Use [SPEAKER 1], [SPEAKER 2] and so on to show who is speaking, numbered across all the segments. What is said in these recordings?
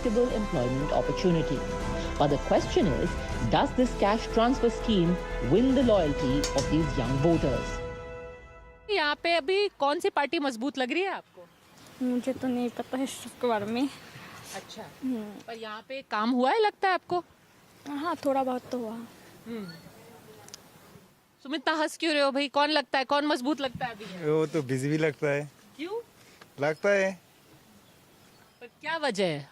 [SPEAKER 1] suitable employment opportunity. But the question is, does this cash transfer scheme win the loyalty of these young voters?
[SPEAKER 2] यहाँ पे अभी कौन सी party मजबूत लग रही है आपको?
[SPEAKER 3] मुझे तो नहीं पता है इसके बारे में।
[SPEAKER 2] अच्छा, पर यहाँ पे काम हुआ है लगता है आपको?
[SPEAKER 3] हाँ, थोड़ा बहुत तो हुआ।
[SPEAKER 2] सुमित हंस क्यों रहे हो भाई? कौन लगता है, कौन मजबूत लगता है अभी?
[SPEAKER 4] वो तो बिजी भी लगता है।
[SPEAKER 2] क्यों
[SPEAKER 4] लगता है?
[SPEAKER 2] पर क्या वजह है?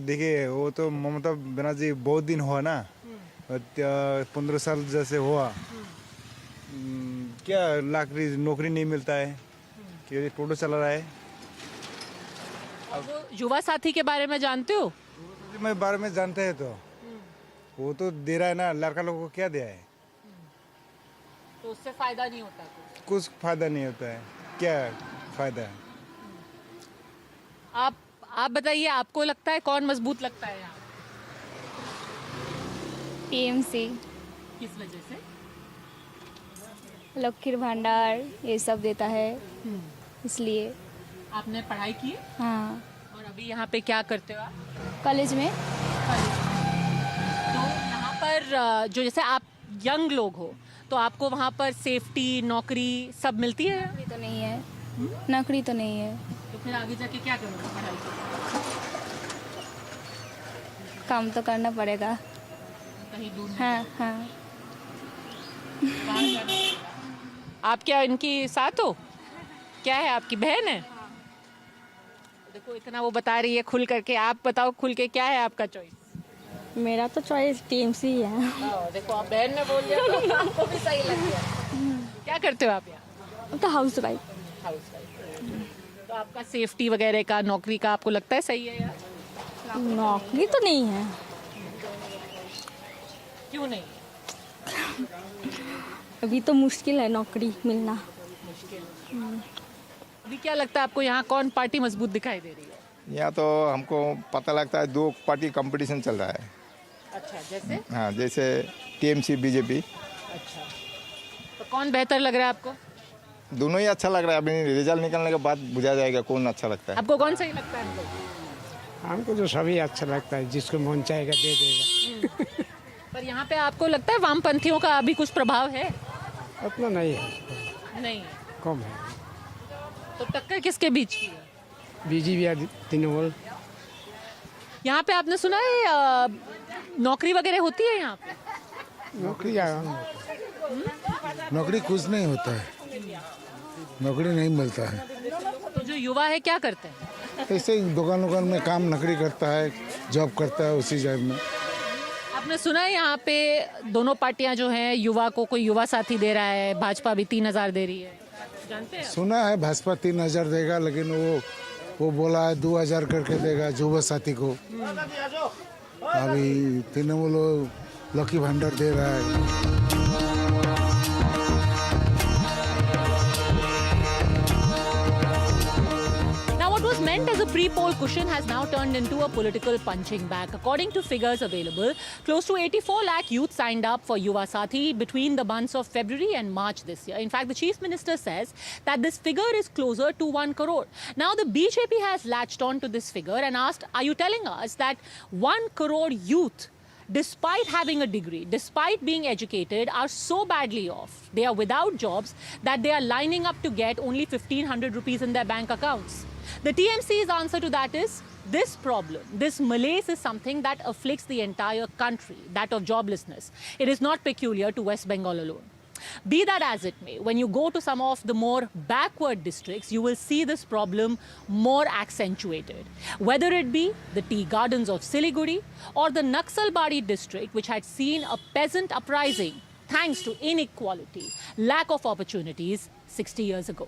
[SPEAKER 4] देखिए, वो तो ममता बनर्जी बहुत दिन हुआ ना, 15 साल जैसे हुआ। क्या नौकरी नहीं मिलता है, कि टोटो चला रहा है।
[SPEAKER 2] अब वो युवा साथी के बारे में जानते हो?
[SPEAKER 4] मैं बारे में जानते हैं तो वो तो दे रहा है ना, लड़का लोगों को क्या दिया है?
[SPEAKER 2] तो उससे फायदा नहीं होता
[SPEAKER 4] कुछ फायदा नहीं होता है। क्या फायदा है?
[SPEAKER 2] आप बताइए, आपको लगता है कौन मजबूत लगता है यहाँ?
[SPEAKER 3] टीएमसी।
[SPEAKER 2] किस वजह से?
[SPEAKER 3] लकीर भंडार ये सब देता है, इसलिए।
[SPEAKER 2] आपने पढ़ाई की?
[SPEAKER 3] हाँ।
[SPEAKER 2] और अभी यहाँ पे क्या करते हो आप?
[SPEAKER 3] कॉलेज में।
[SPEAKER 2] तो यहाँ पर जो जैसे आप यंग लोग हो, तो आपको वहाँ पर सेफ्टी, नौकरी सब मिलती है?
[SPEAKER 3] नौकरी तो नहीं है। नौकरी तो नहीं है।
[SPEAKER 2] तो फिर आगे जाके क्या करोगे पढ़ाई के?
[SPEAKER 3] काम तो करना पड़ेगा।
[SPEAKER 2] कहीं दूर?
[SPEAKER 3] हाँ हाँ।
[SPEAKER 2] बाहर जाना पड़ेगा। आप क्या इनकी साथ हो? क्या है, आपकी बहन है? देखो इतना वो बता रही है खुल करके, आप बताओ खुल के क्या है आपका चॉइस?
[SPEAKER 3] मेरा तो चॉइस टीएमसी है।
[SPEAKER 2] देखो आप बहन ने बोल दिया तो आपको भी सही लग गया। क्या करते हो आप यहाँ?
[SPEAKER 3] तो हाउस वाइफ।
[SPEAKER 2] तो आपका सेफ्टी वगैरह का, नौकरी का आपको लगता है सही है यार?
[SPEAKER 3] नौकरी तो नहीं है।
[SPEAKER 2] क्यों नहीं?
[SPEAKER 3] अभी तो मुश्किल है नौकरी मिलना।
[SPEAKER 2] अभी क्या लगता है आपको, यहाँ कौन पार्टी मजबूत दिखाई दे रही है?
[SPEAKER 5] यहाँ तो हमको पता लगता है 2 पार्टी कंपटीशन चल रहा है।
[SPEAKER 2] अच्छा, जैसे?
[SPEAKER 5] हाँ, जैसे टीएमसी, बीजेपी।
[SPEAKER 2] अच्छा, तो कौन बेहतर लग रहा है आपको?
[SPEAKER 5] दोनों ही अच्छा लग रहा है। अभी रिजल्ट निकलने के बाद बुझा जाएगा कौन अच्छा लगता है।
[SPEAKER 2] आपको कौन सही लगता है हमको?
[SPEAKER 6] हमको तो सभी अच्छा लगता है, जिसको मन चाहेगा दे देगा।
[SPEAKER 2] पर यहाँ पे आपको लगता है वामपंथियों का अभी कुछ प्रभाव है?
[SPEAKER 6] उतना नहीं है,
[SPEAKER 2] नहीं,
[SPEAKER 6] कम है।
[SPEAKER 2] तो टक्कर किसके बीच की है?
[SPEAKER 6] बीजेपी या तृणमूल।
[SPEAKER 2] यहाँ पे आपने सुना है नौकरी वगैरह होती है यहाँ पे?
[SPEAKER 7] नौकरी कुछ नहीं होता है, नौकरी नहीं मिलता है।
[SPEAKER 2] तो जो युवा है क्या करते हैं?
[SPEAKER 7] ऐसे ही दुकान में काम नौकरी करता है, जॉब करता है उसी जॉब में।
[SPEAKER 2] आपने सुना है यहाँ पे दोनों पार्टियां जो हैं, युवा को कोई युवा साथी दे रहा है, भाजपा भी 3000 दे रही है, जानते हैं?
[SPEAKER 7] सुना है भाजपा 3000 देगा, लेकिन वो बोला है 2000 करके देगा युवा साथी को। अभी तृणमूल लकी भंडार दे रहा है।
[SPEAKER 2] What was meant as a pre-poll cushion has now turned into a political punching bag. According to figures available, close to 84 lakh youth signed up for Yuva Saathi between the months of February and March this year. In fact, the Chief Minister says that this figure is closer to 1 crore. Now, the BJP has latched on to this figure and asked, are you telling us that 1 crore youth, despite having a degree, despite being educated, are so badly off, they are without jobs, that they are lining up to get only 1500 rupees in their bank accounts? The TMC's answer to that is, this problem, this malaise is something that afflicts the entire country, that of joblessness. It is not peculiar to West Bengal alone. Be that as it may, when you go to some of the more backward districts, you will see this problem more accentuated. Whether it be the tea gardens of Siliguri or the Naxalbari district, which had seen a peasant uprising thanks to inequality, lack of opportunities 60 years ago.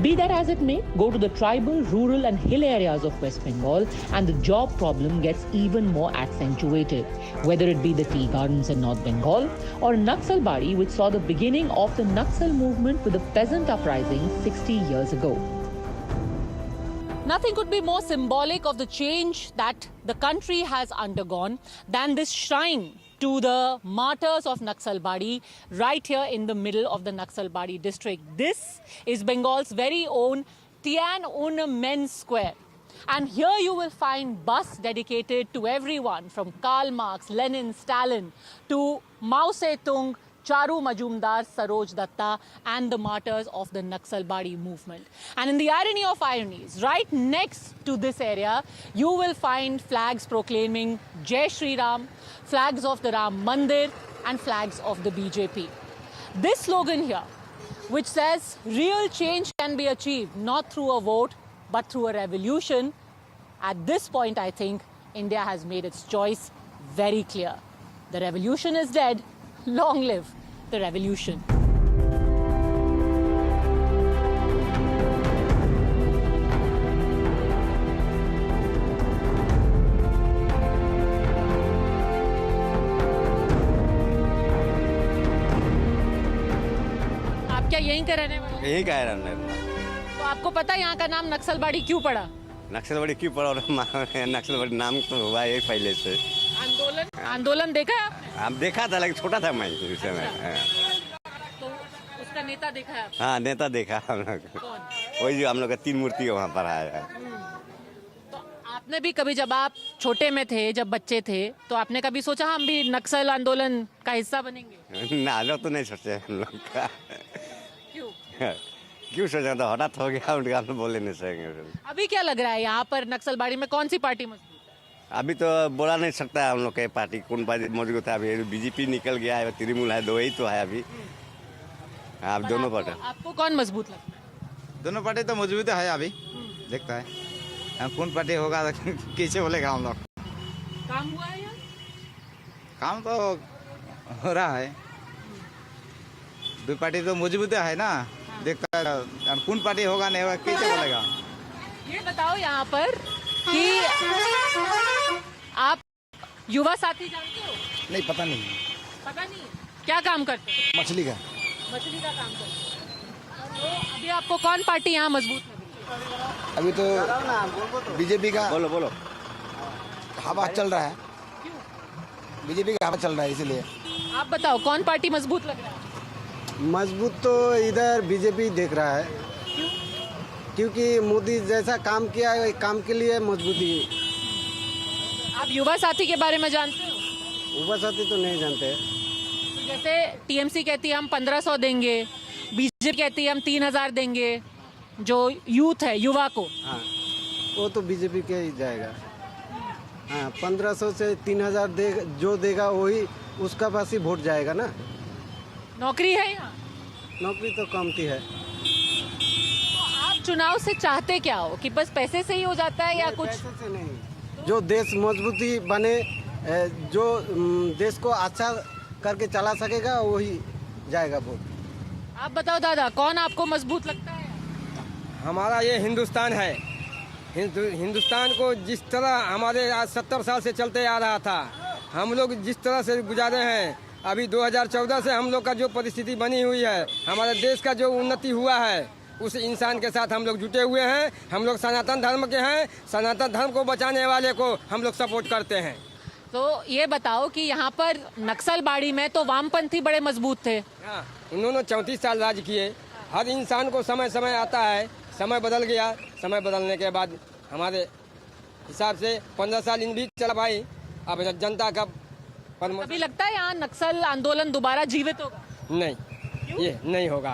[SPEAKER 1] Be that as it may, go to the tribal, rural and hill areas of West Bengal and the job problem gets even more accentuated. Whether it be the tea gardens in North Bengal or Naxalbari, which saw the beginning of the Naxal movement with the peasant uprising 60 years ago.
[SPEAKER 2] Nothing could be more symbolic of the change that the country has undergone than this shrine to the martyrs of Naxalbari right here in the middle of the Naxalbari district. This is Bengal's very own Tiananmen Square. And here you will find bus dedicated to everyone from Karl Marx, Lenin, Stalin to Mao Zedong, Charu Majumdar, Saroj Datta and the martyrs of the Naxalbari movement. And in the irony of ironies, right next to this area, you will find flags proclaiming Jai Shri Ram, flags of the Ram Mandir and flags of the BJP. This slogan here, which says real change can be achieved not through a vote but through a revolution, at this point I think India has made its choice very clear. The revolution is dead. Long live the revolution. आप क्या यहीं के रहने वाले?
[SPEAKER 8] यही कह रहा हूँ।
[SPEAKER 2] तो आपको पता है यहाँ का नाम नक्सलबाड़ी क्यों पड़ा?
[SPEAKER 8] नक्सलबाड़ी क्यों पड़ा? और नक्सलबाड़ी नाम तो हुआ है पहले से।
[SPEAKER 2] आंदोलन देखा है आपने?
[SPEAKER 8] हम देखा था लेकिन छोटा था मैं उस समय।
[SPEAKER 2] तो उसका नेता देखा है आपने?
[SPEAKER 8] हाँ नेता देखा हम लोग। वही जो हम लोग का 3 मूर्ति वहाँ पर आया।
[SPEAKER 2] तो आपने भी कभी जब आप छोटे में थे, जब बच्चे थे, तो आपने कभी सोचा हम भी नक्सल आंदोलन का हिस्सा बनेंगे?
[SPEAKER 8] ना लोग तो नहीं सोचे हम लोग का। क्यों सोचा? तो हठात हो गया उनका, हम बोले नहीं सकेंगे।
[SPEAKER 2] अभी क्या लग रहा है यहाँ पर नक्सलबाड़ी में कौन सी पार्टी मजबूत है?
[SPEAKER 8] अभी तो बोला नहीं सकता है हम लोग के पार्टी कौन पार्टी मौजूद है। अभी बीजेपी निकल गया है, तृणमूल है, दो ही तो है अभी। आप दोनों पार्टी।
[SPEAKER 2] आपको कौन मजबूत लगता है?
[SPEAKER 5] दोनों पार्टी तो मजबूत है अभी, देखता है कौन पार्टी होगा कैसे बोलेगा हम लोग।
[SPEAKER 2] काम हुआ है यहाँ?
[SPEAKER 5] काम तो हो रहा है, दो पार्टी तो मजबूत है ना, देखता है कौन पार्टी होगा नहीं होगा कैसे बोलेगा।
[SPEAKER 2] ये बताओ यहाँ पर कि आप युवा साथी जानते हो?
[SPEAKER 7] नहीं पता नहीं,
[SPEAKER 2] पता नहीं क्या काम करते हो?
[SPEAKER 7] मछली का
[SPEAKER 2] काम करते हो। तो अभी आपको कौन पार्टी यहाँ मजबूत है?
[SPEAKER 7] अभी तो बीजेपी का
[SPEAKER 8] बोलो
[SPEAKER 7] हवा चल रहा है, बीजेपी का हवा चल रहा है इसलिए।
[SPEAKER 2] आप बताओ कौन पार्टी मजबूत लग रहा है?
[SPEAKER 6] मजबूत तो इधर बीजेपी देख रहा है, क्योंकि मोदी जैसा काम किया है काम के लिए मजबूती।
[SPEAKER 2] आप युवा साथी के बारे में जानते हो?
[SPEAKER 6] युवा साथी तो नहीं जानते।
[SPEAKER 2] जैसे टीएमसी कहती है हम 1500 देंगे, बीजेपी कहती है हम 3000 देंगे जो यूथ है, युवा को।
[SPEAKER 6] हाँ वो तो बीजेपी के ही जाएगा। हाँ 1500 से 3000 दे, जो देगा वही उसका पास ही वोट जाएगा ना।
[SPEAKER 2] नौकरी है यहाँ?
[SPEAKER 6] नौकरी तो कम थी है।
[SPEAKER 2] तो आप चुनाव से चाहते क्या हो, कि बस पैसे से ही हो जाता है या कुछ?
[SPEAKER 6] पैसे से नहीं, जो देश मजबूती बने, जो देश को अच्छा करके चला सकेगा वही जाएगा वोट।
[SPEAKER 2] आप बताओ दादा, कौन आपको मजबूत लगता है?
[SPEAKER 9] हमारा ये हिंदुस्तान है। हिंदुस्तान को जिस तरह हमारे आज 70 साल से चलते आ रहा था, हम लोग जिस तरह से गुजारे हैं, अभी 2014 से हम लोग का जो परिस्थिति बनी हुई है, हमारे देश का जो उन्नति हुआ है, उस इंसान के साथ हम लोग जुटे हुए हैं। हम लोग सनातन धर्म के हैं, सनातन धर्म को बचाने वाले को हम लोग सपोर्ट करते हैं।
[SPEAKER 2] तो ये बताओ कि यहाँ पर नक्सलबाड़ी में तो वामपंथी बड़े मजबूत थे।
[SPEAKER 9] हाँ, उन्होंने 34 साल राज किए। हर इंसान को समय समय आता है, समय बदल गया। समय बदलने के बाद हमारे हिसाब से 15 साल इन भी चला भाई। अब जनता का
[SPEAKER 2] अभी लगता है यहाँ नक्सल आंदोलन दोबारा जीवित होगा?
[SPEAKER 9] नहीं, ये नहीं होगा।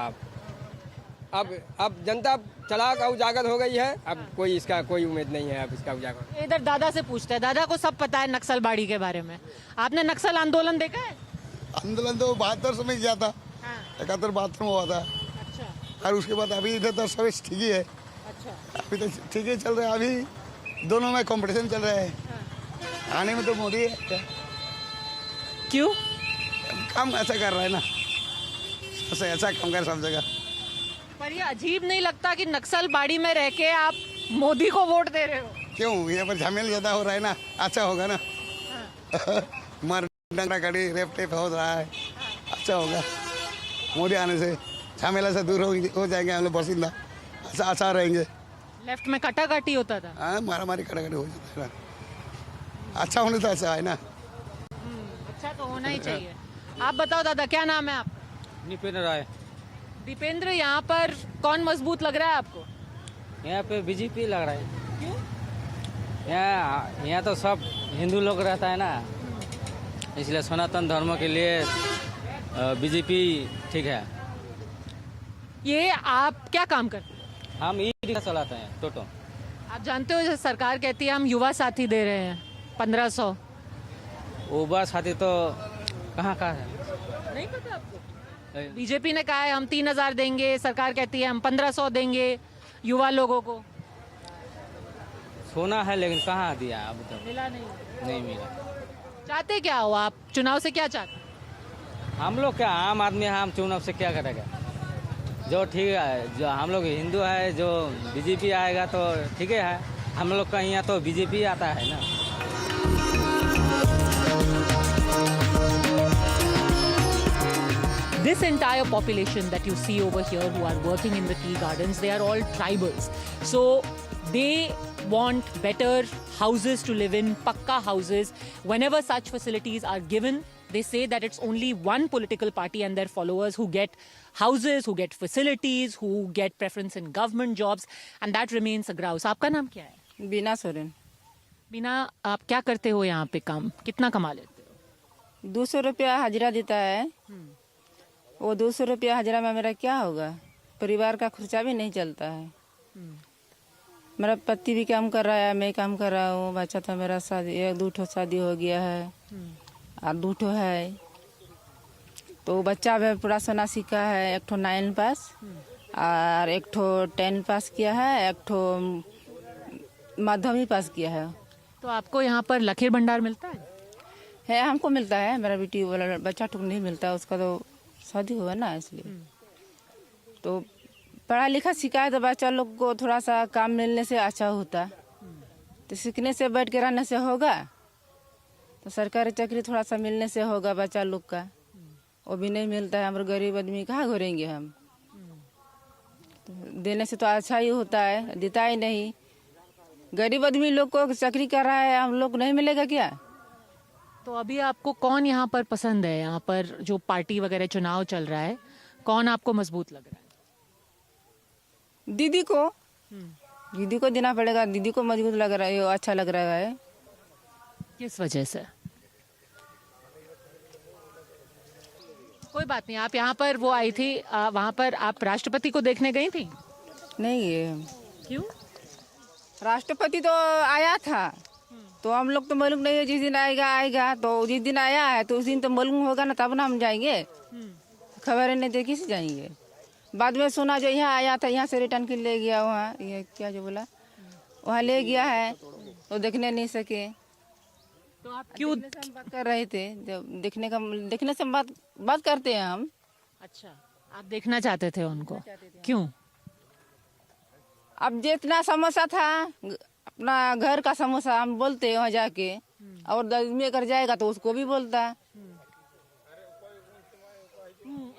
[SPEAKER 9] अब जनता चलाक और उजागर हो गई है। अब कोई इसका कोई उम्मीद नहीं है अब इसका उजागर।
[SPEAKER 2] इधर दादा से पूछते हैं, दादा को सब पता है नक्सलबाड़ी के बारे में। आपने नक्सल आंदोलन देखा है?
[SPEAKER 7] आंदोलन तो 72 में किया था, 71-72 में हुआ था।
[SPEAKER 2] अच्छा।
[SPEAKER 7] और उसके बाद अभी इधर तो सब ठीक ही है।
[SPEAKER 2] अच्छा।
[SPEAKER 7] अभी तो ठीक ही चल रहा है, अभी दोनों में कंपटीशन चल रहा है। आने में तो मोदी है।
[SPEAKER 2] क्यों?
[SPEAKER 7] काम ऐसा कर रहा है ना, सबसे अच्छा काम कर सब जगह।
[SPEAKER 2] पर ये अजीब नहीं लगता कि नक्सलबाड़ी में रह के आप मोदी को वोट दे रहे हो?
[SPEAKER 7] क्यों? यहाँ पर झमेल ज्यादा हो रहा है ना, अच्छा होगा ना। मार डंगरा कड़ी रेप टेप हो रहा है, अच्छा होगा। मोदी आने से झमेला से दूर हो जाएंगे हम लोग, बसिंदा अच्छा रहेंगे।
[SPEAKER 2] लेफ्ट में कटाकटी होता था?
[SPEAKER 7] हाँ मारा मारी कटाकटी हो जाता है ना, अच्छा होने तो अच्छा है ना।
[SPEAKER 2] अच्छा तो होना ही चाहिए। आप बताओ दादा, क्या नाम है आपका?
[SPEAKER 10] निपेंद्र राय।
[SPEAKER 2] दीपेंद्र, यहाँ पर कौन मजबूत लग रहा है आपको?
[SPEAKER 10] यहाँ पे बीजेपी लग रहा है।
[SPEAKER 2] क्यों?
[SPEAKER 10] यहाँ तो सब हिंदू लोग रहता है ना, इसलिए सनातन धर्म के लिए बीजेपी ठीक है।
[SPEAKER 2] ये आप क्या काम करते हैं?
[SPEAKER 10] हम ई रिक्शा चलाते हैं, टोटो।
[SPEAKER 2] आप जानते हो जैसे सरकार कहती है हम युवा साथी दे रहे हैं 1500।
[SPEAKER 10] युवा साथी तो कहाँ है?
[SPEAKER 2] नहीं पता आपको? बीजेपी ने कहा है हम 3000 देंगे, सरकार कहती है हम 1500 देंगे युवा लोगों को।
[SPEAKER 10] सोना है लेकिन कहाँ दिया अब तक?
[SPEAKER 2] मिला नहीं।
[SPEAKER 10] नहीं मिला।
[SPEAKER 2] चाहते क्या हो आप? चुनाव से क्या चाहते?
[SPEAKER 10] हम लोग क्या आम आदमी है, हम चुनाव से क्या करेंगे? जो ठीक है, जो हम लोग हिंदू है, जो बीजेपी आएगा तो ठीक है। हम लोग का यहाँ तो बीजेपी आता है ना।
[SPEAKER 2] This entire population that you see over here who are working in the tea gardens, they are all tribals. So they want better houses to live in, pakka houses. Whenever such facilities are given, they say that it's only one political party and their followers who get houses, who get facilities, who get preference in government jobs, and that remains a grouse. आपका नाम क्या है?
[SPEAKER 11] बीना सोरेन।
[SPEAKER 2] बीना, आप क्या करते हो यहाँ पे काम? कितना कमा लेते हो?
[SPEAKER 11] 200 रुपया हाजिरा देता है। वो 200 रुपया हाजिरा में मेरा क्या होगा? परिवार का खर्चा भी नहीं चलता है। मेरा पति भी काम कर रहा है, मैं काम कर रहा हूँ। बच्चा तो मेरा शादी, 1-2 ठो शादी हो गया है और 2 ठो है। तो बच्चा भी पूरा सोना सीखा है। 1 ठो 9 पास और 1 ठो 10 पास किया है, 1 ठो माध्यमिक पास किया है।
[SPEAKER 2] तो आपको यहाँ पर लकीर भंडार मिलता है?
[SPEAKER 11] हमको मिलता है। मेरा बेटी वाला बच्चा ठुक नहीं मिलता, उसका तो शादी हुआ ना, इसलिए। तो पढ़ा लिखा सीखा है तो बच्चा लोग को थोड़ा सा काम मिलने से अच्छा होता। तो सीखने से बैठ के रहने से होगा? तो सरकारी चाकरी थोड़ा सा मिलने से होगा बच्चा लोग का। वो भी नहीं मिलता है। हमारे गरीब आदमी कहाँ घूरेंगे हम? तो देने से तो अच्छा ही होता है, देता ही नहीं। गरीब आदमी लोग को चाकरी कर रहा है, हम लोग नहीं मिलेगा क्या?
[SPEAKER 2] तो अभी आपको कौन यहाँ पर पसंद है? यहाँ पर जो पार्टी वगैरह चुनाव चल रहा है, कौन आपको मजबूत लग रहा है?
[SPEAKER 11] दीदी को। दीदी को देना पड़ेगा। दीदी को मजबूत लग रहा है, अच्छा लग रहा है।
[SPEAKER 2] किस वजह से? कोई बात नहीं। आप यहाँ पर वो आई थी, वहाँ पर आप राष्ट्रपति को देखने गई थी?
[SPEAKER 11] नहीं।
[SPEAKER 2] क्यों?
[SPEAKER 11] राष्ट्रपति तो आया था, तो हम लोग तो मालूम नहीं है। जिस दिन आएगा तो जिस दिन आया है तो उस दिन तो मालूम होगा ना, तब ना हम जाएंगे। खबर नहीं देखी से जाएंगे। बाद में सुना जो यहाँ आया था, यहाँ से रिटर्न के ले गया वहाँ, ये क्या जो बोला, वहाँ ले गया है तो देखने नहीं सके।
[SPEAKER 2] तो आप क्यों
[SPEAKER 11] हम बात कर रहे थे? जब देखने से बात करते हैं हम।
[SPEAKER 2] अच्छा, आप देखना चाहते थे उनको? क्यों?
[SPEAKER 11] अब जितना समोसा था, अपना घर का समोसा हम बोलते हैं वहाँ जाके, और आदमी अगर जाएगा तो उसको भी बोलता।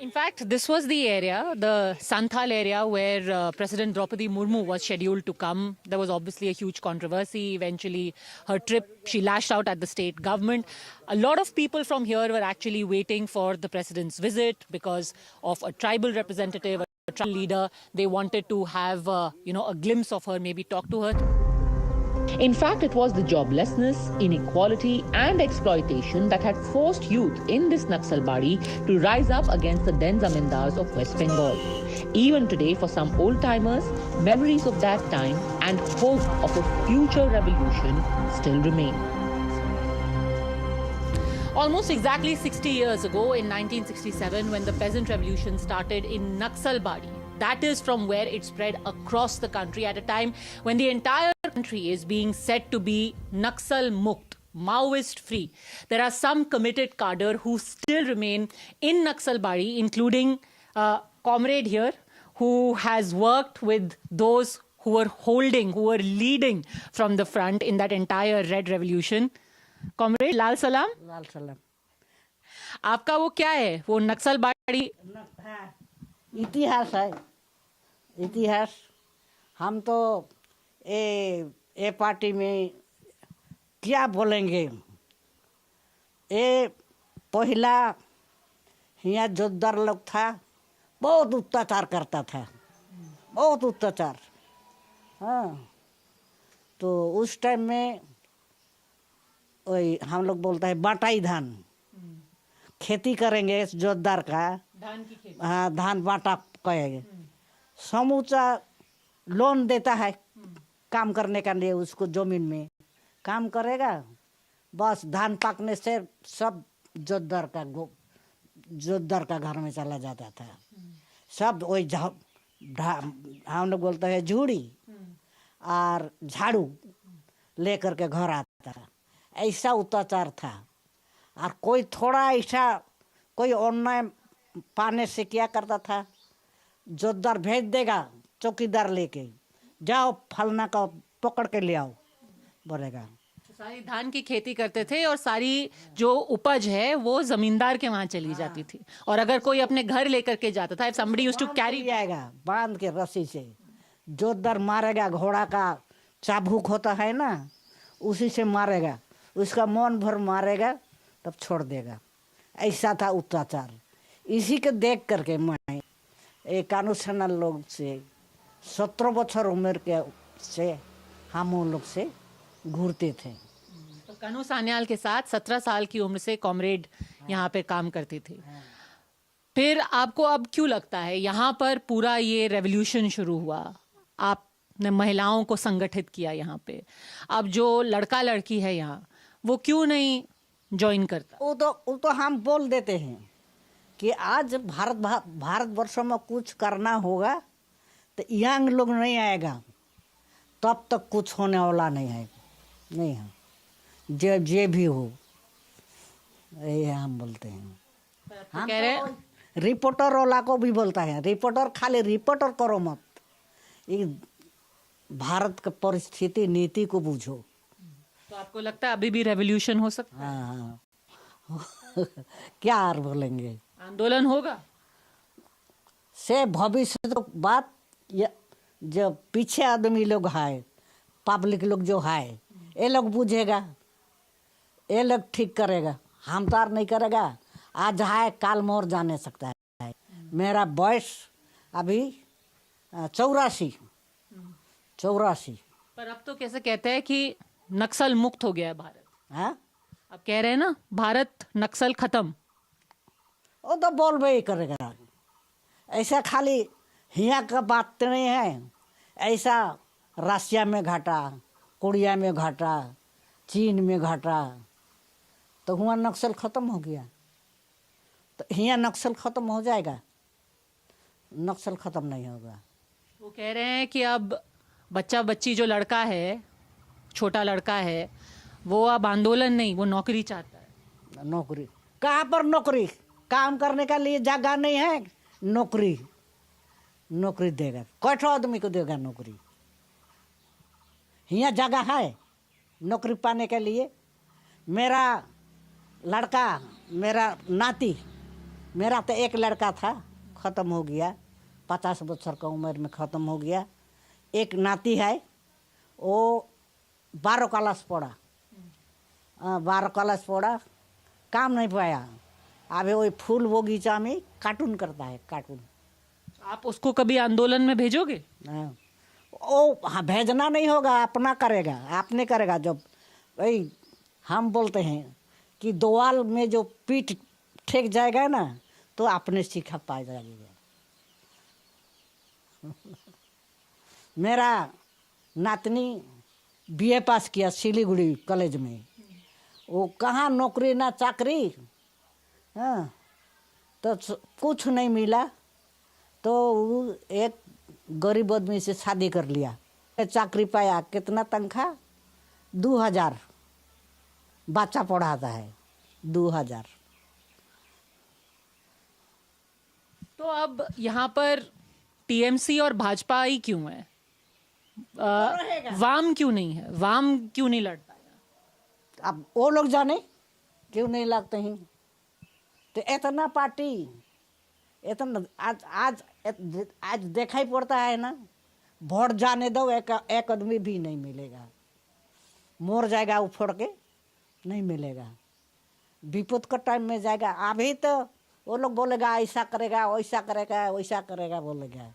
[SPEAKER 2] In fact, this was the area, the Santhal area, where President Draupadi Murmu was scheduled to come. There was obviously a huge controversy. Eventually, her trip, she lashed out at the state government. A lot of people from here were actually waiting for the president's visit because of a tribal representative, a tribal leader. They wanted to have, a glimpse of her, maybe talk to her.
[SPEAKER 1] In fact, it was the joblessness, inequality and exploitation that had forced youth in this Naxalbari to rise up against the then zamindars of West Bengal. Even today, for some old-timers, memories of that time and hope of a future revolution still remain.
[SPEAKER 2] Almost exactly 60 years ago, in 1967, when the peasant revolution started in Naxalbari, that is from where it spread across the country at a time when the entire country is being said to be Naxal Mukt, Maoist free. There are some committed cadre who still remain in Naxalbari, including a comrade here who has worked with those who were leading from the front in that entire Red Revolution. Comrade Lal Salam.
[SPEAKER 12] लाल सलाम।
[SPEAKER 2] आपका वो क्या है? वो नक्सलबाड़ी
[SPEAKER 12] इतिहास है। इतिहास हम तो ए पार्टी में क्या बोलेंगे? ये पहला यहाँ जोतदार लोग था, बहुत अत्याचार करता था, बहुत अत्याचार। हाँ, तो उस टाइम में वही हम लोग बोलते हैं बाटाई धान, खेती करेंगे जोतदार का,
[SPEAKER 2] धान की खेती।
[SPEAKER 12] हाँ, धान बाटा कहेंगे। समूचा लोन देता है काम करने का लिए, उसको जमीन में काम करेगा, बस धान पकने से सब जोतदार का घर में चला जाता था। सब वही हम लोग बोलते हैं झूड़ी और झाड़ू लेकर के घर आता था। ऐसा अत्याचार था। और कोई थोड़ा ऐसा कोई अन्याय पाने से क्या करता था, जोतदार भेज देगा चौकीदार लेके, जाओ फलना का पकड़ के ले आओ बोलेगा।
[SPEAKER 2] सारी धान की खेती करते थे और सारी जो उपज है वो जमींदार के वहां चली जाती थी। और अगर कोई अपने घर लेकर के जाता था, if somebody used to carry,
[SPEAKER 12] आएगा बांध के रस्सी से, जोतदार मारेगा, घोड़ा का चाबुक होता है ना, उसी से मारेगा, उसका मन भर मारेगा तब छोड़ देगा। ऐसा था अत्याचार। इसी के देख करके मैं एक कानून लोग से 17 बछर उम्र के से हम उन लोग से घूरते थे।
[SPEAKER 2] तो कानू सान्याल के साथ 17 साल की उम्र से कॉमरेड यहाँ पे काम करती थी। फिर आपको अब क्यों लगता है यहाँ पर पूरा ये रेवोल्यूशन शुरू हुआ, आपने महिलाओं को संगठित किया यहाँ पे, अब जो लड़का लड़की है यहाँ वो क्यों नहीं ज्वाइन करता?
[SPEAKER 12] वो तो हम बोल देते हैं कि आज भारतवर्ष में कुछ करना होगा तो यंग लोग नहीं आएगा, तब तक कुछ होने वाला नहीं है। नहीं है, जे भी हो, ये हम बोलते हैं। हम
[SPEAKER 2] कह रहे हैं
[SPEAKER 12] तो रिपोर्टर वाला को भी बोलता है, रिपोर्टर खाली रिपोर्टर करो मत, ये भारत का परिस्थिति नीति को बूझो।
[SPEAKER 2] तो आपको लगता है अभी भी रेवोल्यूशन हो सकता है?
[SPEAKER 12] हाँ क्या और बोलेंगे,
[SPEAKER 2] आंदोलन होगा
[SPEAKER 12] से भविष्य तो बात जो पीछे आदमी लोग है, पब्लिक लोग जो है, ये लोग बुझेगा, ये लोग ठीक करेगा, हम तो और नहीं करेगा। आज है काल मोर जाने सकता है। मेरा बयस अभी 84।
[SPEAKER 2] पर अब तो कैसे कहते हैं कि नक्सल मुक्त हो गया है भारत।
[SPEAKER 12] हाँ,
[SPEAKER 2] अब कह रहे हैं ना भारत नक्सल खत्म।
[SPEAKER 12] वो तो बोलबे ही करेगा। ऐसा खाली हिया का बात तो नहीं है, ऐसा रसिया में घटा, कोरिया में घटा, चीन में घटा, तो हुआ नक्सल खत्म हो गया। तो हिया नक्सल खत्म हो जाएगा, नक्सल खत्म नहीं होगा।
[SPEAKER 2] वो कह रहे हैं कि अब बच्चा बच्ची जो लड़का है, छोटा लड़का है, वो अब आंदोलन नहीं, वो नौकरी चाहता है।
[SPEAKER 12] नौकरी कहाँ पर नौकरी, काम करने का लिए जगह नहीं है, नौकरी देगा, कैठो आदमी को देगा नौकरी? यहाँ जगह है नौकरी पाने के लिए। मेरा लड़का, मेरा नाती, मेरा तो एक लड़का था, ख़त्म हो गया, 50 बच्चों का उम्र में ख़त्म हो गया। एक नाती है, वो 12 क्लास पढ़ा, 12 क्लास पढ़ा, काम नहीं पाया, अभी वही फूल बगीचा में कार्टून करता है, कार्टून।
[SPEAKER 2] आप उसको कभी आंदोलन में भेजोगे?
[SPEAKER 12] हाँ, हाँ, भेजना नहीं होगा, अपना करेगा, आपने करेगा। जब वही हम बोलते हैं कि दोवाल में जो पीठ ठेक जाएगा ना, तो आपने सीखा पा जाएगा। मेरा नातनी बीए पास किया सिलीगुड़ी कॉलेज में, वो कहाँ नौकरी ना चाकरी, हाँ, तो कुछ नहीं मिला, तो वो एक गरीब आदमी से शादी कर लिया, चाकरी पाया, कितना तनख्वाह? 2000, बच्चा पढ़ाता है, 2000।
[SPEAKER 2] तो अब यहाँ पर टीएमसी और भाजपा ही क्यों है? वाम क्यों नहीं है? वाम क्यों नहीं लड़ पाया?
[SPEAKER 12] अब वो लोग जाने क्यों नहीं लगते हैं। तो इतना पार्टी, इतना आज देखा ही पड़ता है ना, वोट जाने दो, एक आदमी भी नहीं मिलेगा, मोर जाएगा उफड़ के, नहीं मिलेगा। विपद का टाइम में जाएगा। अभी तो वो लोग बोलेगा ऐसा करेगा वैसा करेगा वैसा करेगा बोलेगा,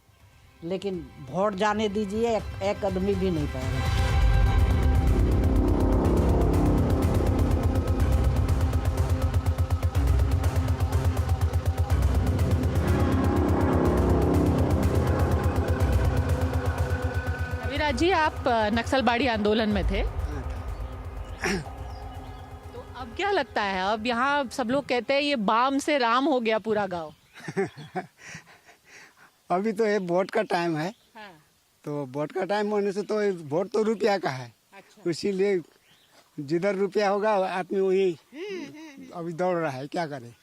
[SPEAKER 12] लेकिन वोट जाने दीजिए, एक आदमी भी नहीं पाएगा।
[SPEAKER 2] अविराज जी, आप नक्सलबाड़ी आंदोलन में थे, तो अब क्या लगता है? अब यहाँ सब लोग कहते हैं ये बाम से राम हो गया पूरा गांव।
[SPEAKER 7] अभी तो ये वोट का टाइम है।
[SPEAKER 2] हाँ।
[SPEAKER 7] तो वोट का टाइम होने से तो वोट तो रुपया का है।
[SPEAKER 2] अच्छा।
[SPEAKER 7] इसीलिए जिधर रुपया होगा आदमी वही अभी दौड़ रहा है, क्या करे।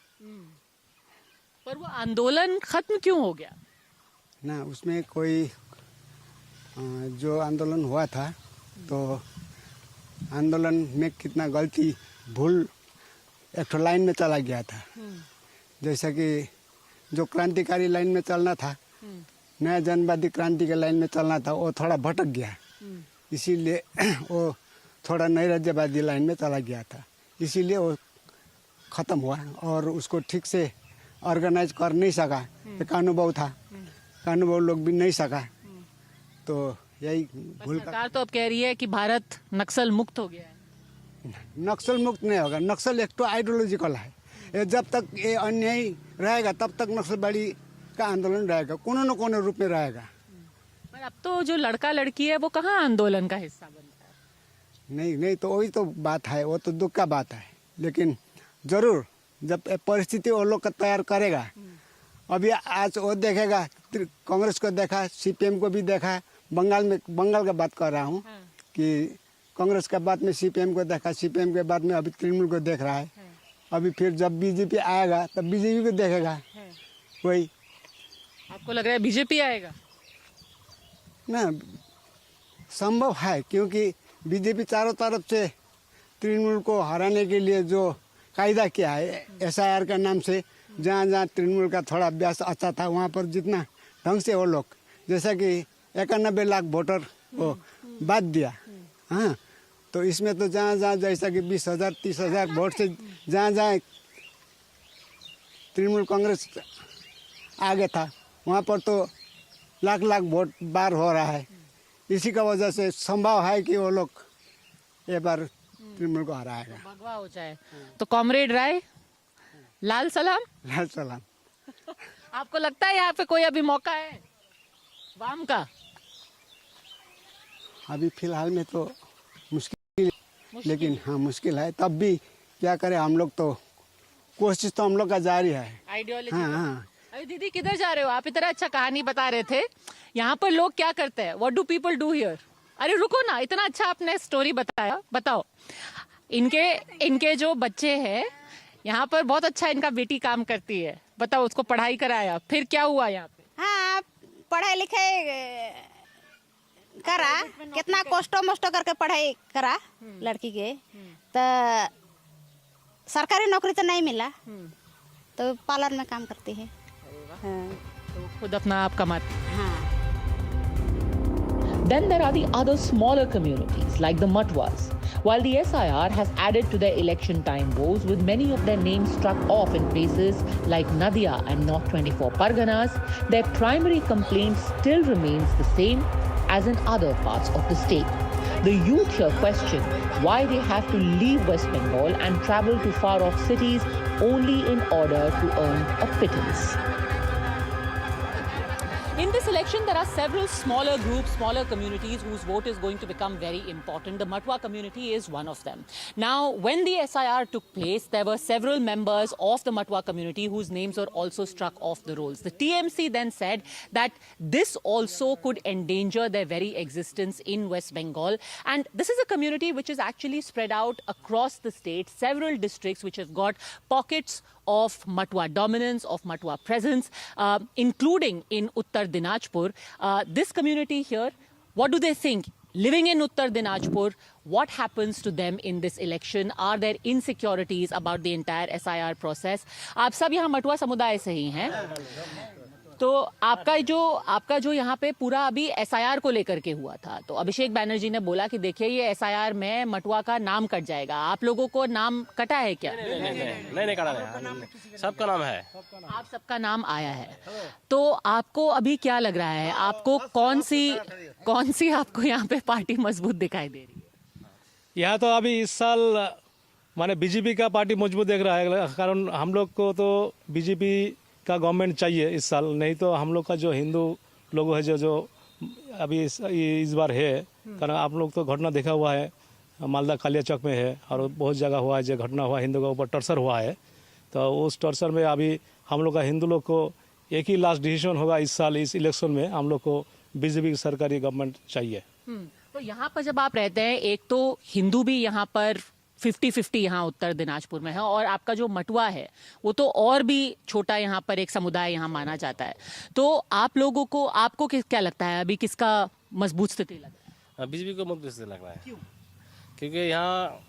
[SPEAKER 2] पर वो आंदोलन खत्म क्यों हो गया?
[SPEAKER 7] ना उसमें कोई जो आंदोलन हुआ था तो आंदोलन में कितना गलती भूल एक तो लाइन में चला गया था। जैसा कि जो क्रांतिकारी लाइन में चलना था, नया जनवादी क्रांति के लाइन में चलना था, वो थोड़ा भटक गया। इसीलिए वो थोड़ा नई राज्यवादी लाइन में चला गया था, इसीलिए वो ख़त्म हुआ और उसको ठीक से ऑर्गेनाइज कर नहीं सका। एक अनुभव था, अनुभव लोग भी नहीं सका, तो यही भूल।
[SPEAKER 2] सरकार तो अब कह रही है कि भारत नक्सल मुक्त हो गया है।
[SPEAKER 7] नक्सल मुक्त नहीं होगा। नक्सल एक तो आइडियोलॉजिकल है। ये जब तक ये अन्याय रहेगा तब तक नक्सलबाड़ी का आंदोलन रहेगा, कोनो न कोनो रूप में रहेगा।
[SPEAKER 2] पर अब तो जो लड़का लड़की है वो कहाँ आंदोलन का हिस्सा बनता है?
[SPEAKER 7] नहीं तो वही तो बात है, वो तो दुख का बात है। लेकिन जरूर जब परिस्थिति वो लोग का तैयार करेगा, अभी आज वो देखेगा, कांग्रेस को देखा, सीपीएम को भी देखा, बंगाल का बात कर रहा हूँ कि कांग्रेस के बाद में सीपीएम को देखा, सीपीएम के बाद में अभी तृणमूल को देख रहा है। अभी फिर जब बीजेपी आएगा तब बीजेपी को देखेगा। वही
[SPEAKER 2] आपको लग रहा है बीजेपी आएगा?
[SPEAKER 7] ना, संभव है, क्योंकि बीजेपी चारों तरफ से तृणमूल को हराने के लिए जो कायदा किया है एसआईआर के नाम से, जहाँ जहाँ तृणमूल का थोड़ा अभ्यास अच्छा था वहाँ पर जितना ढंग से वो लोग, जैसा कि 91 लाख वोटर को बात दिया। हाँ, तो इसमें तो जहाँ जहाँ जैसा कि 20,000 30,000 वोट से जहाँ जहाँ तृणमूल कांग्रेस आगे था वहाँ पर तो लाख लाख वोट बार हो रहा है। इसी का वजह से संभव है कि वो लोग एक बार तृणमूल को हराएगा।
[SPEAKER 2] भगवा हो जाए तो कॉमरेड राय, लाल सलाम।
[SPEAKER 7] लाल सलाम।
[SPEAKER 2] आपको लगता है यहाँ पे कोई अभी मौका है वाम का?
[SPEAKER 7] अभी फिलहाल में तो मुश्किल, लेकिन हाँ मुश्किल है। तब भी क्या करें हम लोग, तो कोशिश तो हम लोग का जारी है।
[SPEAKER 2] आइडियोलॉजी।
[SPEAKER 7] हाँ।
[SPEAKER 2] अरे दीदी, किधर जा रहे हो आप? इतना अच्छा कहानी बता रहे थे। यहाँ पर लोग क्या करते हैं? What do people do here? अरे रुको ना, इतना अच्छा आपने स्टोरी बताया, बताओ। इनके जो बच्चे हैं यहाँ पर, बहुत अच्छा इनका बेटी काम करती है, बताओ। उसको पढ़ाई कराया, फिर क्या हुआ यहाँ पे?
[SPEAKER 13] हाँ, पढ़ाई लिखाई करा, कितना कष्टो मष्टो करके पढ़ाई करा लड़की के, तो सरकारी नौकरी तो नहीं मिला, तो पार्लर में काम करती है। हाँ।
[SPEAKER 2] तो खुद अपना आप कमाती।
[SPEAKER 13] हाँ।
[SPEAKER 1] Then there are the other smaller communities like the Matwas. While the SIR has added to their election time woes, with many of their names struck off in places like Nadia and North 24 Parganas, their primary complaint still remains the same as in other parts of the state. The youth here question why they have to leave West Bengal and travel to far-off cities only in order to earn a pittance.
[SPEAKER 2] In this election, there are several smaller groups, smaller communities whose vote is going to become very important. The Matwa community is one of them. Now, when the SIR took place, there were several members of the Matwa community whose names were also struck off the rolls. The TMC then said that this also could endanger their very existence in West Bengal. And this is a community which is actually spread out across the state, several districts which have got pockets of Matwa dominance, of Matwa presence, including in Uttar Dinajpur. This community here, what do they think? Living in Uttar Dinajpur, what happens to them in this election? Are there insecurities about the entire SIR process? आप सब यहाँ मटुआ समुदाय से ही हैं। तो आपका जो यहाँ पे पूरा अभी एसआईआर को लेकर के हुआ था, तो अभिषेक बैनर्जी ने बोला कि देखिए ये एसआईआर में मटुआ का नाम कट जाएगा। आप लोगों को नाम कटा है क्या?
[SPEAKER 14] नहीं कटा है, सबका नाम है।
[SPEAKER 2] आप सबका नाम आया है, तो आपको अभी क्या लग रहा है, आपको कौन सी आपको यहाँ पे पार्टी मजबूत दिखाई दे रही है?
[SPEAKER 14] यहाँ तो अभी इस साल माने बीजेपी का पार्टी मजबूत देख रहा है, कारण हम लोग को तो बीजेपी का गवर्नमेंट चाहिए इस साल, नहीं तो हम लोग का जो हिंदू लोग है जो अभी इस बार है, कारण आप लोग तो घटना देखा हुआ है, मालदा कालिया चौक में है और बहुत जगह हुआ है जो घटना हुआ, हिंदू के ऊपर टॉर्चर हुआ है। तो उस टॉर्चर में अभी हम लोग का हिंदू लोग को एक ही लास्ट डिसीजन होगा इस साल, इस इलेक्शन में हम लोग को बीजेपी की सरकारी गवर्नमेंट चाहिए।
[SPEAKER 2] तो यहाँ पर जब आप रहते हैं, एक तो हिंदू भी यहाँ पर 50-50 यहाँ उत्तर दिनाजपुर में है, और आपका जो मटुआ है वो तो और भी छोटा यहाँ पर एक समुदाय यहाँ माना जाता है। तो आप लोगों को, आपको क्या लगता है अभी किसका मजबूत स्थिति लग रहा है?
[SPEAKER 14] बीजेपी को मजबूत स्थिति लग रहा है। क्यों? क्योंकि यहाँ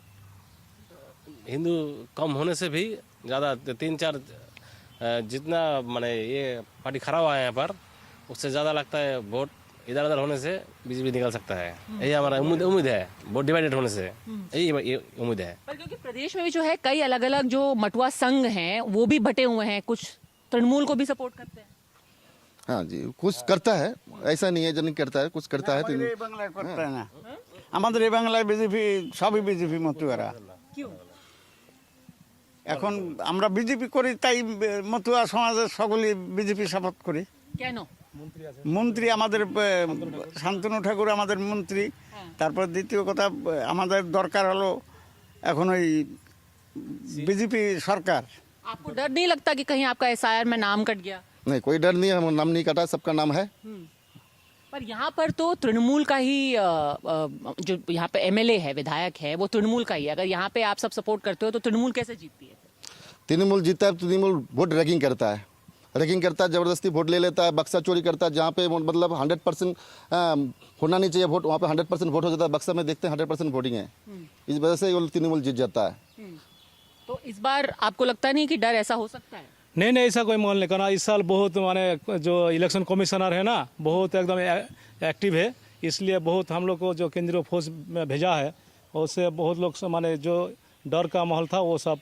[SPEAKER 14] हिंदू कम होने से भी ज़्यादा 3-4 जितना माने ये पार्टी खड़ा हुआ है यहाँ पर, उससे ज़्यादा लगता है वोट इधर उधर होने से बीजेपी निकल सकता है। यही हमारा उम्मीद है, बहुत डिवाइडेड होने से यही उम्मीद है।
[SPEAKER 2] पर क्योंकि प्रदेश में भी जो है कई अलग अलग जो मटुआ संघ हैं वो भी बटे हुए हैं, कुछ तृणमूल को भी सपोर्ट करते हैं।
[SPEAKER 15] हाँ जी, कुछ करता है, ऐसा नहीं है जो नहीं करता है, कुछ करता है।
[SPEAKER 16] আমাদের এই বাংলায় বিজেপি, সবই বিজেপি মতুয়ারা। এখন আমরা বিজেপি করি, তাই মতুয়া সমাজের সকলে বিজেপি সাপোর্ট করি।
[SPEAKER 2] কেন?
[SPEAKER 16] মন্ত্রী আমাদের শান্তনু ঠাকুর আমাদের মন্ত্রী। তারপর দ্বিতীয় কথা, আমাদের দরকার হলো এখন ওই বিজেপি সরকার।
[SPEAKER 2] आपको डर नहीं लगता कि कहीं आपका एसआईआर में नाम कट गया?
[SPEAKER 15] नहीं, कोई डर नहीं है, हम नाम नहीं कटा, सबका नाम है।
[SPEAKER 2] पर यहाँ पर तो तृणमूल का ही जो यहाँ पे एमएलए है, विधायक है, वो तृणमूल का ही है। अगर यहाँ पे आप सब सपोर्ट करते हो तो तृणमूल कैसे जीतती है?
[SPEAKER 15] तृणमूल जीतता है, तृणमूल वोट रैगिंग करता है, जबरदस्ती वोट ले लेता है, बक्सा चोरी करता है। जहाँ पे मतलब 100% होना नहीं चाहिए वोट, वहाँ पे 100% वोट हो जाता है। बक्सा में देखते हैं 100% वोटिंग है, इस वजह से तृणमूल जीत जाता है।
[SPEAKER 2] तो इस बार आपको लगता नहीं कि डर ऐसा हो सकता है?
[SPEAKER 14] नहीं, ऐसा कोई माहौल नहीं करना। इस साल बहुत माने जो इलेक्शन कमिश्नर है ना, बहुत एकदम एक्टिव है, इसलिए बहुत हम लोग को जो केंद्रीय फोर्स में भेजा है, उससे बहुत लोग माने जो डर का माहौल था वो सब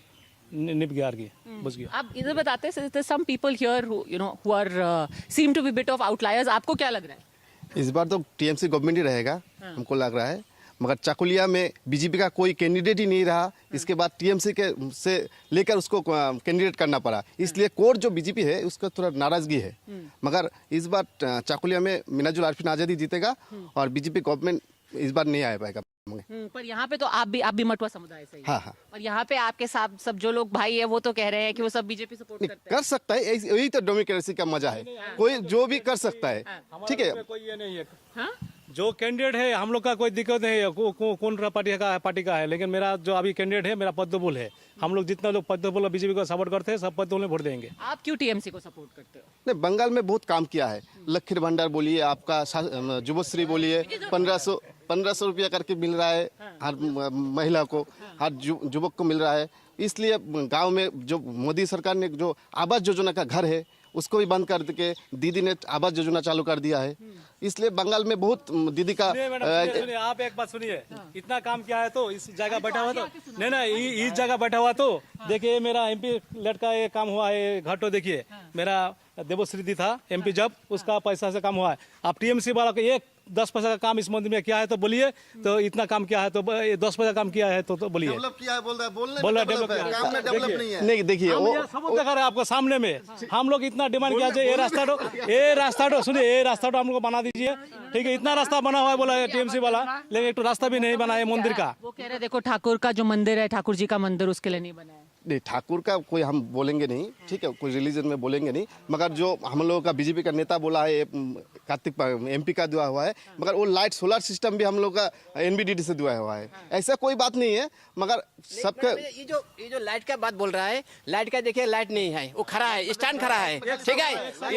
[SPEAKER 14] निप गया, बुझ गया।
[SPEAKER 2] आप इधर बताते हैं, some people here who are seem to be bit of outliers, आपको क्या लग रहा है?
[SPEAKER 15] इस बार तो टीएमसी गवर्नमेंट ही रहेगा, हमको लग रहा है। मगर चाकुलिया में बीजेपी का कोई कैंडिडेट ही नहीं रहा, इसके बाद टीएमसी के से लेकर उसको कैंडिडेट करना पड़ा, इसलिए कोर जो बीजेपी है उसका थोड़ा नाराजगी है। मगर इस बार चाकुलिया में मिनाजुल आरफीन आज़ादी जीतेगा और बीजेपी गवर्नमेंट इस बार नहीं आ पाएगा।
[SPEAKER 2] पर यहाँ पे तो आप भी मटुआ समुदाय से ही।
[SPEAKER 15] हाँ।
[SPEAKER 2] और यहाँ पे आपके साथ सब जो लोग भाई है वो तो कह रहे हैं कि वो सब बीजेपी सपोर्ट करते हैं।
[SPEAKER 15] कर सकता है, यही तो डेमोक्रेसी का मजा है, कोई जो भी कर सकता है, ठीक है।
[SPEAKER 14] कोई ये नहीं है, जो कैंडिडेट है हम लोग का कोई दिक्कत नहीं है, कौन पार्टी का है, लेकिन मेरा जो अभी कैंडिडेट है मेरा पद्मफूल है। हम लोग जितना लोग पद्मफूल और बीजेपी को सपोर्ट करते हैं, सब पद्मफूल में वोट देंगे।
[SPEAKER 2] आप क्यों टीएमसी को सपोर्ट करते हो?
[SPEAKER 15] नहीं, बंगाल में बहुत काम किया है, लखीर भंडार बोलिए, आपका जुबश्री बोलिए, 1500 रुपया करके मिल रहा है हर महिला को, हर युवक को मिल रहा है। इसलिए गांव में जो मोदी सरकार ने जो आवास योजना का घर है उसको भी बंद कर के दीदी ने आवास योजना चालू कर दिया है। इसलिए बंगाल में बहुत दीदी का
[SPEAKER 14] सुनिए, आप एक बात सुनिए, इतना काम किया है तो इस जगह बैठा हुआ तो नहीं, इस जगह बैठा हुआ तो देखिए मेरा एमपी लेट का ये काम हुआ है, घर तो देखिए मेरा देवश्री दी था एमपी, जब उसका पैसा से काम हुआ है। आप टीएमसी वाला को एक 10 पैसा का काम इस मंदिर में किया है तो बोलिए, तो इतना काम किया है तो 10 पैसा काम किया है तो बोलिए।
[SPEAKER 15] डेवलप किया है बोल रहा है,
[SPEAKER 14] डेवलप
[SPEAKER 15] काम में डेवलप नहीं है। नहीं, देखिए
[SPEAKER 14] सबूत दिखा रहे हैं आपको सामने में। हम लोग इतना डिमांड किया जाए, ये रास्ता सुनिए, ये रास्ता हम लोग बना दीजिए, ठीक है। इतना रास्ता बना हुआ है बोला टीएमसी वाला, लेकिन एक तो रास्ता भी नहीं बना है मंदिर का।
[SPEAKER 2] वो कह रहे देखो ठाकुर का जो मंदिर है, ठाकुर जी का मंदिर, उसके लिए नहीं बना है।
[SPEAKER 15] नहीं, ठाकुर का कोई हम बोलेंगे नहीं, ठीक है, कोई रिलीजन में बोलेंगे नहीं। मगर जो हम लोगों का बीजेपी का नेता बोला है, कार्तिक एमपी का दिया हुआ है, मगर वो लाइट सोलर सिस्टम भी हम लोग का एनडीटीवी से दिया हुआ है, ऐसा कोई बात नहीं है। मगर सबका
[SPEAKER 17] ये जो लाइट का बात बोल रहा है, लाइट का देखिए लाइट नहीं है, वो खड़ा है, स्टैंड खड़ा है, ठीक है।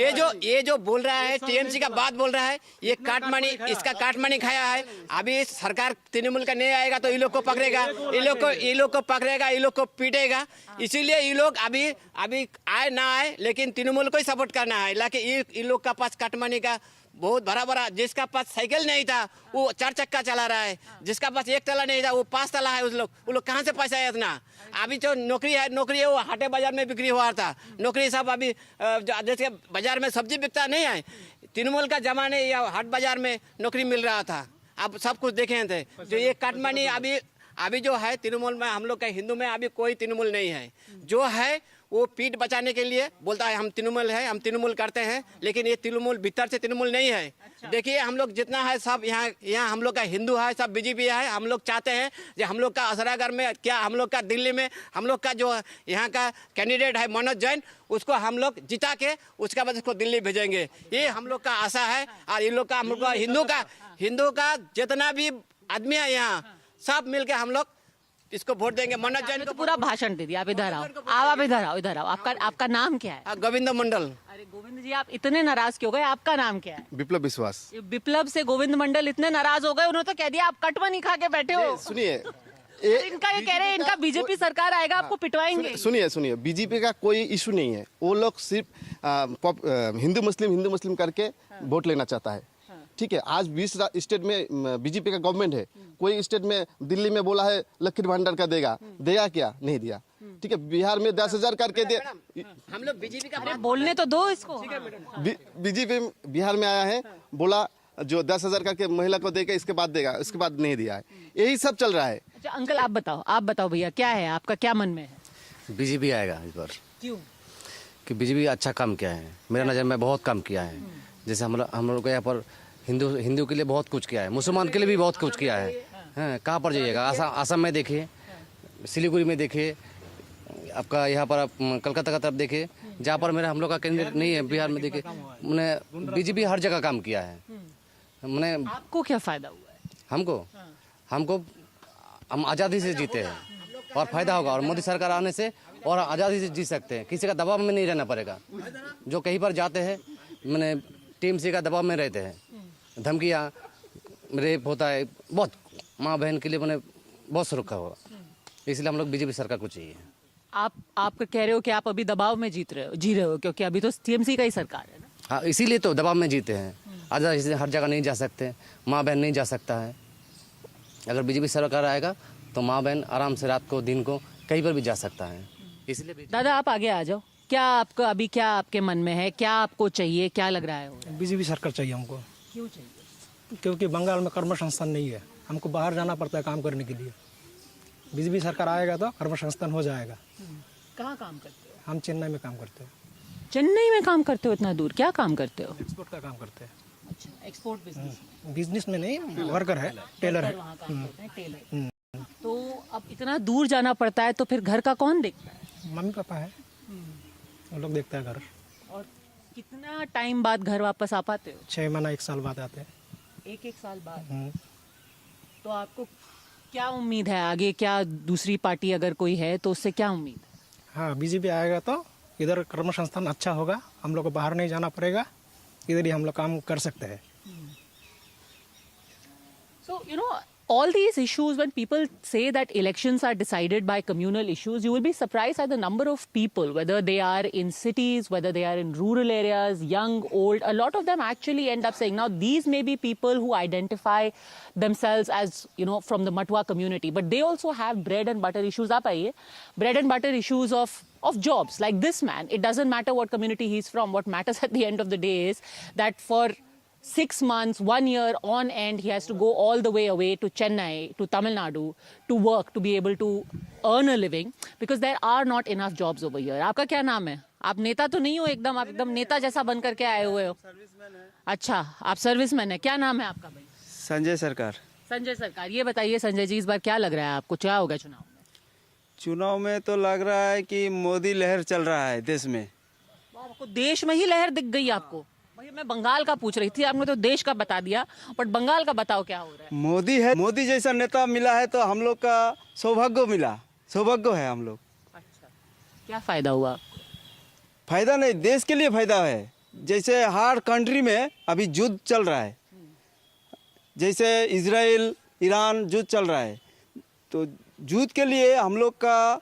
[SPEAKER 17] ये जो बोल रहा है टीएमसी का बात बोल रहा है, ये इसका काटमानी खाया है। अभी सरकार तृणमूल का नहीं आएगा तो ये लोग को पकड़ेगा, ये लोग को पकड़ेगा, ये लोग को पीटेगा, इसीलिए ये लोग अभी अभी आए ना आए, लेकिन तृणमूल को ही सपोर्ट करना है। लेकिन इन लोग का पास कटमनी का बहुत बड़ा बड़ा, जिसका पास साइकिल नहीं था वो 4 चक्का चला रहा है, जिसका पास 1 तला नहीं था वो 5 तला है। वो लोग कहाँ से पैसा है इतना? अभी जो नौकरी है वो हाटे बाजार में बिक्री हुआ था। नौकरी सब अभी जैसे बाजार में सब्जी बिकता नहीं है, तृणमूल का जमाने या हाट बाजार में नौकरी मिल रहा था। अब सब कुछ देखे थे। जो ये कटमनी अभी जो है तृणमूल में, हम लोग का हिंदू में अभी कोई तृणमूल नहीं है। जो है वो पीठ बचाने के लिए बोलता है हम तृणमूल है, हम तृणमूल करते हैं, लेकिन ये तृणमूल भीतर से तृणमूल नहीं है। अच्छा। देखिए हम लोग जितना है सब यहाँ हम लोग का हिंदू है, सब बीजेपी है। हम लोग चाहते हैं जो हम लोग का असरागर में क्या, हम लोग का दिल्ली में हम लोग का जो यहाँ का कैंडिडेट है मनोज जैन, उसको हम लोग जिता के उसके बाद उसको दिल्ली भेजेंगे। ये हम लोग का आशा है। और इन लोग का हम लोग का हिंदू का जितना भी आदमी है यहाँ सब मिलके हम लोग इसको वोट देंगे। मनोज जैन
[SPEAKER 2] तो पूरा भाषण दे दिया। आप इधर आओ, आप इधर आओ। आपका नाम क्या है?
[SPEAKER 17] गोविंद मंडल।
[SPEAKER 2] अरे गोविंद जी, आप इतने नाराज क्यों गए? आपका नाम क्या है?
[SPEAKER 15] विप्लव विश्वास।
[SPEAKER 2] विप्लव से गोविंद मंडल इतने नाराज हो गए, उन्होंने तो कह दिया आप कटमनी खा के बैठे हो।
[SPEAKER 15] सुनिए,
[SPEAKER 2] इनका ये कह रहे हैं इनका बीजेपी सरकार आएगा आपको पिटवाएंगे।
[SPEAKER 15] सुनिए, बीजेपी का कोई इशू नहीं है। वो लोग सिर्फ हिंदू मुस्लिम करके वोट लेना चाहता है। ठीक है, आज 20 स्टेट में बीजेपी का गवर्नमेंट है। कोई स्टेट में दिल्ली में बोला है लखीर भंडार का देगा क्या? नहीं दिया। ठीक है, बिहार में 10,000 करके दे।
[SPEAKER 17] हम लोग बीजेपी का
[SPEAKER 2] बोलने तो दो इसको।
[SPEAKER 15] बीजेपी बिहार में आया है, बोला जो 10,000 करके महिला को देगा, इसके बाद देगा, उसके बाद नहीं दिया है। यही सब चल रहा है।
[SPEAKER 2] अच्छा अंकल आप बताओ भैया, क्या है आपका, क्या मन में है?
[SPEAKER 18] बीजेपी आएगा इस बार।
[SPEAKER 2] क्यों? कि
[SPEAKER 18] बीजेपी अच्छा काम किया है, मेरा नज़र में बहुत काम किया है। जैसे हम लोग यहाँ पर हिंदू के लिए बहुत कुछ किया है, मुसलमान के लिए भी बहुत कुछ किया है। कहाँ पर जाइएगा, असम में देखिए, सिलीगुड़ी में देखिए, आपका यहाँ पर आप कलकत्ता का तरफ देखिए, जहाँ पर मेरा हम लोग का कैंडिडेट नहीं है, बिहार में देखिए, मैंने बीजेपी हर जगह काम किया है। मैंने
[SPEAKER 2] आपको क्या फायदा हुआ है?
[SPEAKER 18] हमको हम आज़ादी से जीते हैं और फायदा होगा, और मोदी सरकार आने से और आज़ादी से जी सकते हैं। किसी का दबाव में नहीं रहना पड़ेगा। जो कहीं पर जाते हैं मैंने टीएमसी का दबाव में रहते हैं, धमकियाँ, रेप होता है, बहुत माँ बहन के लिए मैंने बहुत सुरक्षा होगा। इसलिए हम लोग बीजेपी सरकार को चाहिए।
[SPEAKER 2] आप कह रहे हो कि आप अभी दबाव में जी रहे हो क्योंकि अभी तो टीएमसी का ही सरकार है ना।
[SPEAKER 18] हाँ, इसीलिए तो दबाव में जीते हैं। आज़ादी से हर जगह नहीं जा सकते, माँ बहन नहीं जा सकता है। अगर बीजेपी सरकार आएगा तो माँ बहन आराम से रात को दिन को कहीं पर भी जा सकता है। इसलिए
[SPEAKER 2] दादा आप आगे आ जाओ। क्या आपको अभी क्या आपके मन में है, क्या आपको चाहिए, क्या लग रहा है?
[SPEAKER 19] बीजेपी सरकार चाहिए हमको।
[SPEAKER 2] क्यों चाहिए?
[SPEAKER 19] क्योंकि बंगाल में कर्म संस्थान नहीं है, हमको बाहर जाना पड़ता है काम करने के लिए। बीजेपी सरकार आएगा तो कर्म संस्थान हो जाएगा।
[SPEAKER 2] कहाँ काम करते हो?
[SPEAKER 19] हम चेन्नई में काम करते हैं।
[SPEAKER 2] चेन्नई में काम करते हो? इतना दूर क्या काम करते हो?
[SPEAKER 19] एक्सपोर्ट का काम करते हैं।
[SPEAKER 2] अच्छा, एक्सपोर्ट बिजनेस।
[SPEAKER 19] बिजनेस में नहीं, वर्कर है, टेलर है।
[SPEAKER 2] तो अब इतना दूर जाना पड़ता है तो फिर घर का कौन देखता है?
[SPEAKER 19] मम्मी पापा है, वो लोग देखता है घर।
[SPEAKER 2] और कितना टाइम बाद घर वापस आ पाते हो?
[SPEAKER 19] 6 महीना 1 साल बाद आते हैं।
[SPEAKER 2] एक साल बाद। तो आपको क्या उम्मीद है आगे, क्या दूसरी पार्टी अगर कोई है तो उससे क्या उम्मीद है?
[SPEAKER 19] हाँ, बीजेपी आएगा तो इधर कर्म संस्थान अच्छा होगा, हम लोग को बाहर नहीं जाना पड़ेगा, इधर ही हम लोग काम कर सकते हैं।
[SPEAKER 2] So, all these issues, when people say that elections are decided by communal issues, you will be surprised at the number of people, whether they are in cities, whether they are in rural areas, young, old, a lot of them actually end up saying, now these may be people who identify themselves as, from the Matwa community, but they also have bread and butter issues. Bread and butter issues of jobs, like this man. It doesn't matter what community he's from. What matters at the end of the day is that for 6 months, 1 year on end, he has to go all the way away to Chennai, to Tamil Nadu, to work, to be able to earn a living, because there are not enough jobs over here. आपका क्या नाम है? आप नेता तो नहीं हो एकदम, आप एकदम नेता जैसा बन करके आए हुए हो। अच्छा, आप सर्विसमैन है। क्या नाम है आपका भाई?
[SPEAKER 20] संजय सरकार।
[SPEAKER 2] संजय सरकार, ये बताइए संजय जी, इस बार क्या लग रहा है आपको, क्या होगा चुनाव में?
[SPEAKER 20] चुनाव में तो लग रहा है कि मोदी लहर चल रहा है देश में।
[SPEAKER 2] आपको देश में ही लहर दिख गई आपको? मैं बंगाल का पूछ रही थी, आपने तो देश का बता दिया, बट बंगाल का बताओ क्या हो रहा है?
[SPEAKER 20] मोदी है, मोदी जैसा नेता मिला है तो हम लोग का सौभाग्य है हम लोग।
[SPEAKER 2] अच्छा, क्या फायदा हुआ?
[SPEAKER 20] फायदा नहीं, देश के लिए फायदा है। जैसे हर कंट्री में अभी युद्ध चल रहा है, जैसे इजराइल ईरान युद्ध चल रहा है, तो युद्ध के लिए हम लोग का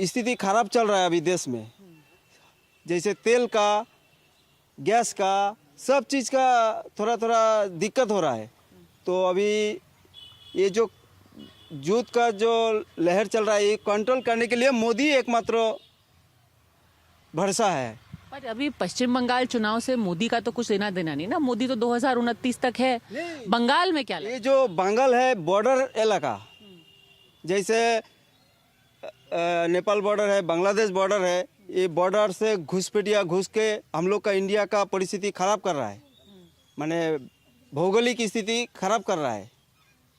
[SPEAKER 20] स्थिति खराब चल रहा है अभी देश में, जैसे तेल का, गैस का, सब चीज़ का थोड़ा थोड़ा दिक्कत हो रहा है। तो अभी ये जो युद्ध का जो लहर चल रहा है, ये कंट्रोल करने के लिए मोदी एकमात्र भरोसा है।
[SPEAKER 2] पर अभी पश्चिम बंगाल चुनाव से मोदी का तो कुछ लेना देना नहीं ना, मोदी तो 2029 तक है। बंगाल में क्या
[SPEAKER 20] ये जो बंगाल है बॉर्डर इलाका, जैसे नेपाल बॉर्डर है, बांग्लादेश बॉर्डर है, ये बॉर्डर से घुसपैठिया घुस के हम लोग का इंडिया का परिस्थिति खराब कर रहा है, माने भौगोलिक स्थिति खराब कर रहा है,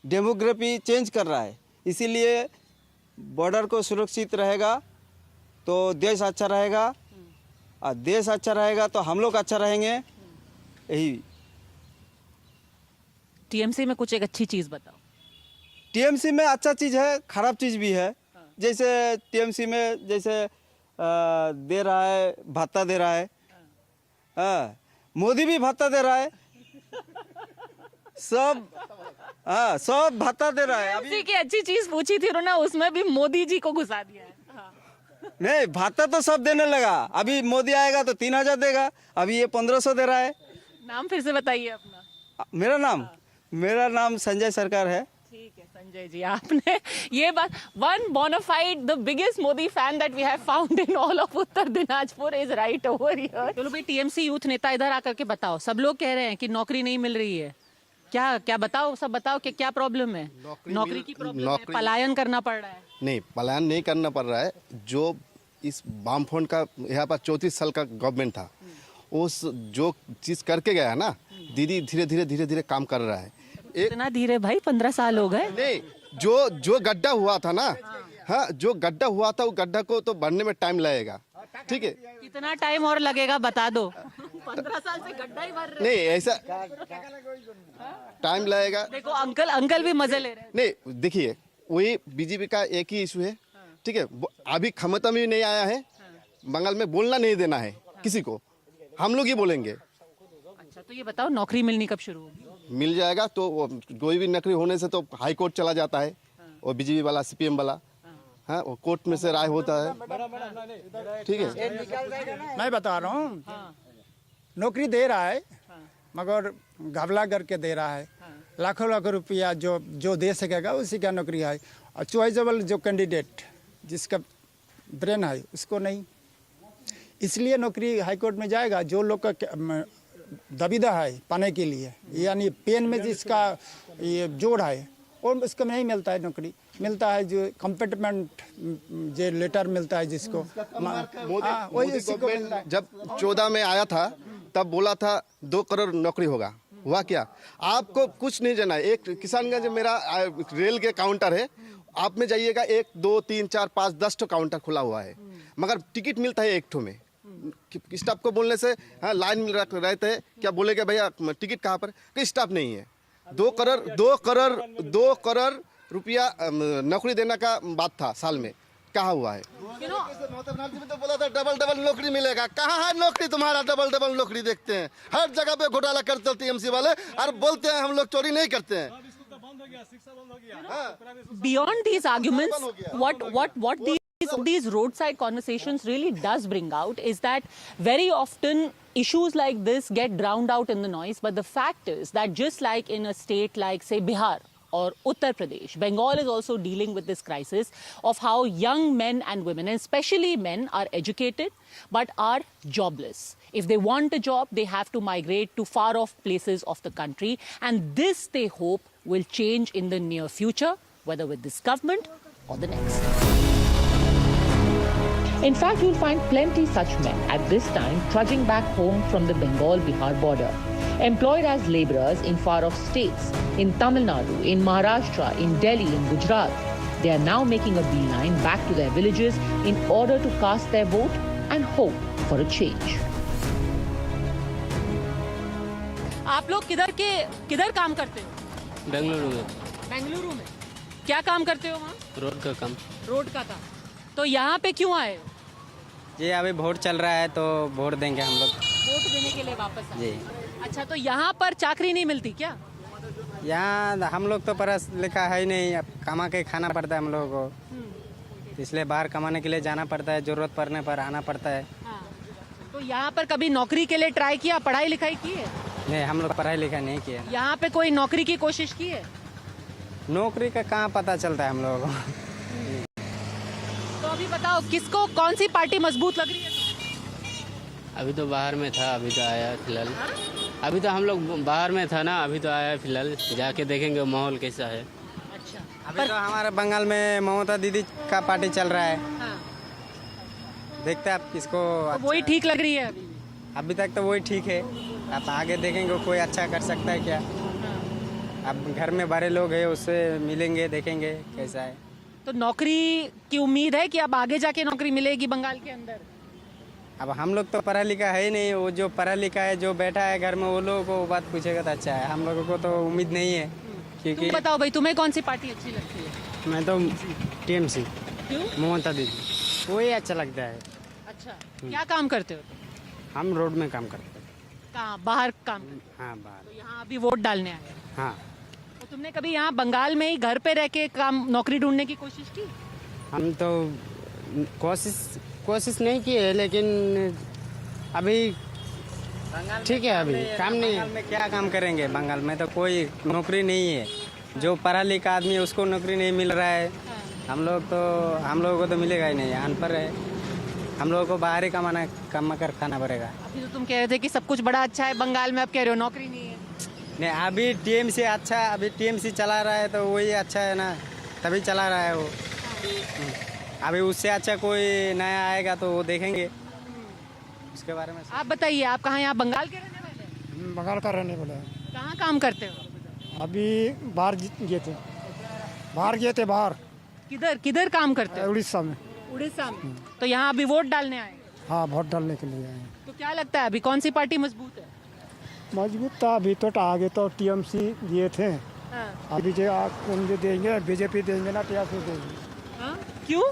[SPEAKER 20] डेमोग्राफी चेंज कर रहा है। इसीलिए बॉर्डर को सुरक्षित रहेगा तो देश अच्छा रहेगा, और देश अच्छा रहेगा तो हम लोग अच्छा रहेंगे। यही
[SPEAKER 2] टीएमसी में कुछ एक अच्छी चीज़ बताओ।
[SPEAKER 20] टीएमसी में अच्छा चीज़ है, खराब चीज़ भी है। जैसे टीएमसी में जैसे दे रहा है, भत्ता दे रहा है, मोदी भी भत्ता दे रहा है, सब भत्ता दे रहा है।
[SPEAKER 2] अभी की अच्छी चीज पूछी थी ना, उसमें भी मोदी जी को घुसा दिया है।
[SPEAKER 20] नहीं, भत्ता तो सब देने लगा, अभी मोदी आएगा तो 3000 देगा, अभी ये 1500 दे रहा है।
[SPEAKER 2] नाम फिर से बताइए अपना।
[SPEAKER 20] मेरा नाम संजय सरकार है।
[SPEAKER 2] ठीक है संजय जी, आपने ये बात, one bona fide the biggest Modi fan that we have found in all of Uttar Dinajpur is right over here. चलो भाई, टीएमसी यूथ नेता इधर आकर के बताओ, सब लोग कह रहे हैं कि नौकरी नहीं मिल रही है, क्या बताओ, सब बताओ कि क्या प्रॉब्लम है। नौकरी की प्रॉब्लम है, पलायन करना पड़ रहा है।
[SPEAKER 15] नहीं, पलायन नहीं करना पड़ रहा है। जो इस वामफ्रंट का यहाँ पर 34 साल का गवर्नमेंट था, उस जो चीज करके गया है ना, दीदी धीरे धीरे काम कर रहा है।
[SPEAKER 2] इतना धीरे भाई, 15 साल हो गए।
[SPEAKER 15] नहीं, जो गड्ढा हुआ था ना, हाँ, जो गड्ढा हुआ था, वो गड्ढा को तो भरने में टाइम लगेगा। ठीक है,
[SPEAKER 2] कितना टाइम और लगेगा बता दो। 15 साल से गड्ढा ही भर रहे।
[SPEAKER 15] नहीं, ऐसा टाइम लगेगा।
[SPEAKER 2] देखो अंकल भी मजे ले रहे हैं।
[SPEAKER 15] नहीं, देखिए, वही बीजेपी का एक ही इशू है। ठीक है, अभी क्षमता में नहीं आया है, बंगाल में बोलना नहीं देना है किसी को, हम लोग ही बोलेंगे।
[SPEAKER 2] अच्छा, तो ये बताओ नौकरी मिलनी कब शुरू होगी?
[SPEAKER 15] मिल जाएगा तो कोई भी नौकरी होने से तो हाई कोर्ट चला जाता है, और बीजेपी वाला, सीपीएम वाला, हाँ, वो कोर्ट में से राय होता है। ठीक है,
[SPEAKER 21] मैं बता रहा हूँ, नौकरी दे रहा है मगर घबला करके दे रहा है। लाखों रुपया जो दे सकेगा उसी का नौकरी है, और चॉइसेबल जो कैंडिडेट जिसका ब्रेन है उसको नहीं। इसलिए नौकरी हाईकोर्ट में जाएगा जो लोग का दबिदा है पाने के लिए, यानी पेन में जिसका ये जोड़ है, और उसको नहीं मिलता है नौकरी, मिलता है जो कम्पिटमेंट जो लेटर मिलता है जिसको।
[SPEAKER 15] मोदी जब 14 में आया था तब बोला था 2 करोड़ नौकरी होगा, हुआ क्या? आपको कुछ नहीं जाना है। एक किसानगंज मेरा रेल के काउंटर है, आप में जाइएगा 1 2 3 4 5 10 ठो काउंटर खुला हुआ है, मगर टिकट मिलता है 1 ठो में। स्टाफ को बोलने से हाँ लाइन में रहते हैं, क्या बोलेगा भैया टिकट कहाँ पर, कि स्टाफ नहीं है। 2 करोड़ रुपया नौकरी देने का बात था साल में, कहाँ हुआ है? तो बोला था डबल नौकरी मिलेगा, कहाँ है नौकरी तुम्हारा? डबल नौकरी देखते हैं, हर जगह पे घोटाला करते हैं टीएमसी वाले, और बोलते हैं हम लोग चोरी नहीं करते हैं।
[SPEAKER 2] Beyond these arguments, what these roadside conversations really does bring out is that very often issues like this get drowned out in the noise. But the fact is that just like in a state like, say, Bihar or Uttar Pradesh, Bengal is also dealing with this crisis of how young men and women, and especially men, are educated but are jobless. If they want a job, they have to migrate to far off places of the country. And this, they hope, will change in the near future, whether with this government or the next.
[SPEAKER 1] In fact, you'll find plenty such men at this time trudging back home from the Bengal-Bihar border. Employed as labourers in far-off states, in Tamil Nadu, in Maharashtra, in Delhi, in Gujarat, they are now making a beeline back to their villages in order to cast their vote and hope for a change.
[SPEAKER 2] आप लोग किधर काम करते हो?
[SPEAKER 22] बेंगलुरु में।
[SPEAKER 2] बेंगलुरु में क्या काम करते हो वहाँ?
[SPEAKER 22] रोड का काम।
[SPEAKER 2] रोड का था। तो यहाँ पे क्यों आए हो?
[SPEAKER 22] जी अभी वोट चल रहा है तो वोट देंगे हम लोग।
[SPEAKER 2] वोट देने के लिए वापस आए।
[SPEAKER 22] जी।
[SPEAKER 2] अच्छा, तो यहाँ पर चाकरी नहीं मिलती क्या?
[SPEAKER 22] यहाँ हम लोग तो पढ़ा लिखा है ही नहीं, अब कमा के खाना पड़ता है हम लोगों को। इसलिए बाहर कमाने के लिए जाना पड़ता है, ज़रूरत पड़ने पर आना पड़ता है।
[SPEAKER 2] तो यहाँ पर कभी नौकरी के लिए ट्राई किया, पढ़ाई लिखाई की है?
[SPEAKER 22] नहीं, हम लोग पढ़ाई लिखाई नहीं किए।
[SPEAKER 2] यहाँ पे कोई नौकरी की कोशिश की है?
[SPEAKER 22] नौकरी का कहाँ पता चलता है हम लोगों को।
[SPEAKER 2] तो अभी बताओ किसको कौन सी पार्टी मजबूत लग रही है?
[SPEAKER 10] अभी तो बाहर में था, अभी तो आया फिलहाल। अभी तो हम लोग बाहर में था ना, अभी तो आया फिलहाल। जाके देखेंगे माहौल कैसा है।
[SPEAKER 2] अच्छा,
[SPEAKER 22] अभी तो हमारे बंगाल में ममता दीदी का पार्टी चल रहा है। देखते हैं आप किसको
[SPEAKER 2] तो वही ठीक लग रही है
[SPEAKER 22] अभी तक तो वही ठीक है। आप आगे देखेंगे कोई अच्छा कर सकता है क्या। अब घर में बड़े लोग हैं, उससे मिलेंगे, देखेंगे कैसा है।
[SPEAKER 2] तो नौकरी की उम्मीद है कि अब आगे जाके नौकरी मिलेगी बंगाल के अंदर?
[SPEAKER 22] अब हम लोग तो पढ़ा लिखा है ही नहीं, वो जो पढ़ा लिखा है जो बैठा है घर में वो लोगों को वो बात पूछेगा तो अच्छा है। हम लोगों को तो उम्मीद नहीं है।
[SPEAKER 2] तुम बताओ भाई, तुम्हें कौन सी पार्टी अच्छी लगती है?
[SPEAKER 22] मैं तो टीएमसी,
[SPEAKER 2] क्यों?
[SPEAKER 22] ममता दीदी, वही अच्छा लगता है।
[SPEAKER 2] अच्छा, क्या काम करते हो?
[SPEAKER 22] हम रोड में काम करते हैं।
[SPEAKER 2] कहाँ, बाहर काम करते हो?
[SPEAKER 22] हाँ, बाहर।
[SPEAKER 2] तो यहाँ अभी वोट डालने आए?
[SPEAKER 22] हाँ।
[SPEAKER 2] तो तुमने कभी यहाँ बंगाल में ही घर पे रह के काम नौकरी ढूंढने की कोशिश की?
[SPEAKER 22] हम तो कोशिश नहीं की है, लेकिन अभी ठीक है, अभी काम नहीं है। बंगाल में क्या काम करेंगे? बंगाल में तो कोई नौकरी नहीं है। जो पढ़ा लिखा आदमी है उसको नौकरी नहीं मिल रहा है। हम लोगों को तो मिलेगा ही नहीं, अनपढ़ है। हम लोगों को बाहर ही कमा कर खाना पड़ेगा।
[SPEAKER 2] अभी तो तुम कह रहे थे कि सब कुछ बड़ा अच्छा है बंगाल में, अब कह रहे हो नौकरी नहीं है।
[SPEAKER 22] नहीं, अभी टीएमसी अच्छा, अभी टीएमसी चला रहा है तो वही अच्छा है ना, तभी चला रहा है वो। अभी उससे अच्छा कोई नया आएगा तो वो देखेंगे उसके बारे में।
[SPEAKER 2] आप बताइए, आप कहाँ यहाँ बंगाल के रहने वाले हैं?
[SPEAKER 21] बंगाल का रहने वाला है।
[SPEAKER 2] कहाँ काम करते हो?
[SPEAKER 21] अभी बाहर गए थे। बाहर
[SPEAKER 2] किधर किधर काम करते हो?
[SPEAKER 21] उड़ीसा में।
[SPEAKER 2] उड़ीसा में। तो यहाँ अभी वोट डालने आए?
[SPEAKER 21] हाँ, वोट डालने के लिए आए।
[SPEAKER 2] तो क्या लगता है अभी कौन सी पार्टी मजबूत है?
[SPEAKER 21] मजबूत था अभी तो, आगे तो टीएमसी दिए थे। अभी जो कौन जो देंगे, बीजेपी देंगे ना टीएमसी देंगे।
[SPEAKER 2] क्यों?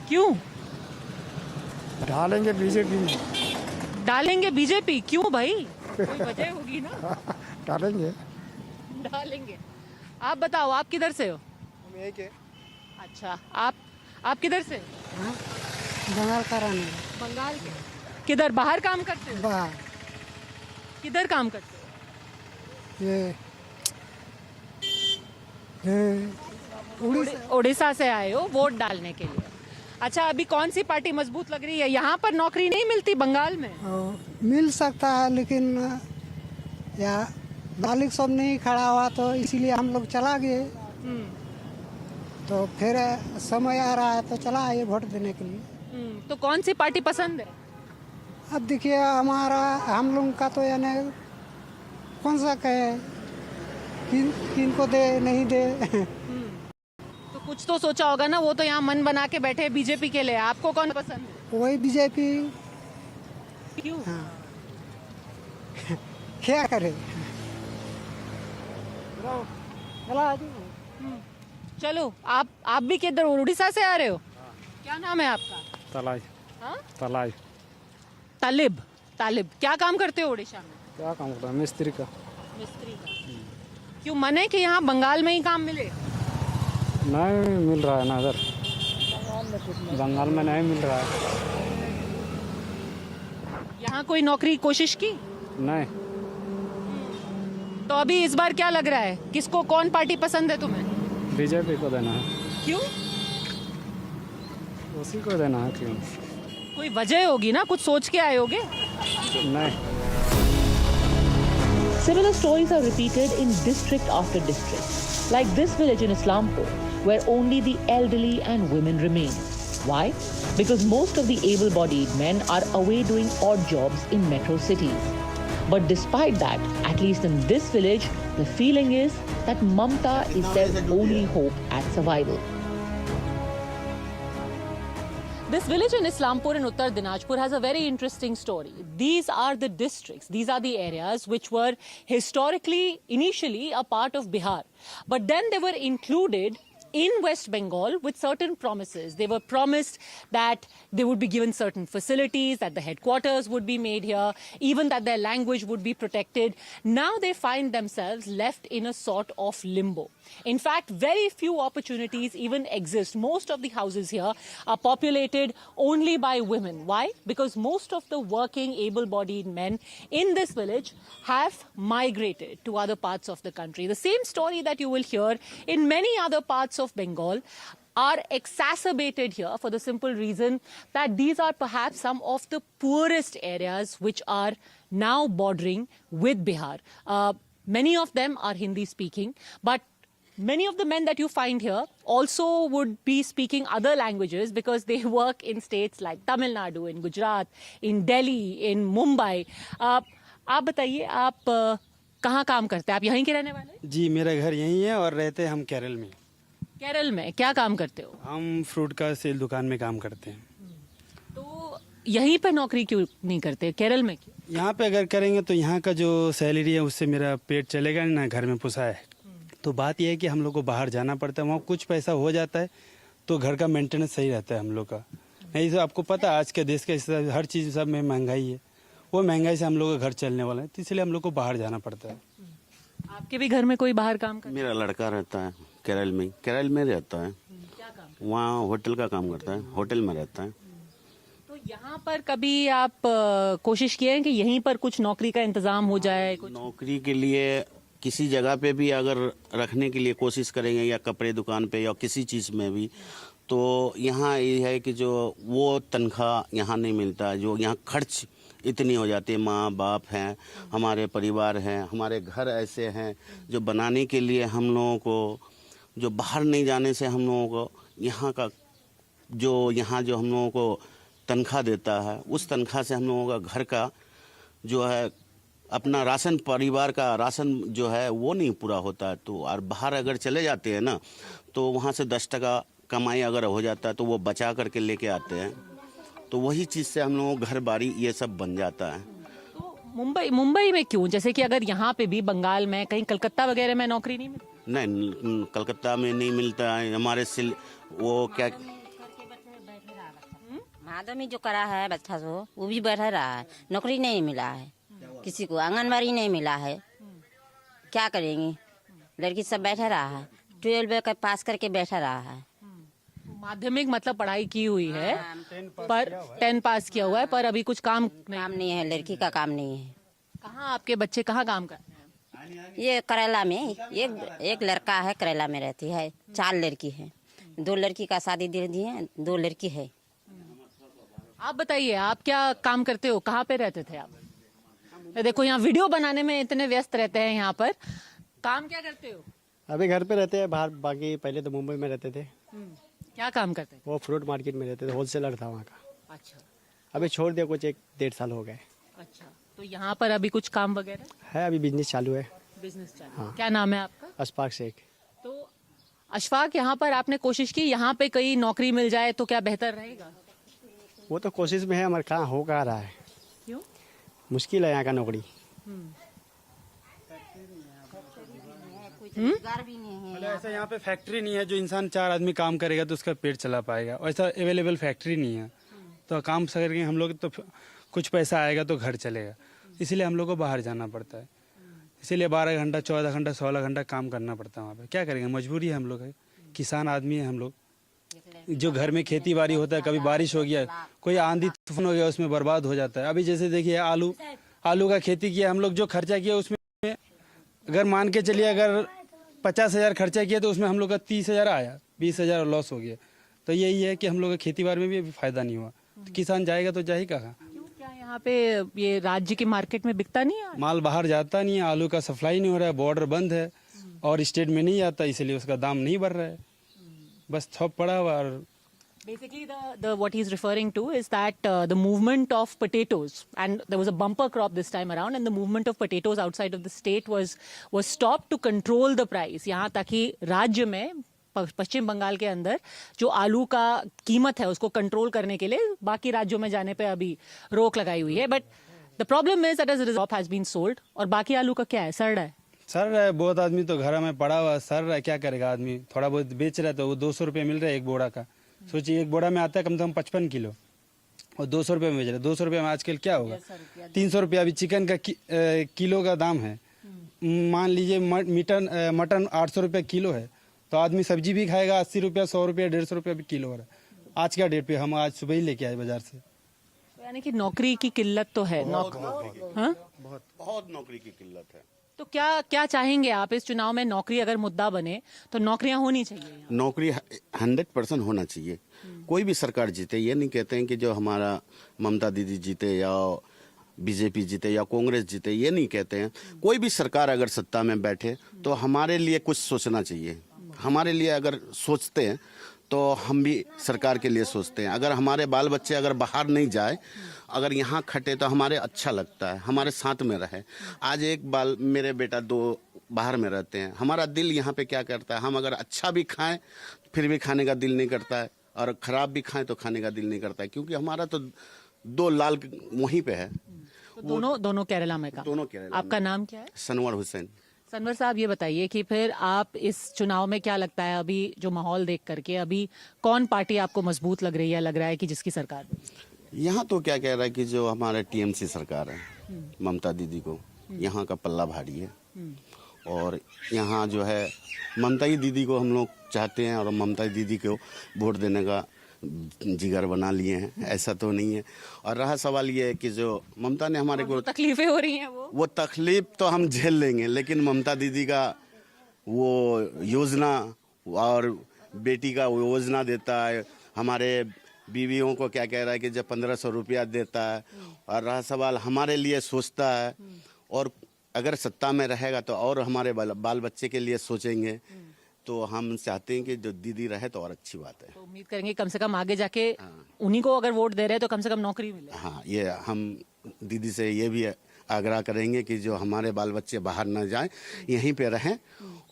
[SPEAKER 2] क्यों
[SPEAKER 21] डालेंगे बीजेपी में?
[SPEAKER 2] डालेंगे बीजेपी? क्यों भाई, कोई वजह होगी ना? डालेंगे। आप बताओ, आप किधर से हो?
[SPEAKER 21] हम एक है।
[SPEAKER 2] अच्छा, आप किधर से?
[SPEAKER 21] बंगाल का रहने।
[SPEAKER 2] बंगाल के? किधर, बाहर काम करते हो?
[SPEAKER 21] बाहर।
[SPEAKER 2] किधर काम करते हो? उड़ीसा से आए हो वोट डालने के लिए। अच्छा, अभी कौन सी पार्टी मजबूत लग रही है? यहाँ पर नौकरी नहीं मिलती बंगाल में?
[SPEAKER 21] मिल सकता है, लेकिन या मालिक सब नहीं खड़ा हुआ तो इसीलिए हम लोग चला गए। तो फिर समय आ रहा है तो चला आए वोट देने के लिए।
[SPEAKER 2] तो कौन सी पार्टी पसंद है?
[SPEAKER 21] अब देखिए, हम लोग का तो यानी कौन सा कहे, किन को दे नहीं दे।
[SPEAKER 2] तो कुछ तो सोचा होगा ना, वो तो यहाँ मन बना के बैठे बीजेपी के लिए। आपको कौन पसंद है?
[SPEAKER 21] वही बीजेपी।
[SPEAKER 2] क्यों?
[SPEAKER 21] हाँ। क्या करे।
[SPEAKER 2] चलो, आप भी किधर, उड़ीसा से आ रहे हो? क्या नाम है आपका? तालिब। क्या काम करते हो उड़ीसा में?
[SPEAKER 21] क्या काम करता है? मिस्त्री का।
[SPEAKER 2] क्यों मन है कि यहाँ बंगाल में ही काम मिले?
[SPEAKER 21] नहीं मिल रहा है ना इधर, बंगाल में नहीं मिल रहा है।
[SPEAKER 2] यहाँ कोई नौकरी कोशिश की?
[SPEAKER 21] नहीं।
[SPEAKER 2] तो अभी इस बार क्या लग रहा है, किसको, कौन पार्टी पसंद है तुम्हें?
[SPEAKER 21] बीजेपी को देना है।
[SPEAKER 2] क्यों?
[SPEAKER 21] उसी को देना है। क्यों?
[SPEAKER 2] कोई वजह होगी ना, कुछ सोच के आए होगे?
[SPEAKER 21] नहीं।
[SPEAKER 1] Similar stories are repeated in district after district, like this village in Islampur, where only the elderly and women remain. Why? Because most of the able-bodied men are away doing odd jobs in metro cities. But despite that, at least in this village, the feeling is that Mamta is their only hope at survival.
[SPEAKER 2] This village in Islampur in Uttar Dinajpur has a very interesting story. These are the districts, these are the areas which were historically, initially a part of Bihar. But then they were included in West Bengal with certain promises. They were promised that they would be given certain facilities, that the headquarters would be made here, even that their language would be protected. Now they find themselves left in a sort of limbo. In fact, very few opportunities even exist. Most of the houses here are populated only by women. Why? Because most of the working, able-bodied men in this village have migrated to other parts of the country. The same story that you will hear in many other parts of Bengal are exacerbated here for the simple reason that these are perhaps some of the poorest areas which are now bordering with Bihar. Many of them are Hindi speaking, but many of the men that you find here also would be speaking other languages because they work in states like Tamil Nadu, in Gujarat, in Delhi, in Mumbai. आप बताइए, आप कहाँ काम करते हैं? आप यहीं के रहने वाले हैं?
[SPEAKER 3] जी, मेरा घर यहीं है और रहते हैं हम केरल में।
[SPEAKER 2] केरल में क्या काम करते हो?
[SPEAKER 3] हम फ्रूट का सेल दुकान में काम करते हैं।
[SPEAKER 2] तो यहीं पे नौकरी क्यों नहीं करते? केरल में क्यों?
[SPEAKER 3] यहाँ पे अगर करेंगे तो यहाँ का जो सैलरी है उससे मेरा पेट चलेगा नहीं, ना घर में पुसा है। तो बात यह है कि हम लोग को बाहर जाना पड़ता है, वहाँ कुछ पैसा हो जाता है तो घर का मेंटेनेंस सही रहता है हम लोग का। नहीं तो आपको पता है आज के देश के हर चीज़ सब में महंगाई है, वो महंगाई से हम लोग का घर चलने वाला है, तो इसलिए हम लोग को बाहर जाना पड़ता है।
[SPEAKER 2] आपके भी घर में कोई बाहर काम करता है?
[SPEAKER 8] मेरा लड़का रहता है केरल में रहता है। वहाँ होटल का काम करता है, होटल में रहता है।
[SPEAKER 2] तो यहाँ पर कभी आप कोशिश किए हैं कि यहीं पर कुछ नौकरी का इंतजाम हो जाए?
[SPEAKER 8] नौकरी के लिए किसी जगह पे भी अगर रखने के लिए कोशिश करेंगे या कपड़े दुकान पे या किसी चीज़ में भी, तो यहाँ ये है कि जो वो तनख्वाह यहाँ नहीं मिलता, जो यहाँ खर्च इतनी हो जाती है। माँ बाप हैं, हमारे परिवार हैं, हमारे घर ऐसे हैं जो बनाने के लिए हम लोगों को, जो बाहर नहीं जाने से हम लोगों को यहाँ का जो हम लोगों को तनख्वाह देता है, उस तनख्वाह से हम लोगों का घर का जो है अपना राशन, परिवार का राशन जो है वो नहीं पूरा होता है। तो और बाहर अगर चले जाते हैं ना तो वहाँ से 10 टका कमाई अगर हो जाता है तो वो बचा करके लेके आते हैं, तो वही चीज़ से हम लोगों घर बारी ये सब बन जाता है।
[SPEAKER 2] तो मुंबई में क्यों? जैसे कि अगर यहाँ पे भी बंगाल में कहीं कलकत्ता वगैरह में नौकरी नहीं मिलती?
[SPEAKER 8] नहीं, कलकत्ता में नहीं मिलता है। हमारे वो क्या
[SPEAKER 4] माधव में जो करा है बच्चा वो भी बढ़ रहा है, नौकरी नहीं मिला है किसी को, आंगनबाड़ी नहीं मिला है, क्या करेंगे? लड़की सब बैठा रहा है, 12 का पास करके बैठा रहा है।
[SPEAKER 2] माध्यमिक मतलब पढ़ाई की हुई है, पर 10 पास किया हुआ है, पर अभी कुछ काम
[SPEAKER 4] नहीं है, लड़की का काम नहीं है।
[SPEAKER 2] कहाँ आपके बच्चे कहाँ काम करते हैं?
[SPEAKER 4] ये करेला में एक लड़का है, करेला में रहती है, 4 लड़की है, 2 लड़की का शादी दे दी है, 2 लड़की है।
[SPEAKER 2] आप बताइए, आप क्या काम करते हो? कहाँ पे रहते थे आप? देखो यहाँ वीडियो बनाने में इतने व्यस्त रहते हैं, यहाँ पर काम क्या करते हो?
[SPEAKER 3] अभी घर पे रहते हैं, बाहर बाकी पहले तो मुंबई में रहते थे।
[SPEAKER 2] क्या काम करते थे?
[SPEAKER 3] वो फ्रूट मार्केट में रहते थे, होलसेलर था वहाँ का।
[SPEAKER 2] अच्छा,
[SPEAKER 3] अभी छोड़ दिया, कुछ 1-1.5 साल हो गए।
[SPEAKER 2] अच्छा, तो यहाँ पर अभी कुछ काम वगैरह
[SPEAKER 3] है? अभी बिजनेस चालू है।
[SPEAKER 2] बिजनेस चालू?
[SPEAKER 3] हाँ।
[SPEAKER 2] क्या नाम है आपका?
[SPEAKER 3] अशफाक शेख।
[SPEAKER 2] तो अशफाक, यहाँ पर आपने कोशिश की यहाँ पे कहीं नौकरी मिल जाए तो क्या बेहतर रहेगा?
[SPEAKER 3] वो तो कोशिश में है, हमारे कहाँ हो कहाँ रहा है।
[SPEAKER 2] क्यों?
[SPEAKER 3] मुश्किल है यहाँ का नौकरी। ऐसा यहाँ पे फैक्ट्री नहीं है जो इंसान 4 आदमी काम करेगा तो उसका पेट चला पाएगा, ऐसा अवेलेबल फैक्ट्री नहीं है। तो काम करके हम लोग तो कुछ पैसा आएगा तो घर चलेगा, इसीलिए हम लोग को बाहर जाना पड़ता है। इसीलिए 12 घंटा, 14 घंटा, 16 घंटा काम करना पड़ता है वहाँ पे। क्या करेंगे, मजबूरी है हम लोग है, किसान आदमी है हम लोग। जो घर में खेती बाड़ी होता है, कभी बारिश हो गया, कोई आंधी तूफान हो गया, उसमें बर्बाद हो जाता है। अभी जैसे देखिए आलू का खेती किया हम लोग, जो खर्चा किया उसमें अगर मान के चलिए अगर 50,000 खर्चा किया तो उसमें हम लोग का 30,000 आया, 20,000 लॉस हो गया। तो यही है कि हम लोग का खेती बाड़ी में भी फायदा नहीं हुआ, तो किसान जाएगा तो जाए कहाँ?
[SPEAKER 2] क्या यहाँ पे ये राज्य के मार्केट में बिकता नहीं है?
[SPEAKER 3] माल बाहर जाता नहीं है, आलू का सप्लाई नहीं हो रहा है, बॉर्डर बंद है और स्टेट में नहीं आता, इसलिए उसका दाम नहीं बढ़ रहा है, बस थोप पड़ा हुआ। और
[SPEAKER 2] Basically, what he's referring to is that the movement of potatoes, and there was a bumper crop this time around, and the movement of potatoes outside of the state was stopped to control the price. यहाँ तक कि राज्य में पश्चिम बंगाल के अंदर जो आलू का कीमत है उसको कंट्रोल करने के लिए बाकी राज्यों में जाने पे अभी रोक लगाई हुई है। But the problem is that as a result has been sold, और बाकी आलू का क्या है, सड़ रहा है।
[SPEAKER 3] सर बहुत आदमी तो घर में पड़ा हुआ सर, क्या करेगा आदमी, थोड़ा बहुत बेच रहा है तो वो 200 रुपये मिल रहा है एक बोरा का। सोचिए एक बोरा में आता है कम से कम 55 किलो और 200 रुपये में बेच रहे हैं। 200 रुपये में आजकल क्या होगा, 300 रुपया अभी चिकन का किलो का दाम है। मान लीजिए मटन 800 रुपये किलो है, तो आदमी सब्जी भी खाएगा 80 रुपया, 100 रुपया, 150 रुपया भी किलो हो रहा है आज का डेट पे। हम आज सुबह ही लेके आए बाजार से।
[SPEAKER 2] यानी कि नौकरी की किल्लत तो है। हाँ?
[SPEAKER 8] बहुत नौकरी की किल्लत है।
[SPEAKER 2] तो क्या चाहेंगे आप इस चुनाव में? नौकरी अगर मुद्दा बने तो नौकरियां होनी चाहिए।
[SPEAKER 8] नौकरी 100% होना चाहिए। कोई भी सरकार जीते, ये नहीं कहते हैं कि जो हमारा ममता दीदी जीते या बीजेपी जीते या कांग्रेस जीते, ये नहीं कहते हैं। कोई भी सरकार अगर सत्ता में बैठे तो हमारे लिए कुछ सोचना चाहिए। हमारे लिए अगर सोचते हैं तो हम भी सरकार के लिए सोचते हैं। अगर हमारे बाल बच्चे अगर बाहर नहीं जाए, अगर यहाँ खटे तो हमारे अच्छा लगता है, हमारे साथ में रहे। आज एक मेरे बेटा 2 बाहर में रहते हैं, हमारा दिल यहाँ पे क्या करता है, हम अगर अच्छा भी खाएं फिर भी खाने का दिल नहीं करता है, और ख़राब भी खाएं तो खाने का दिल नहीं करता है, क्योंकि हमारा तो 2 लाल वहीं पे है।
[SPEAKER 2] तो दोनों केरला में का।
[SPEAKER 8] दोनों केरला।
[SPEAKER 2] आपका नाम क्या है?
[SPEAKER 8] सनवर हुसैन।
[SPEAKER 2] सनवर साहब, ये बताइए कि फिर आप इस चुनाव में क्या लगता है, अभी जो माहौल देख करके अभी कौन पार्टी आपको मजबूत लग रही है, लग रहा है कि जिसकी सरकार?
[SPEAKER 8] यहाँ तो क्या कह रहा है कि जो हमारे टीएमसी सरकार है, ममता दीदी को यहाँ का पल्ला भारी है। और यहाँ जो है ममता ही दीदी को हम लोग चाहते हैं, और ममता दीदी को वोट देने का जिगर बना लिए हैं, ऐसा तो नहीं है। और रहा सवाल ये है कि जो ममता ने हमारे को
[SPEAKER 2] तकलीफें हो रही हैं, वो
[SPEAKER 8] तकलीफ तो हम झेल लेंगे, लेकिन ममता दीदी का वो योजना और बेटी का वो योजना देता है, हमारे बीवियों को क्या कह रहा है कि जब 1500 रुपया देता है। और रहा सवाल हमारे लिए सोचता है, और अगर सत्ता में रहेगा तो और हमारे बाल बच्चे के लिए सोचेंगे। तो हम चाहते हैं कि जो दीदी रहे तो और अच्छी बात है।
[SPEAKER 2] तो उम्मीद करेंगे कम से कम आगे जाके उन्हीं को अगर वोट दे रहे हैं तो कम से कम नौकरी मिले।
[SPEAKER 8] हाँ, ये हम दीदी से ये भी आग्रह करेंगे कि जो हमारे बाल बच्चे बाहर ना जाएं, यहीं पे रहें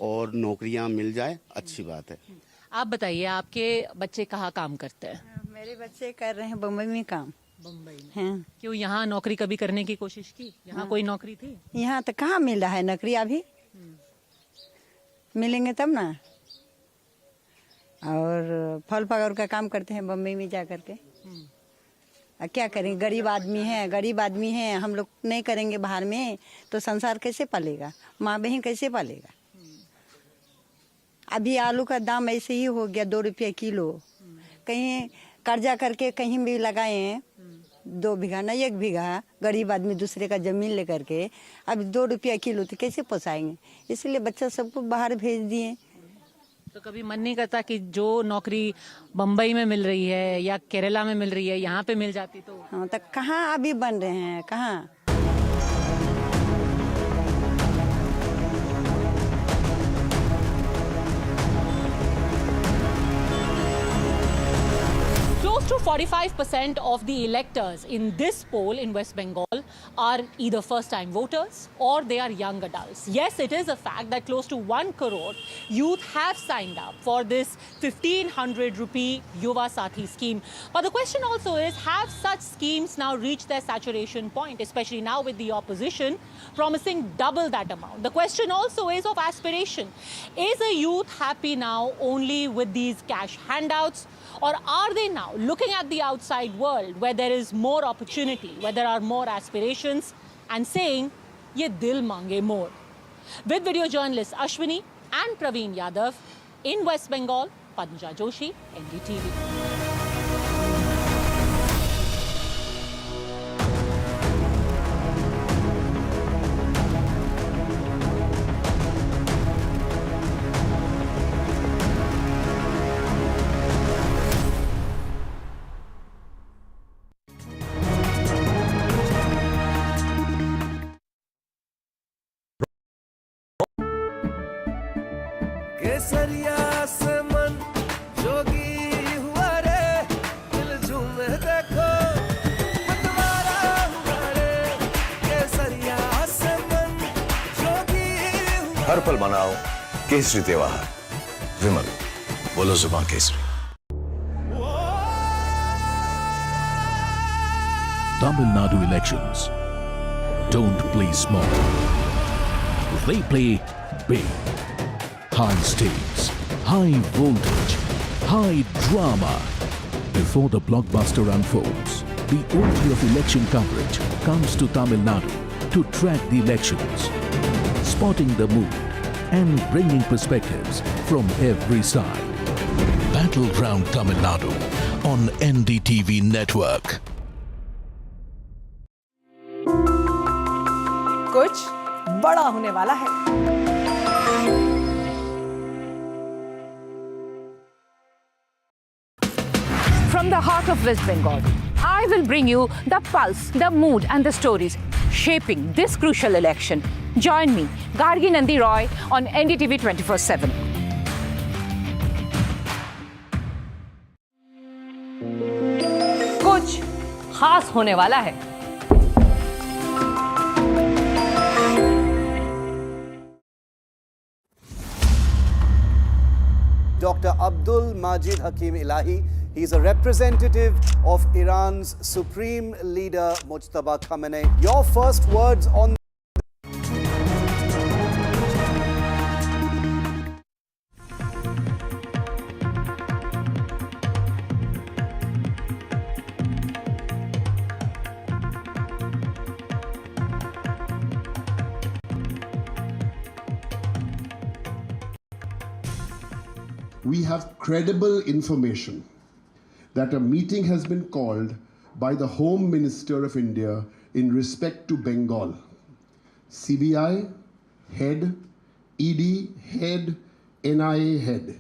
[SPEAKER 8] और नौकरियां मिल जाए, अच्छी बात है।
[SPEAKER 2] आप बताइए, आपके बच्चे कहाँ काम करते हैं?
[SPEAKER 5] मेरे बच्चे कर रहे हैं बम्बई में काम।
[SPEAKER 2] बम्बई में?
[SPEAKER 5] हाँ।
[SPEAKER 2] क्यों, यहाँ नौकरी कभी करने की कोशिश की? यहाँ कोई नौकरी थी?
[SPEAKER 5] यहाँ तो कहाँ मिल रहा है नौकरी, अभी मिलेंगे तब ना। और फल फूल का काम करते हैं बम्बई में जा करके। क्या करेंगे, गरीब आदमी है, हम लोग नहीं करेंगे बाहर में तो संसार कैसे पालेगा, माँ बहन कैसे पालेगा। अभी आलू का दाम ऐसे ही हो गया 2 रुपये किलो। कहीं कर्जा करके कहीं भी लगाए हैं, 2 बीघा ना 1 बीघा, गरीब आदमी दूसरे का जमीन लेकर के अब 2 रुपया किलो तो कैसे पोसाएंगे। इसलिए बच्चा सबको बाहर भेज दिए।
[SPEAKER 2] तो कभी मन नहीं करता कि जो नौकरी बम्बई में मिल रही है या केरला में मिल रही है, यहाँ पे मिल जाती तो?
[SPEAKER 5] हाँ, तो कहाँ अभी बन रहे हैं, कहाँ।
[SPEAKER 2] Close to 45% of the electors in this poll in West Bengal are either first-time voters or they are young adults. Yes, it is a fact that close to 1 crore youth have signed up for this 1500 rupee Yuva Saathi scheme. But the question also is, have such schemes now reached their saturation point, especially now with the opposition promising double that amount? The question also is of aspiration. Is a youth happy now only with these cash handouts, or are they now looking at the outside world where there is more opportunity, where there are more aspirations, and saying, ye dil mange more? With video journalists Ashwini and Praveen Yadav in West Bengal, Padmaja Joshi, NDTV.
[SPEAKER 6] केसरिया से मन जोगी हुआ रे, दिल झूमे देखो मतवारा हुआ रे। केसरिया से मन जोगी हुआ।
[SPEAKER 23] हर पल मनाओ केसरी त्योहार। विमल, बोलो जुबान Kesari.
[SPEAKER 24] Tamil Nadu elections. Don't play small.
[SPEAKER 9] they play big. High stakes, high voltage, high drama. Before the blockbuster unfolds, the OG of election coverage comes to Tamil Nadu to track the elections, spotting the mood and bringing perspectives from every side. Battleground Tamil Nadu on NDTV network.
[SPEAKER 11] कुछ बड़ा होने वाला है।
[SPEAKER 12] From the heart of West Bengal, I will bring you the pulse, the mood and the stories shaping this crucial election. Join me, Gargi Nandi Roy, on NDTV 24/7.
[SPEAKER 11] कुछ खास होने वाला है।
[SPEAKER 24] Dr. Abdul Majid Hakim Ilahi. He's a representative of Iran's supreme leader Mujtaba Khamenei. Your first words on
[SPEAKER 25] we have credible information that a meeting has been called by the Home Minister of India in respect to Bengal. CBI head, ED head, NIA head.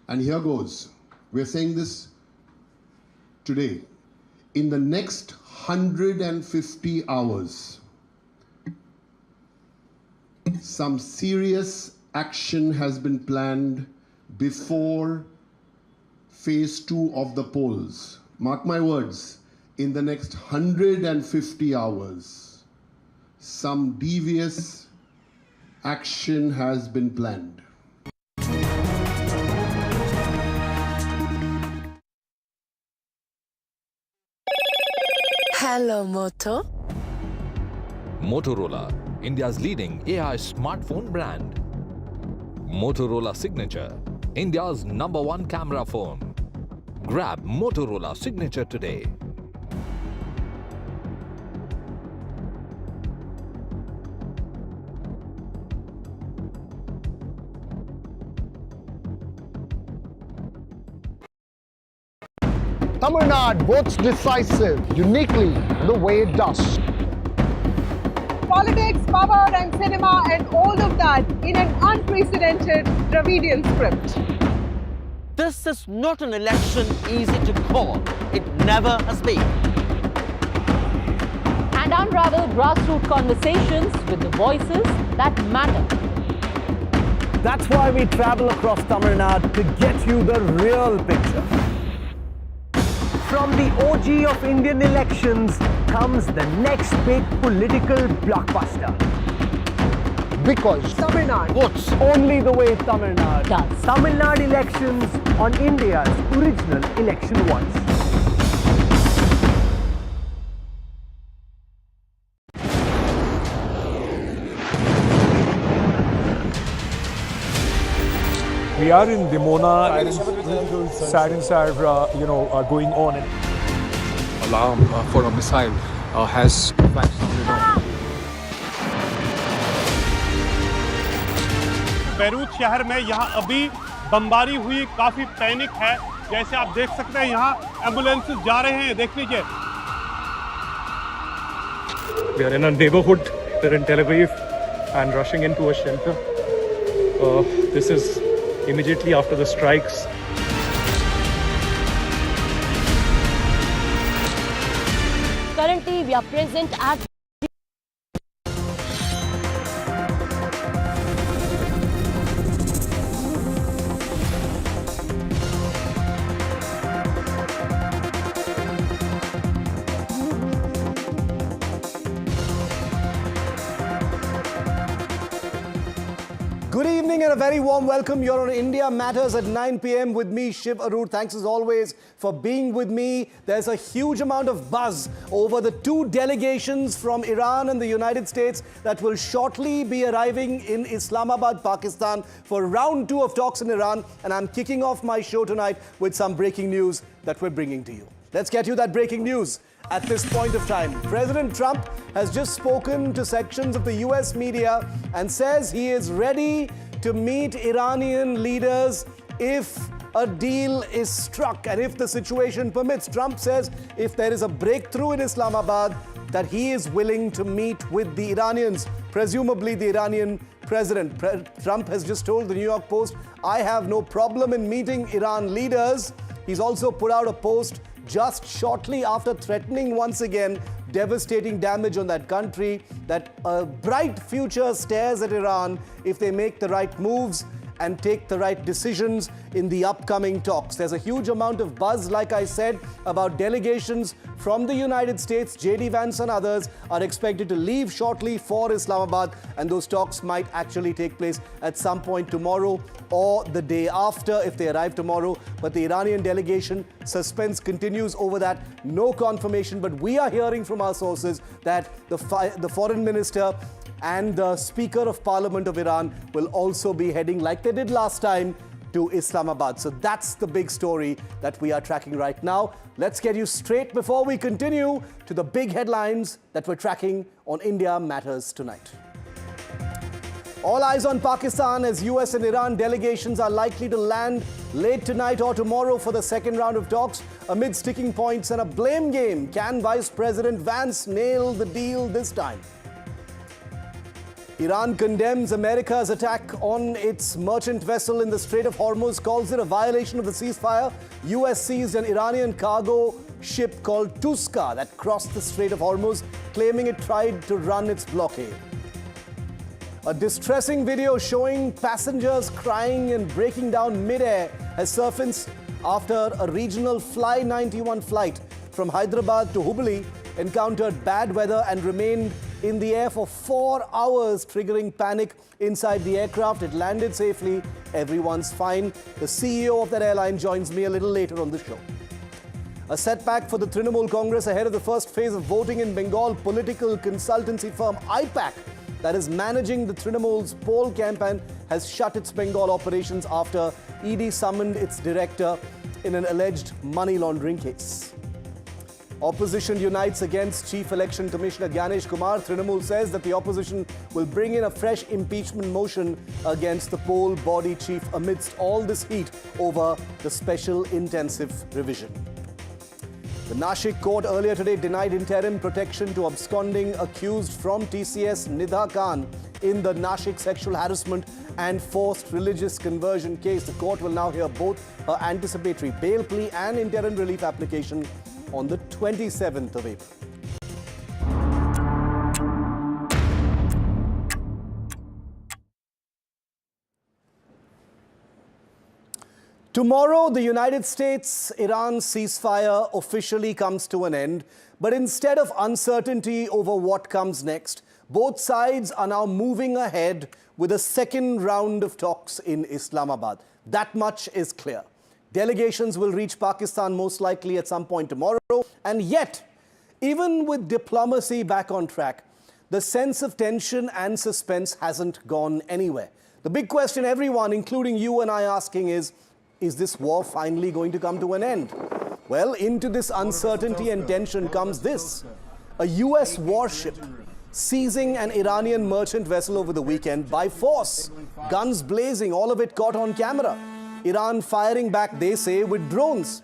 [SPEAKER 25] And here goes. We're saying this today. In the next 150 hours, some serious action has been planned before phase 2 of the polls. Mark my words, in the next 150 hours, some devious action has been planned.
[SPEAKER 26] Hello, Moto.
[SPEAKER 27] Motorola, India's leading AI smartphone brand. Motorola Signature, India's #1 camera phone. Grab Motorola Signature today.
[SPEAKER 28] Tamil Nadu votes decisive, uniquely the way it does.
[SPEAKER 11] Politics, power and cinema and all of that in an unprecedented Dravidian script.
[SPEAKER 29] This is not an election easy to call. It never has been.
[SPEAKER 2] And unravel grassroots conversations with the voices that matter.
[SPEAKER 28] That's why we travel across Tamil Nadu to get you the real picture. From the OG of Indian elections comes the next big political blockbuster. Because Tamil Nadu votes only the way Tamil Nadu does. Tamil Nadu elections on India's original election once.
[SPEAKER 30] We are in Dimona, sirens are going on. Alarm for a missile has sounded on.
[SPEAKER 31] Beirut शहर में यहाँ अभी बमबारी हुई, काफी panic है। जैसे आप देख सकते हैं यहाँ एम्बुलेंसेस जा रहे हैं, देख लीजिए।
[SPEAKER 30] We are in a neighborhood. We're in Tel Aviv and rushing into a shelter. This is immediately after the strikes.
[SPEAKER 2] Currently, we are present at
[SPEAKER 24] Good evening and a very warm welcome. You're on India Matters at 9 p.m. with me, Shiv Arur. Thanks as always for being with me. There's a huge amount of buzz over the two delegations from Iran and the United States that will shortly be arriving in Islamabad, Pakistan for round 2 of talks in Iran. And I'm kicking off my show tonight with some breaking news that we're bringing to you. Let's get you that breaking news. At this point of time, President Trump has just spoken to sections of the US media and says he is ready to meet Iranian leaders if a deal is struck and if the situation permits. Trump says if there is a breakthrough in Islamabad, that he is willing to meet with the Iranians, presumably the Iranian president. Trump has just told the New York Post, I have no problem in meeting Iran leaders. He's also put out a post just shortly after threatening once again devastating damage on that country, that a bright future stares at Iran if they make the right moves and take the right decisions in the upcoming talks. There's a huge amount of buzz, like I said, about delegations from the United States. J.D. Vance and others are expected to leave shortly for Islamabad, and those talks might actually take place at some point tomorrow or the day after if they arrive tomorrow. But the Iranian delegation, suspense continues over that. No confirmation, but we are hearing from our sources that the foreign minister and the Speaker of Parliament of Iran will also be heading, like they did last time, to Islamabad. So that's the big story that we are tracking right now. Let's get you straight before we continue to the big headlines that we're tracking on India Matters tonight. All eyes on Pakistan as US and Iran delegations are likely to land late tonight or tomorrow for the second round of talks. Amid sticking points and a blame game, can Vice President Vance nail the deal this time? Iran condemns America's attack on its merchant vessel in the Strait of Hormuz, calls it a violation of the ceasefire. US seized an Iranian cargo ship called Tuska that crossed the Strait of Hormuz, claiming it tried to run its blockade. A distressing video showing passengers crying and breaking down mid-air has surfaced after a regional Fly 91 flight from Hyderabad to Hubli encountered bad weather and remained in the air for 4 hours, triggering panic inside the aircraft. It landed safely. Everyone's fine. The CEO of that airline joins me a little later on the show. A setback for the Trinamool Congress ahead of the first phase of voting in Bengal. Political consultancy firm IPAC, that is managing the Trinamool's poll campaign, has shut its Bengal operations after ED summoned its director in an alleged money laundering case. Opposition unites against Chief Election Commissioner Gyanesh Kumar. Trinamool says that the opposition will bring in a fresh impeachment motion against the poll body chief amidst all this heat over the special intensive revision. The Nashik court earlier today denied interim protection to absconding accused from TCS Nidha Khan in the Nashik sexual harassment and forced religious conversion case. The court will now hear both her anticipatory bail plea and interim relief application on the 27th of April. Tomorrow, the United States-Iran ceasefire officially comes to an end. But instead of uncertainty over what comes next, both sides are now moving ahead with a second round of talks in Islamabad. That much is clear. Delegations will reach Pakistan most likely at some point tomorrow. And yet, even with diplomacy back on track, the sense of tension and suspense hasn't gone anywhere. The big question everyone, including you and I, asking is this war finally going to come to an end? Well, into this uncertainty and tension comes this. A US warship seizing an Iranian merchant vessel over the weekend by force. Guns blazing, all of it caught on camera. Iran firing back, they say, with drones.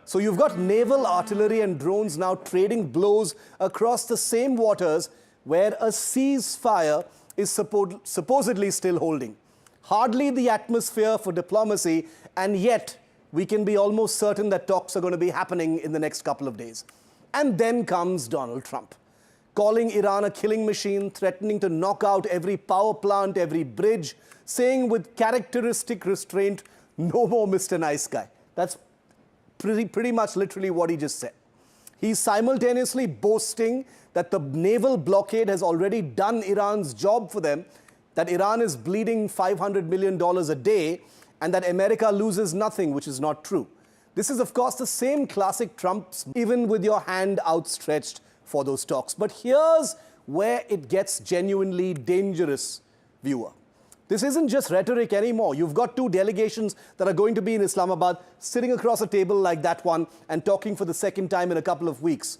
[SPEAKER 24] So you've got naval artillery and drones now trading blows across the same waters where a ceasefire is supposedly still holding. Hardly the atmosphere for diplomacy, and yet we can be almost certain that talks are going to be happening in the next couple of days. And then comes Donald Trump, calling Iran a killing machine, threatening to knock out every power plant, every bridge, saying with characteristic restraint, no more Mr. Nice Guy. That's pretty much literally what he just said. He's simultaneously boasting that the naval blockade has already done Iran's job for them, that Iran is bleeding $500 million a day and that America loses nothing, which is not true. This is, of course, the same classic Trump's, even with your hand outstretched for those talks. But here's where it gets genuinely dangerous, viewer. This isn't just rhetoric anymore. You've got two delegations that are going to be in Islamabad, sitting across a table like that one and talking for the second time in a couple of weeks.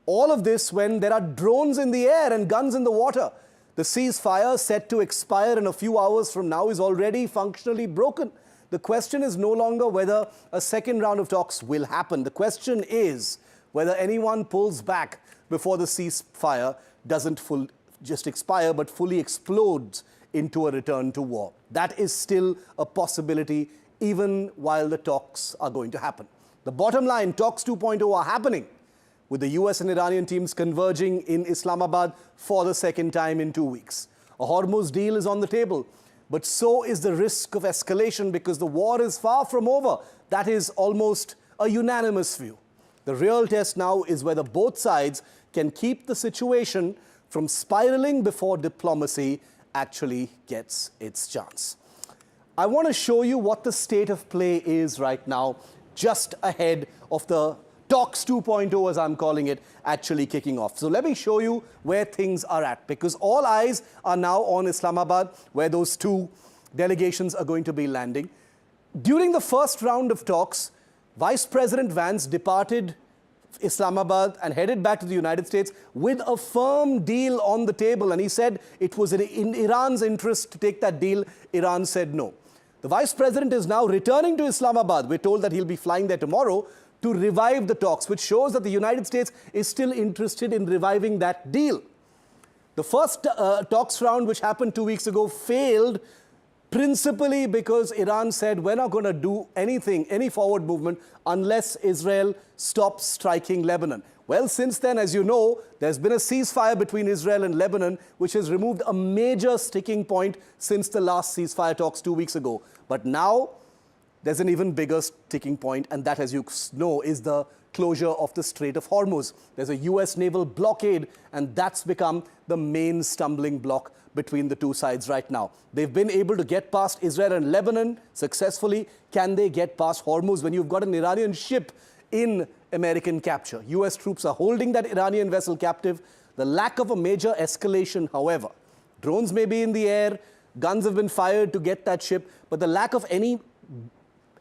[SPEAKER 24] All of this when there are drones in the air and guns in the water. The ceasefire set to expire in a few hours from now is already functionally broken. The question is no longer whether a second round of talks will happen. The question is whether anyone pulls back before the ceasefire doesn't just expire, but fully explodes into a return to war. That is still a possibility, even while the talks are going to happen. The bottom line, talks 2.0 are happening, with the US and Iranian teams converging in Islamabad for the second time in 2 weeks. A Hormuz deal is on the table, but so is the risk of escalation because the war is far from over. That is almost a unanimous view. The real test now is whether both sides can keep the situation from spiraling before diplomacy actually gets its chance. I want to show you what the state of play is right now, just ahead of the Talks 2.0, as I'm calling it, actually kicking off. So let me show you where things are at, because all eyes are now on Islamabad, where those two delegations are going to be landing. During the first round of talks, Vice President Vance departed Islamabad and headed back to the United States with a firm deal on the table. And he said it was in Iran's interest to take that deal. Iran said no. The Vice President is now returning to Islamabad. We're told that he'll be flying there tomorrow to revive the talks, which shows that the United States is still interested in reviving that deal. The first talks round, which happened 2 weeks ago, failed principally because Iran said, we're not going to do anything, any forward movement, unless Israel stops striking Lebanon. Well, since then, as you know, there's been a ceasefire between Israel and Lebanon, which has removed a major sticking point since the last ceasefire talks 2 weeks ago. But now, there's an even bigger sticking point, and that, as you know, is the closure of the Strait of Hormuz. There's a US naval blockade, and that's become the main stumbling block between the two sides right now. They've been able to get past Israel and Lebanon successfully. Can they get past Hormuz when you've got an Iranian ship in American capture? US troops are holding that Iranian vessel captive. The lack of a major escalation, however, drones may be in the air, guns have been fired to get that ship, but the lack of any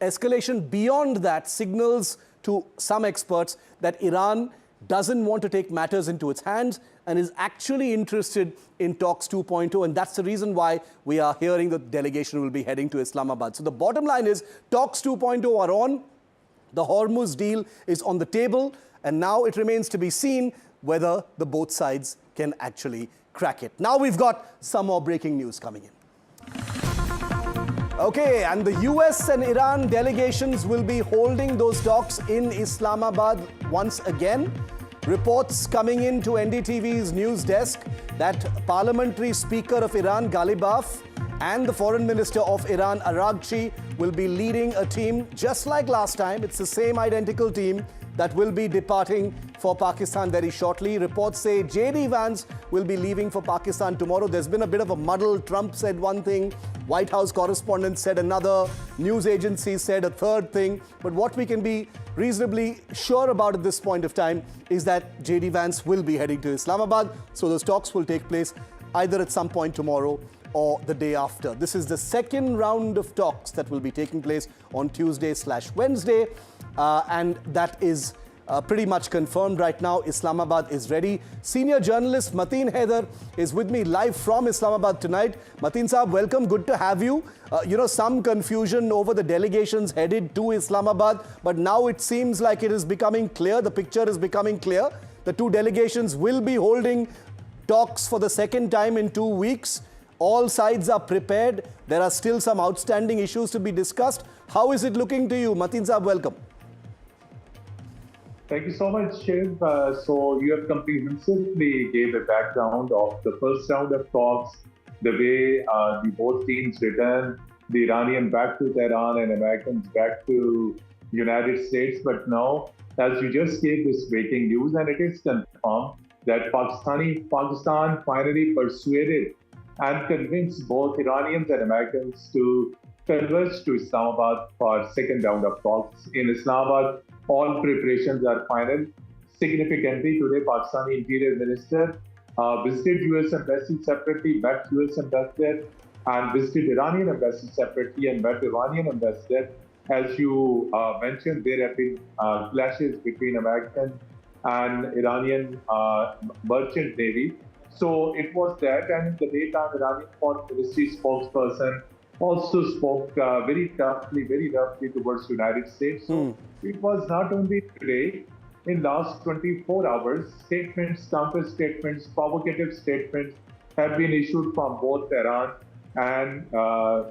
[SPEAKER 24] escalation beyond that signals to some experts that Iran doesn't want to take matters into its hands and is actually interested in talks 2.0, and that's the reason why we are hearing the delegation will be heading to Islamabad. So the bottom line is talks 2.0 are on, the Hormuz deal is on the table, and now it remains to be seen whether the both sides can actually crack it. Now we've got some more breaking news coming in. Okay, and the US and Iran delegations will be holding those talks in Islamabad once again. Reports coming in to NDTV's news desk that Parliamentary Speaker of Iran, Ghalibaf, and the Foreign Minister of Iran, Araghchi, will be leading a team just like last time. It's the same identical team that will be departing for Pakistan very shortly. Reports say J.D. Vance will be leaving for Pakistan tomorrow. There's been a bit of a muddle. Trump said one thing, White House correspondents said another, news agencies said a third thing. But what we can be reasonably sure about at this point of time is that J.D. Vance will be heading to Islamabad. So those talks will take place either at some point tomorrow or the day after. This is the second round of talks that will be taking place on Tuesday/Wednesday. And that is pretty much confirmed right now. Islamabad is ready. Senior journalist Mateen Haider is with me live from Islamabad tonight. Mateen Saab, welcome. Good to have you. Some confusion over the delegations headed to Islamabad, but now it seems like it is becoming clear. The picture is becoming clear. The two delegations will be holding talks for the second time in 2 weeks. All sides are prepared. There are still some outstanding issues to be discussed. How is it looking to you? Mateen Saab, welcome.
[SPEAKER 7] Thank you so much, Shiv. So you have comprehensively gave a background of the first round of talks, the way the both teams returned, the Iranian back to Tehran and Americans back to United States. But now, as you just gave this breaking news, and it is confirmed that Pakistan finally persuaded and convinced both Iranians and Americans to converge to Islamabad for second round of talks. In Islamabad, all preparations are final. Significantly, today, Pakistani Interior Minister visited U.S. Embassy separately, met U.S. Ambassador, and visited Iranian Embassy separately and met Iranian Ambassador. As you mentioned, there have been clashes between American and Iranian merchant navy. So it was that, and in the daytime, Iranian Foreign Ministry spokesperson also spoke very roughly towards United States. So it was not only today. In last 24 hours, statements, counter statements, provocative statements have been issued from both Tehran and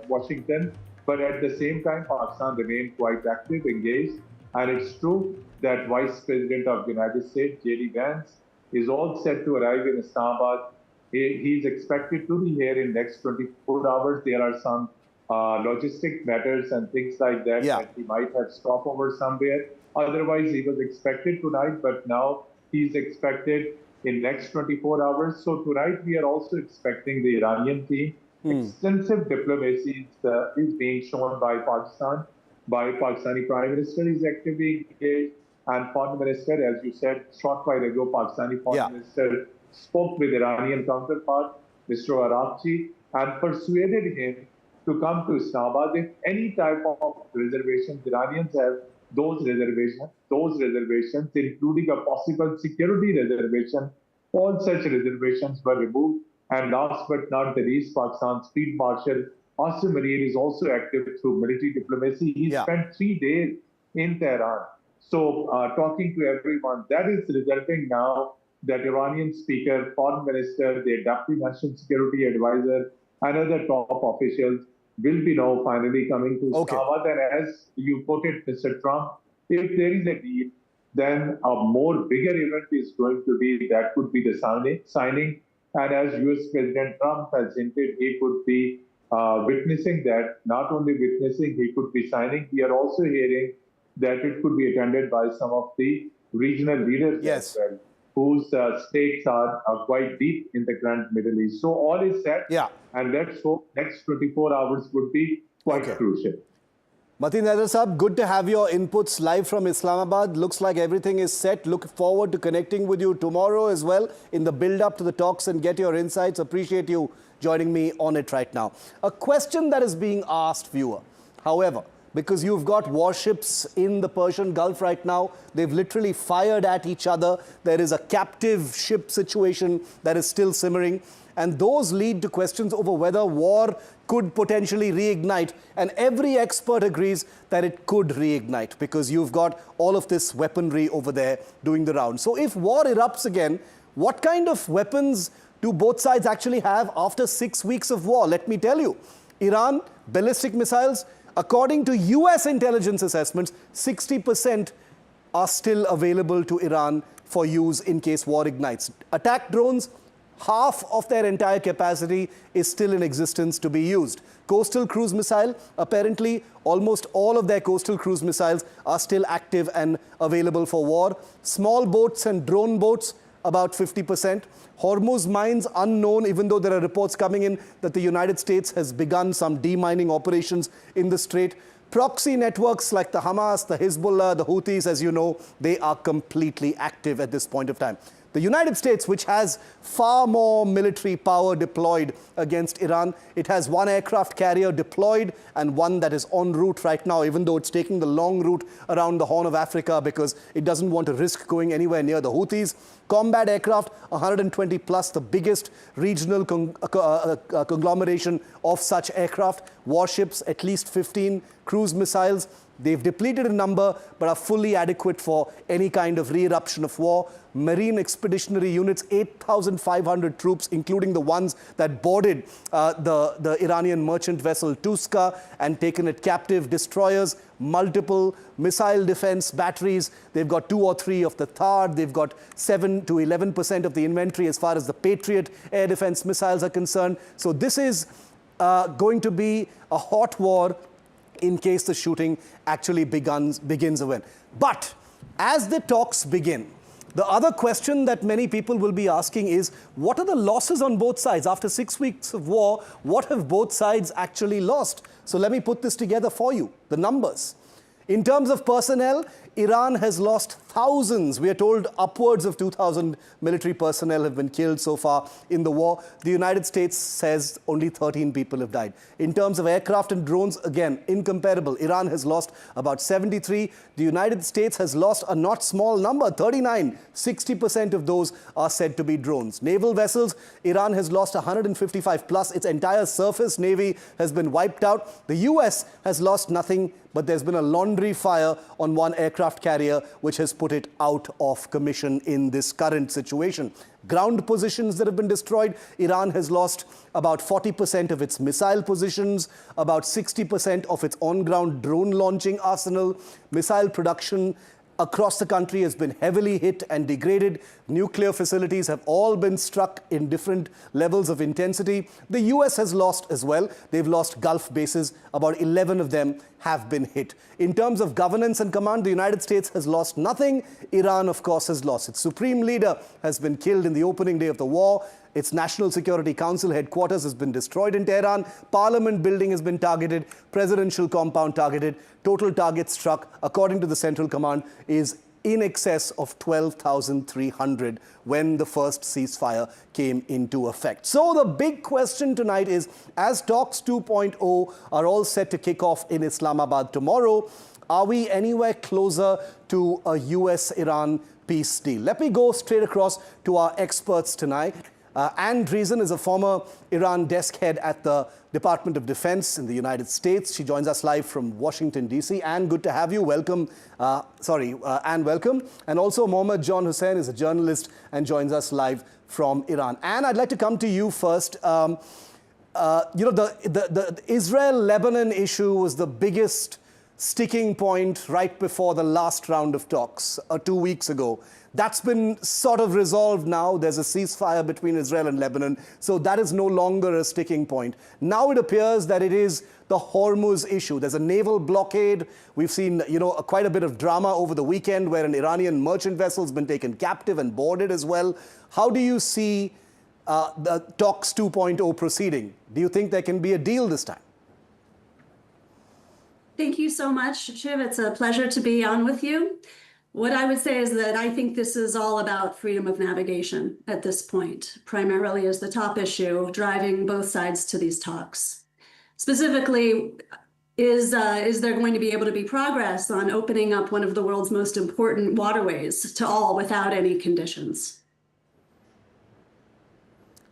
[SPEAKER 7] Washington. But at the same time, Pakistan remained quite active, engaged. And it's true that Vice President of the United States, J.D. Vance, is all set to arrive in Islamabad. He's expected to be here in next 24 hours. There are some logistic matters and things like that that he might have stopover somewhere. Otherwise, he was expected tonight, but now he's expected in next 24 hours. So tonight, we are also expecting the Iranian team. Extensive diplomacy is being shown by Pakistan, by Pakistani Prime Minister is actively engaged, and Foreign Minister, as you said, short while ago, Pakistani Foreign Minister spoke with Iranian counterpart, Mr. Arabchi, and persuaded him to come to Islamabad. If any type of reservations, Iranians have those reservations, including a possible security reservation, all such reservations were removed. And last but not the least, Pakistan's Field Marshal Asim Munir is also active through military diplomacy. He spent 3 days in Tehran. So talking to everyone, that is resulting now that Iranian speaker, foreign minister, their deputy national security advisor, and other top officials will be now finally coming to Islamabad. And as you put it, Mr. Trump, if there is a deal, then a more bigger event is going to be, that could be the signing. And as US President Trump has hinted, he could be witnessing that, not only witnessing, he could be signing. We are also hearing that it could be attended by some of the regional leaders as well, whose stakes are quite deep in the current Middle East. So all is set, and let's hope next 24 hours would be quite crucial.
[SPEAKER 24] Mateen Naidar Saab, good to have your inputs live from Islamabad. Looks like everything is set. Look forward to connecting with you tomorrow as well in the build-up to the talks and get your insights. Appreciate you joining me on it right now. A question that is being asked, viewer, however, because you've got warships in the Persian Gulf right now. They've literally fired at each other. There is a captive ship situation that is still simmering. And those lead to questions over whether war could potentially reignite. And every expert agrees that it could reignite because you've got all of this weaponry over there doing the round. So if war erupts again, what kind of weapons do both sides actually have after 6 weeks of war? Let me tell you, Iran, ballistic missiles, according to US intelligence assessments, 60% are still available to Iran for use in case war ignites. Attack drones, half of their entire capacity is still in existence to be used. Coastal cruise missile, apparently almost all of their coastal cruise missiles are still active and available for war. Small boats and drone boats, about 50%. Hormuz mines unknown, even though there are reports coming in that the United States has begun some demining operations in the strait. Proxy networks like the Hamas, the Hezbollah, the Houthis, as you know, they are completely active at this point of time. The United States, which has far more military power deployed against Iran, it has one aircraft carrier deployed and one that is en route right now, even though it's taking the long route around the Horn of Africa because it doesn't want to risk going anywhere near the Houthis. Combat aircraft, 120 plus, the biggest regional conglomeration of such aircraft. Warships, at least 15. Cruise missiles, they've depleted in number but are fully adequate for any kind of re-eruption of war. Marine expeditionary units, 8,500 troops, including the ones that boarded the Iranian merchant vessel Tuska and taken it captive. Destroyers, multiple missile defense batteries. They've got 2 or 3 of the THAAD. They've got 7 to 11% of the inventory as far as the Patriot air defense missiles are concerned. So this is going to be a hot war in case the shooting actually begins again. But as the talks begin, The other question that many people will be asking is, what are the losses on both sides? After 6 weeks of war, what have both sides actually lost? So let me put this together for you, the numbers. In terms of personnel, Iran has lost thousands. We are told upwards of 2,000 military personnel have been killed so far in the war. The United States says only 13 people have died. In terms of aircraft and drones, again, incomparable. Iran has lost about 73. The United States has lost a not small number, 39. 60% of those are said to be drones. Naval vessels, Iran has lost 155 plus. Its entire surface navy has been wiped out. The US has lost nothing, but there's been a laundry fire on one aircraft carrier which has put it out of commission in this current situation. Ground positions that have been destroyed, Iran has lost about 40% of its missile positions, about 60% of its on-ground drone launching arsenal. Missile production across the country has been heavily hit and degraded. Nuclear facilities have all been struck in different levels of intensity. The US has lost as well. They've lost Gulf bases. About 11 of them have been hit. In terms of governance and command, the United States has lost nothing. Iran, of course, has lost. Its supreme leader has been killed in the opening day of the war. Its National Security Council headquarters has been destroyed in Tehran. Parliament building has been targeted. Presidential compound targeted. Total targets struck, according to the Central Command, is in excess of 12,300 when the first ceasefire came into effect. So the big question tonight is, as talks 2.0 are all set to kick off in Islamabad tomorrow, are we anywhere closer to a US-Iran peace deal? Let me go straight across to our experts tonight. Anne Dreesen is a former Iran desk head at the Department of Defense in the United States. She joins us live from Washington, D.C. Anne, good to have you. Welcome. Anne, welcome. And also Mohammad John Hussain is a journalist and joins us live from Iran. Anne, I'd like to come to you first. The Israel-Lebanon issue was the biggest sticking point right before the last round of talks 2 weeks ago. That's been sort of resolved now. There's a ceasefire between Israel and Lebanon, so that is no longer a sticking point. Now it appears that it is the Hormuz issue. There's a naval blockade. We've seen, quite a bit of drama over the weekend where an Iranian merchant vessel has been taken captive and boarded as well. How do you see the talks 2.0 proceeding? Do you think there can be a deal this time?
[SPEAKER 10] Thank you so much, Shiv. It's a pleasure to be on with you. What I would say is that I think this is all about freedom of navigation at this point, primarily as the top issue driving both sides to these talks. Specifically, is there going to be able to be progress on opening up one of the world's most important waterways to all without any conditions?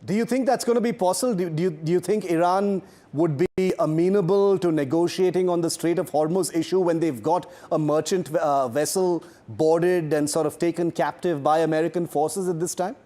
[SPEAKER 24] Do you think that's going to be possible? Do you think Iran would be amenable to negotiating on the Strait of Hormuz issue when they've got a merchant vessel boarded and sort of taken captive by American forces at this time?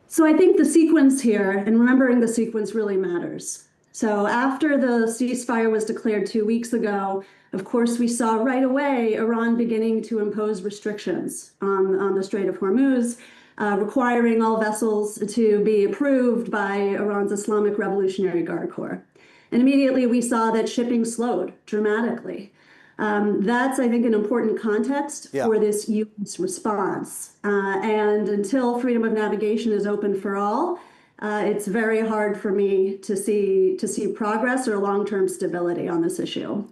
[SPEAKER 10] So I think the sequence here, and remembering the sequence, really matters. So after the ceasefire was declared 2 weeks ago, of course, we saw right away Iran beginning to impose restrictions on the Strait of Hormuz, requiring all vessels to be approved by Iran's Islamic Revolutionary Guard Corps. And immediately we saw that shipping slowed dramatically. That's, I think, an important context for this U.S. response. And until freedom of navigation is open for all, it's very hard for me to see progress or long-term stability on this issue.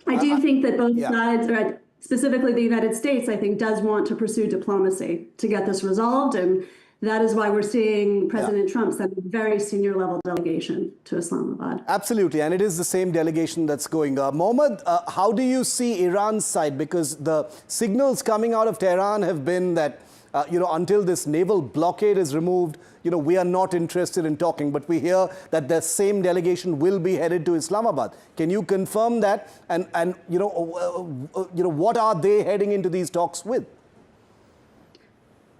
[SPEAKER 10] I do think that both sides are, specifically the United States, I think, does want to pursue diplomacy to get this resolved. And that is why we're seeing President Trump send a very senior level delegation to Islamabad.
[SPEAKER 24] Absolutely. And it is the same delegation that's going. Mohammad, how do you see Iran's side? Because the signals coming out of Tehran have been that, until this naval blockade is removed, we are not interested in talking. But we hear that the same delegation will be headed to Islamabad. Can you confirm that? And what are they heading into these talks with?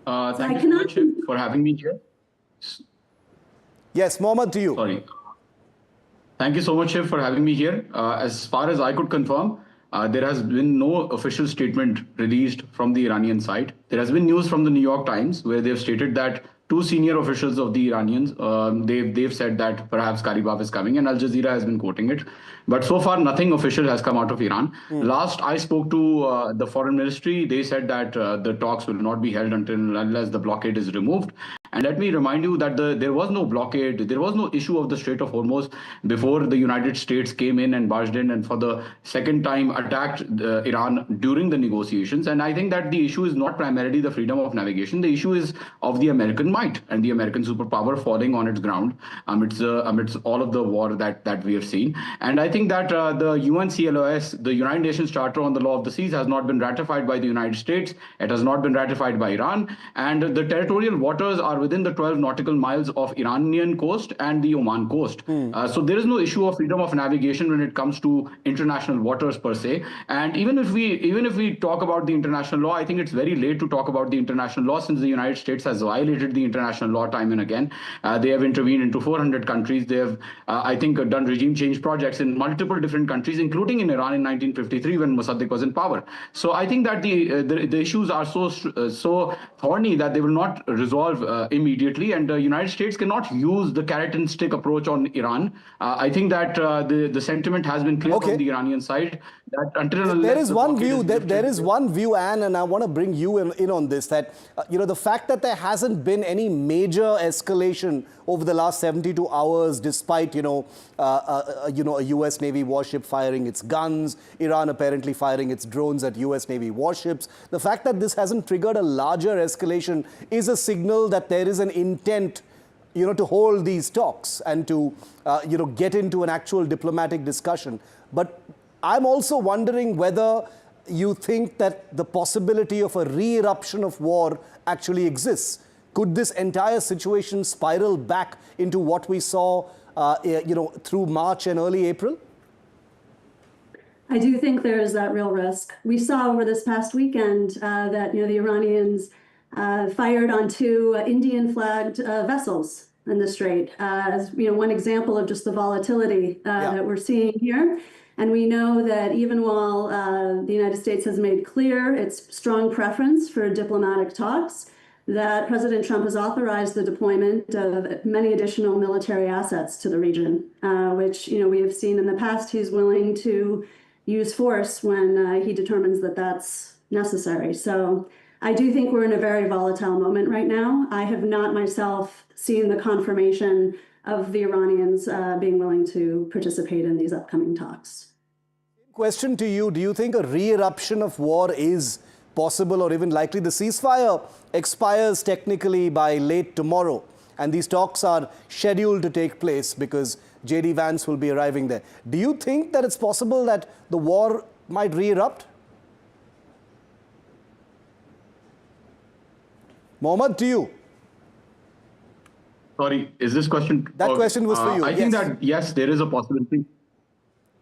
[SPEAKER 13] Thank you so much for having me here.
[SPEAKER 24] Yes, Mohammad, to you.
[SPEAKER 13] Sorry. Thank you so much, Shiv, for having me here. As far as I could confirm, there has been no official statement released from the Iranian side. There has been news from the New York Times where they've stated that two senior officials of the Iranians, they've said that perhaps Karibaf is coming, and Al Jazeera has been quoting it. But so far, nothing official has come out of Iran. Last I spoke to the foreign ministry, they said that the talks will not be held unless the blockade is removed. And let me remind you that there was no blockade, there was no issue of the Strait of Hormuz before the United States came in and barged in and for the second time attacked Iran during the negotiations. And I think that the issue is not primarily the freedom of navigation. The issue is of the American might and the American superpower falling on its ground amidst all of the war that we have seen. And I think that the UNCLOS, the United Nations Charter on the Law of the Seas, has not been ratified by the United States. It has not been ratified by Iran. And the territorial waters are within the 12 nautical miles of Iranian coast and the Oman coast. So there is no issue of freedom of navigation when it comes to international waters per se. And even if we talk about the international law, I think it's very late to talk about the international law, since the United States has violated the international law time and again. They have intervened into 400 countries. They have, I think, done regime change projects in multiple different countries, including in Iran in 1953 when Mossadegh was in power. So I think that the issues are so thorny that they will not resolve immediately, and the United States cannot use the carrot and stick approach on Iran. I think that the sentiment has been clear from the Iranian side that until
[SPEAKER 24] there is one view, Anne, and I want to bring you in on this, that the fact that there hasn't been any major escalation over the last 72 hours, despite a U.S. Navy warship firing its guns, Iran apparently firing its drones at U.S. Navy warships. The fact that this hasn't triggered a larger escalation is a signal that there is an intent, to hold these talks and to, get into an actual diplomatic discussion. But I'm also wondering whether you think that the possibility of a re-eruption of war actually exists. Could this entire situation spiral back into what we saw, through March and early April?
[SPEAKER 10] I do think there is that real risk. We saw over this past weekend that the Iranians fired on two Indian-flagged vessels in the Strait, as one example of just the volatility that we're seeing here. And we know that even while the United States has made clear its strong preference for diplomatic talks, that President Trump has authorized the deployment of many additional military assets to the region, which we have seen in the past he's willing to use force when he determines that that's necessary. So I do think we're in a very volatile moment right now. I have not myself seen the confirmation of the Iranians being willing to participate in these upcoming talks.
[SPEAKER 24] Question to you, do you think a re-eruption of war is possible or even likely? The ceasefire expires technically by late tomorrow, and these talks are scheduled to take place because J.D. Vance will be arriving there. Do you think that it's possible that the war might re-erupt? Mohammed, to you.
[SPEAKER 13] Sorry, is this question?
[SPEAKER 24] That question was for you.
[SPEAKER 13] I think that, yes, there is a possibility.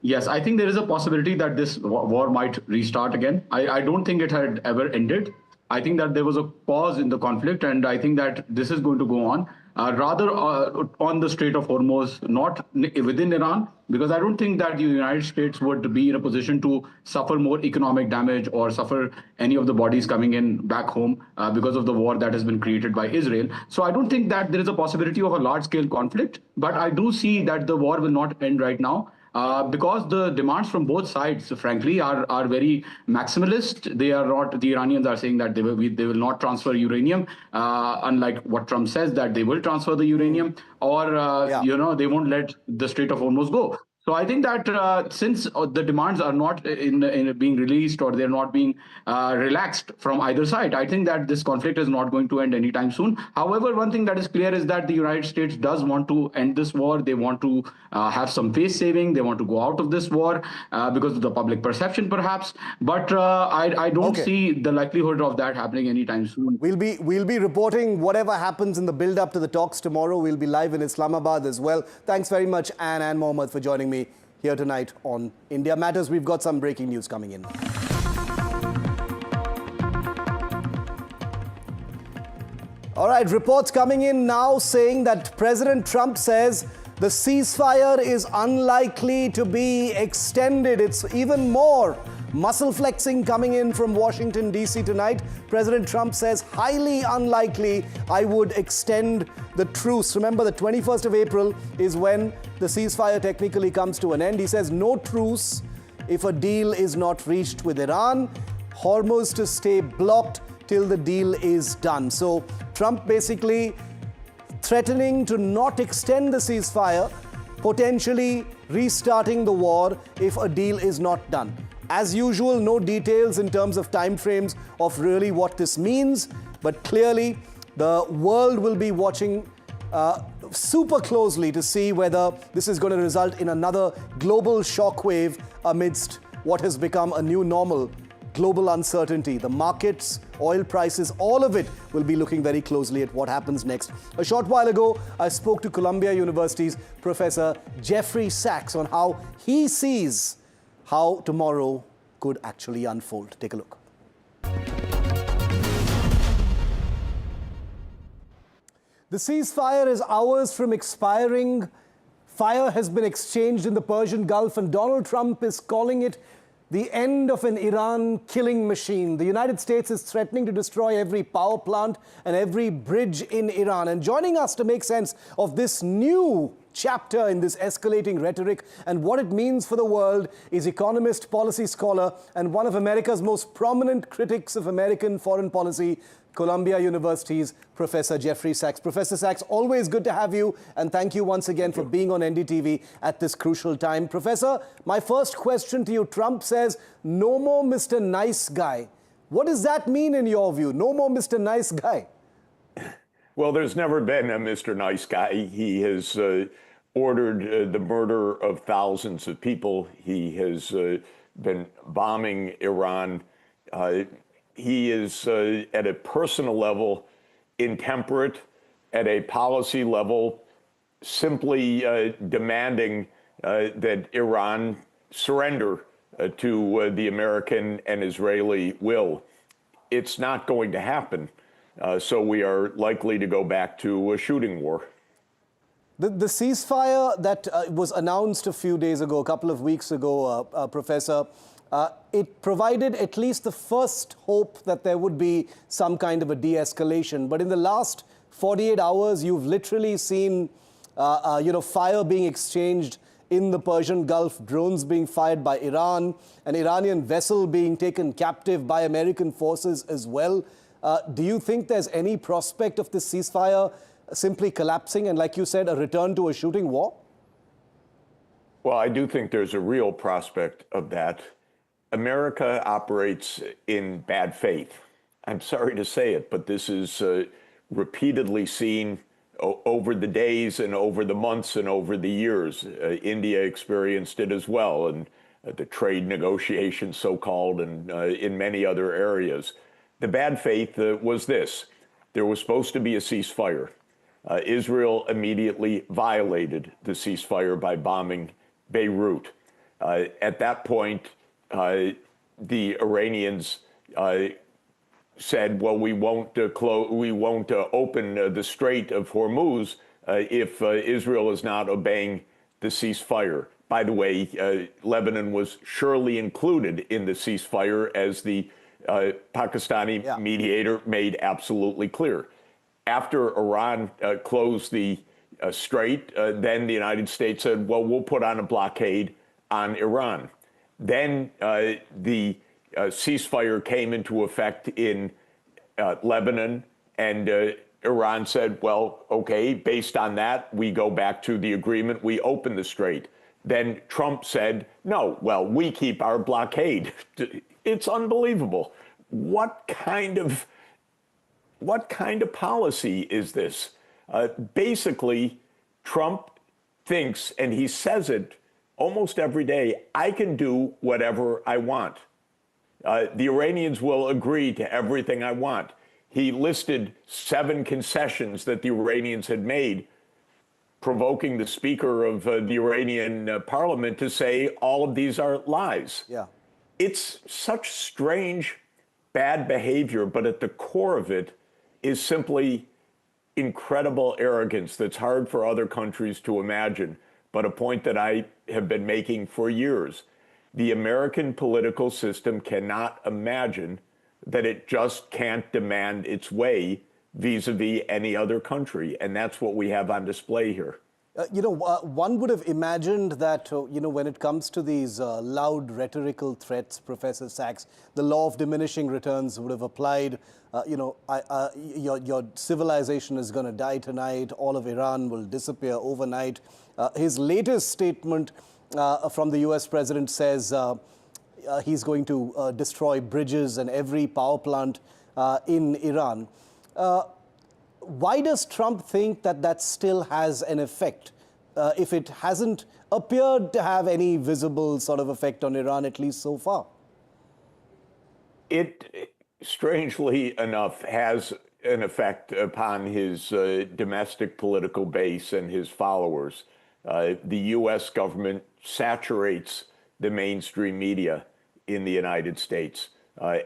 [SPEAKER 13] Yes, I think there is a possibility that this war might restart again. I don't think it had ever ended. I think that there was a pause in the conflict, and I think that this is going to go on, rather on the Strait of Hormuz, not within Iran, because I don't think that the United States would be in a position to suffer more economic damage or suffer any of the bodies coming in back home because of the war that has been created by Israel. So I don't think that there is a possibility of a large-scale conflict, but I do see that the war will not end right now. Because the demands from both sides, frankly, are very maximalist. They are not. The Iranians are saying that they will not transfer uranium, unlike what Trump says that they will transfer the uranium, or they won't let the Strait of Hormuz go. So I think that since the demands are not in being released, or they're not being relaxed from either side, I think that this conflict is not going to end anytime soon. However, one thing that is clear is that the United States does want to end this war. They want to have some face saving. They want to go out of this war because of the public perception, perhaps. But I don't see the likelihood of that happening anytime soon.
[SPEAKER 24] We'll be reporting whatever happens in the build-up to the talks tomorrow. We'll be live in Islamabad as well. Thanks very much, Anne and Mohammed, for joining me here tonight on India Matters. We've got some breaking news coming in. All right, reports coming in now saying that President Trump says The ceasefire is unlikely to be extended. It's even more muscle flexing coming in from Washington, D.C. tonight. President Trump says, highly unlikely I would extend the truce. Remember, the 21st of April is when the ceasefire technically comes to an end. He says no truce if a deal is not reached with Iran. Hormuz to stay blocked till the deal is done. So Trump basically threatening to not extend the ceasefire, potentially restarting the war if a deal is not done. As usual, no details in terms of timeframes of really what this means, but clearly the world will be watching super closely to see whether this is going to result in another global shockwave amidst what has become a new normal. Global uncertainty, the markets, oil prices, all of it will be looking very closely at what happens next. A short while ago, I spoke to Columbia University's Professor Jeffrey Sachs on how he sees how tomorrow could actually unfold. Take a look. The ceasefire is hours from expiring. Fire has been exchanged in the Persian Gulf, and Donald Trump is calling it the end of an Iran killing machine. The United States is threatening to destroy every power plant and every bridge in Iran. And joining us to make sense of this new chapter in this escalating rhetoric and what it means for the world is economist, policy scholar, and one of America's most prominent critics of American foreign policy, Columbia University's Professor Jeffrey Sachs. Professor Sachs, always good to have you, and thank you once again for being on NDTV at this crucial time. Professor, my first question to you, Trump says, no more Mr. Nice Guy. What does that mean in your view? No more Mr. Nice Guy?
[SPEAKER 1] Well, there's never been a Mr. Nice Guy. He has ordered the murder of thousands of people. He has been bombing Iran. He is, at a personal level, intemperate, at a policy level, simply demanding that Iran surrender to the American and Israeli will. It's not going to happen, so we are likely to go back to a shooting war.
[SPEAKER 24] The ceasefire that was announced a few days ago, a couple of weeks ago, Professor, it provided at least the first hope that there would be some kind of a de-escalation. But in the last 48 hours, you've literally seen, fire being exchanged in the Persian Gulf, drones being fired by Iran, an Iranian vessel being taken captive by American forces as well. Do you think there's any prospect of this ceasefire simply collapsing and, like you said, a return to a shooting war?
[SPEAKER 1] Well, I do think there's a real prospect of that. America operates in bad faith. I'm sorry to say it, but this is repeatedly seen over the days and over the months and over the years. India experienced it as well, and the trade negotiations, so-called, and in many other areas. The bad faith was this. There was supposed to be a ceasefire. Israel immediately violated the ceasefire by bombing Beirut. At that point, the Iranians said, well, we won't open the Strait of Hormuz if Israel is not obeying the ceasefire. By the way, Lebanon was surely included in the ceasefire, as the Pakistani mediator made absolutely clear. After Iran closed the strait, then the United States said, well, we'll put on a blockade on Iran. Then the ceasefire came into effect in Lebanon, and Iran said, well, okay, based on that, we go back to the agreement, we open the strait. Then Trump said, no, well, we keep our blockade. It's unbelievable. What kind of policy is this? Basically, Trump thinks, and he says it almost every day, I can do whatever I want. The Iranians will agree to everything I want. He listed 7 concessions that the Iranians had made, provoking the Speaker of the Iranian parliament to say all of these are lies.
[SPEAKER 24] Yeah.
[SPEAKER 1] It's such strange, bad behavior, but at the core of it is simply incredible arrogance that's hard for other countries to imagine, but a point that I have been making for years. The American political system cannot imagine that it just can't demand its way vis-a-vis any other country, and that's what we have on display here.
[SPEAKER 24] One would have imagined that, when it comes to these loud rhetorical threats, Professor Sachs, the law of diminishing returns would have applied. Your civilization is going to die tonight. All of Iran will disappear overnight. His latest statement from the US president says he's going to destroy bridges and every power plant in Iran. Why does Trump think that that still has an effect if it hasn't appeared to have any visible sort of effect on Iran, at least so far?
[SPEAKER 1] It, strangely enough, has an effect upon his domestic political base and his followers. The U.S. government saturates the mainstream media in the United States,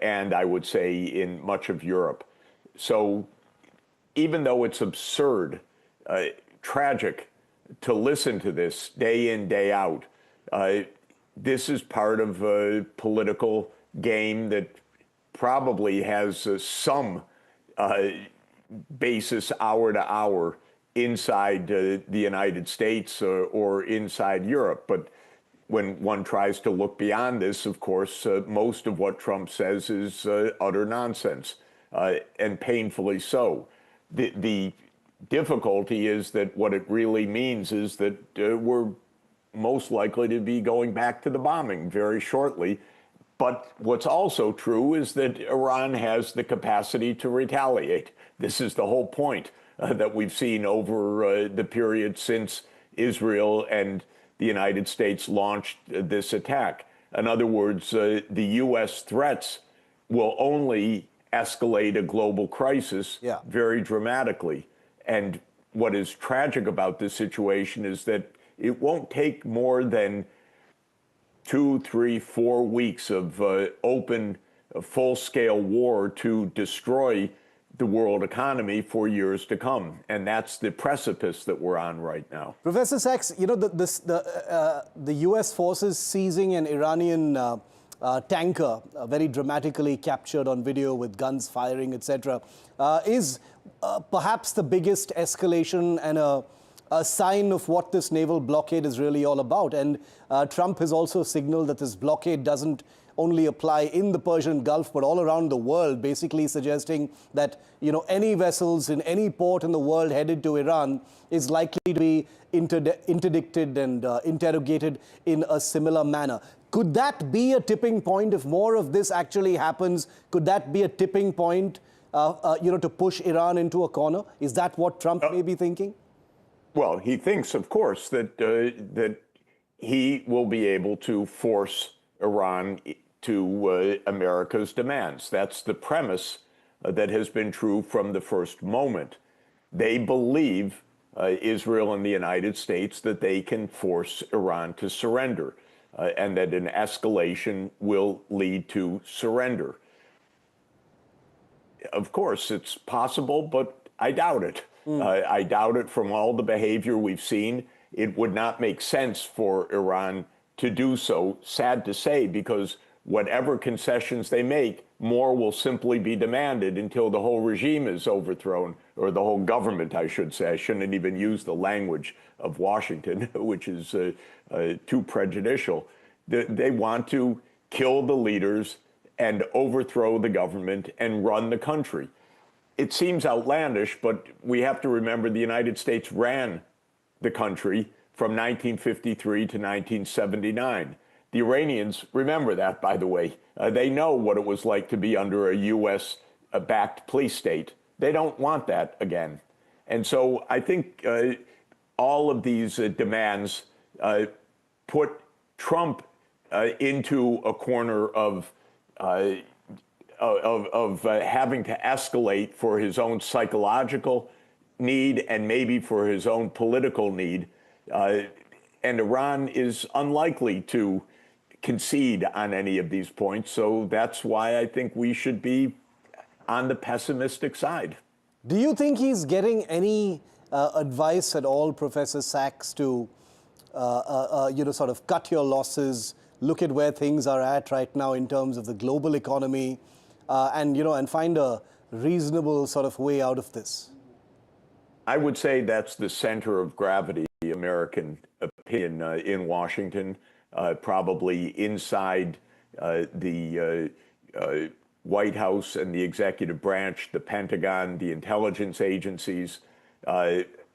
[SPEAKER 1] and I would say in much of Europe. So even though it's absurd, tragic to listen to this day in, day out, this is part of a political game that probably has some basis hour to hour inside the United States or inside Europe. But when one tries to look beyond this, of course, most of what Trump says is utter nonsense, and painfully so. The difficulty is that what it really means is that we're most likely to be going back to the bombing very shortly. But what's also true is that Iran has the capacity to retaliate. This is the whole point that we've seen over the period since Israel and the United States launched this attack. In other words, the U.S. threats will only escalate a global crisis very dramatically. And what is tragic about this situation is that it won't take more than 2, 3, 4 weeks of open, full-scale war to destroy the world economy for years to come. And that's the precipice that we're on right now.
[SPEAKER 24] Professor Sachs, the U.S. forces seizing an Iranian tanker, very dramatically captured on video with guns firing, etc., is perhaps the biggest escalation and a sign of what this naval blockade is really all about. And Trump has also signaled that this blockade doesn't only apply in the Persian Gulf, but all around the world, basically suggesting that, any vessels in any port in the world headed to Iran is likely to be interdicted and interrogated in a similar manner. Could that be a tipping point if more of this actually happens? Could that be a tipping point, to push Iran into a corner? Is that what Trump may be thinking?
[SPEAKER 1] Well, he thinks, of course, that he will be able to force Iran to America's demands. That's the premise that has been true from the first moment. They believe, Israel and the United States, that they can force Iran to surrender, and that an escalation will lead to surrender. Of course, it's possible, but I doubt it. I doubt it from all the behavior we've seen. It would not make sense for Iran to do so, sad to say, because whatever concessions they make, more will simply be demanded until the whole regime is overthrown, or the whole government, I should say. I shouldn't even use the language of Washington, which is too prejudicial. They want to kill the leaders and overthrow the government and run the country. It seems outlandish, but we have to remember the United States ran the country from 1953 to 1979. The Iranians remember that, by the way. They know what it was like to be under a U.S.-backed police state. They don't want that again. And so I think all of these demands put Trump into a corner of having to escalate for his own psychological need and maybe for his own political need. And Iran is unlikely to concede on any of these points. So that's why I think we should be on the pessimistic side.
[SPEAKER 24] Do you think he's getting any advice at all, Professor Sachs, to sort of cut your losses, look at where things are at right now in terms of the global economy, and find a reasonable sort of way out of this?
[SPEAKER 1] I would say that's the center of gravity, American opinion in Washington, probably inside the White House and the executive branch, the Pentagon, the intelligence agencies.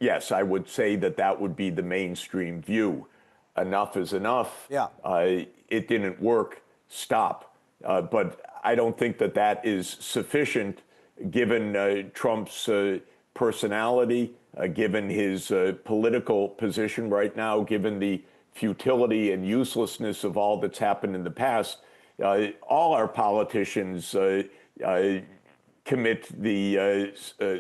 [SPEAKER 1] Yes, I would say that that would be the mainstream view. Enough is enough.
[SPEAKER 24] Yeah.
[SPEAKER 1] It didn't work. Stop. But I don't think that that is sufficient given Trump's personality, given his political position right now, given the futility and uselessness of all that's happened in the past. All our politicians commit the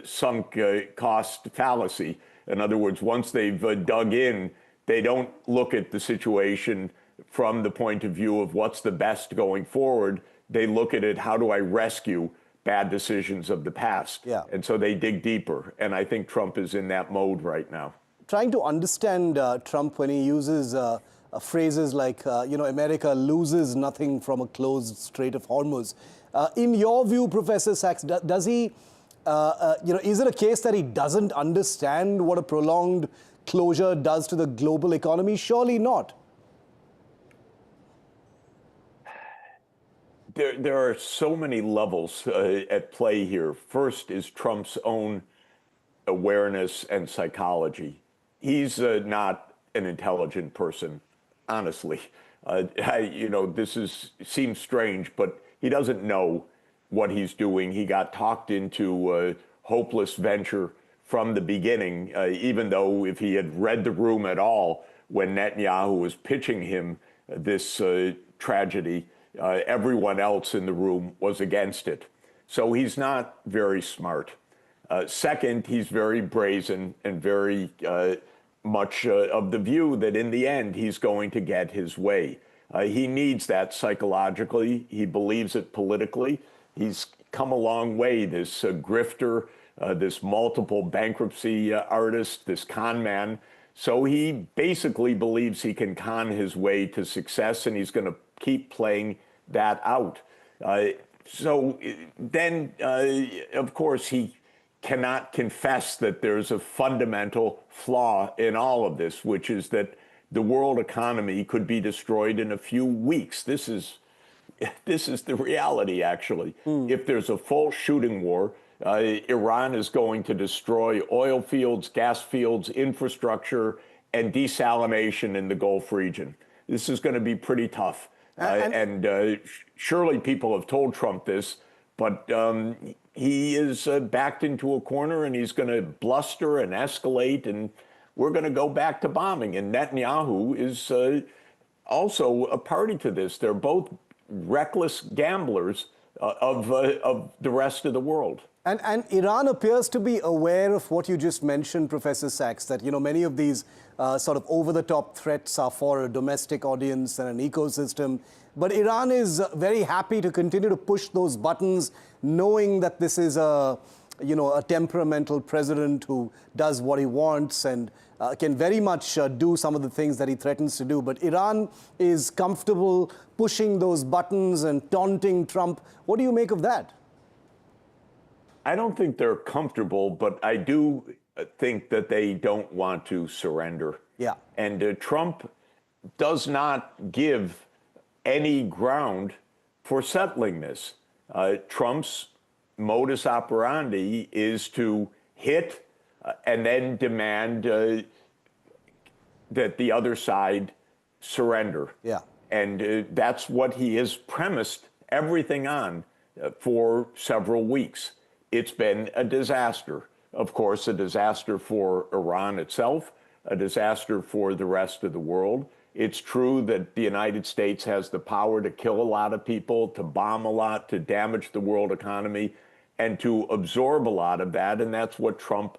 [SPEAKER 1] sunk cost fallacy. In other words, once they've dug in, they don't look at the situation from the point of view of what's the best going forward. They look at it, how do I rescue bad decisions of the past?
[SPEAKER 24] Yeah.
[SPEAKER 1] And so they dig deeper. And I think Trump is in that mode right now.
[SPEAKER 24] Trying to understand Trump when he uses phrases like, America loses nothing from a closed Strait of Hormuz. In your view, Professor Sachs, does he, is it a case that he doesn't understand what a prolonged closure does to the global economy? Surely not.
[SPEAKER 1] There are so many levels at play here. First is Trump's own awareness and psychology. He's not an intelligent person, honestly. Seems strange, but he doesn't know what he's doing. He got talked into a hopeless venture from the beginning, even though if he had read the room at all when Netanyahu was pitching him this tragedy, everyone else in the room was against it. So he's not very smart. Second, he's very brazen and very much of the view that in the end, he's going to get his way. He needs that psychologically. He believes it politically. He's come a long way, this grifter, this multiple bankruptcy artist, this con man. So he basically believes he can con his way to success, and he's going to keep playing that out. So then, of course, he cannot confess that there's a fundamental flaw in all of this, which is that the world economy could be destroyed in a few weeks. This is the reality, actually. If there's a full shooting war, Iran is going to destroy oil fields, gas fields, infrastructure, and desalination in the Gulf region. This is going to be pretty tough. Surely people have told Trump this, but he is backed into a corner, and he's going to bluster and escalate, and we're going to go back to bombing. And Netanyahu is also a party to this. They're both reckless gamblers of the rest of the world.
[SPEAKER 24] And Iran appears to be aware of what you just mentioned, Professor Sachs, that many of these sort of over-the-top threats are for a domestic audience and an ecosystem. But Iran is very happy to continue to push those buttons, knowing that this is a temperamental president who does what he wants and can very much do some of the things that he threatens to do. But Iran is comfortable pushing those buttons and taunting Trump. What do you make of that?
[SPEAKER 1] I don't think they're comfortable, but I do think that they don't want to surrender.
[SPEAKER 24] Yeah.
[SPEAKER 1] And Trump does not give any ground for settling this. Trump's modus operandi is to hit and then demand that the other side surrender.
[SPEAKER 24] Yeah.
[SPEAKER 1] And that's what he has premised everything on for several weeks. It's been a disaster. Of course, a disaster for Iran itself, a disaster for the rest of the world. It's true that the United States has the power to kill a lot of people, to bomb a lot, to damage the world economy, and to absorb a lot of that. And that's what Trump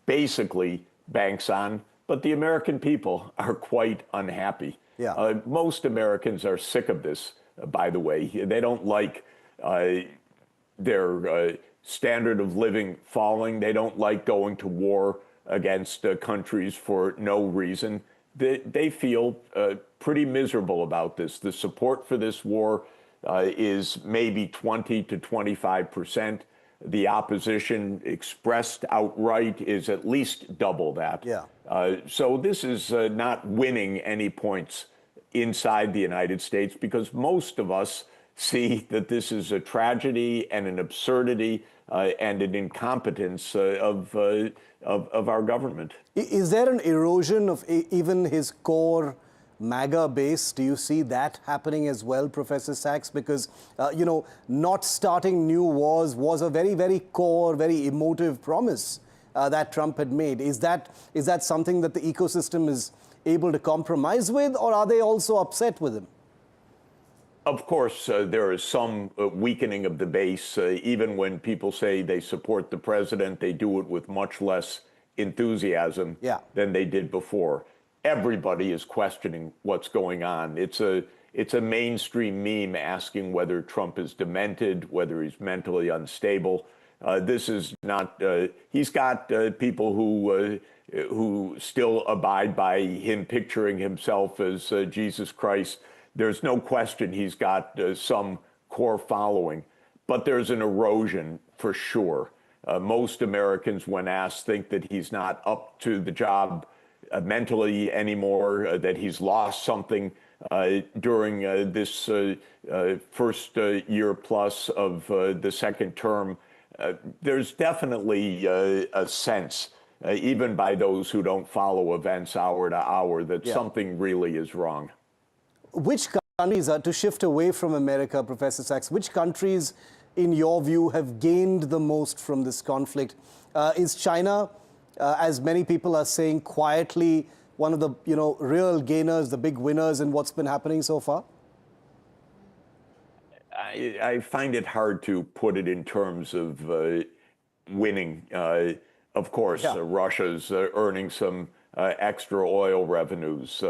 [SPEAKER 1] basically banks on. But the American people are quite unhappy.
[SPEAKER 24] Yeah.
[SPEAKER 1] Most Americans are sick of this, by the way. They don't like their standard of living falling. They don't like going to war against countries for no reason. They feel pretty miserable about this. The support for this war is maybe 20 to 25%. The opposition expressed outright is at least double that.
[SPEAKER 24] Yeah.
[SPEAKER 1] So this is not winning any points inside the United States, because most of us see that this is a tragedy and an absurdity and an incompetence of our government.
[SPEAKER 24] Is there an erosion of even his core MAGA base? Do you see that happening as well, Professor Sachs? Because, you know, not starting new wars was a very, very core, very emotive promise that Trump had made. Is that something that the ecosystem is able to compromise with, or are they also upset with him?
[SPEAKER 1] Of course, there is some weakening of the base. Even when people say they support the president, they do it with much less enthusiasm than they did before. Everybody is questioning what's going on. It's a mainstream meme asking whether Trump is demented, whether he's mentally unstable. This is not. He's got people who still abide by him picturing himself as Jesus Christ. There's no question he's got some core following, but there's an erosion for sure. Most Americans, when asked, think that he's not up to the job mentally anymore, that he's lost something during this first year plus of the second term. There's definitely a sense, even by those who don't follow events hour to hour, that something really is wrong.
[SPEAKER 24] Which countries, to shift away from America, Professor Sachs, which countries, in your view, have gained the most from this conflict? Is China, as many people are saying, quietly one of the real gainers, the big winners in what's been happening so far?
[SPEAKER 1] I find it hard to put it in terms of winning. Of course, Russia's earning some extra oil revenues.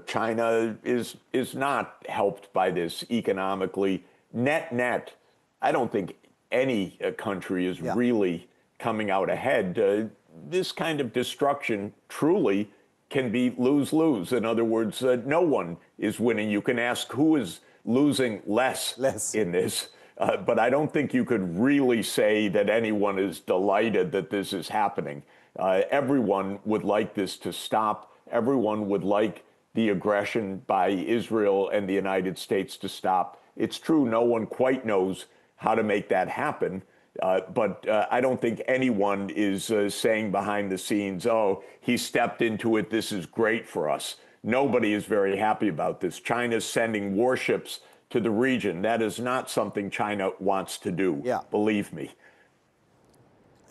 [SPEAKER 1] China is not helped by this economically. Net, I don't think any country is really coming out ahead. This kind of destruction truly can be lose-lose. In other words, no one is winning. You can ask who is losing less in this, but I don't think you could really say that anyone is delighted that this is happening. Everyone would like this to stop. Everyone would like the aggression by Israel and the United States to stop. It's true, no one quite knows how to make that happen, but I don't think anyone is saying behind the scenes, oh, he stepped into it, this is great for us. Nobody is very happy about this. China's sending warships to the region. That is not something China wants to do, believe me.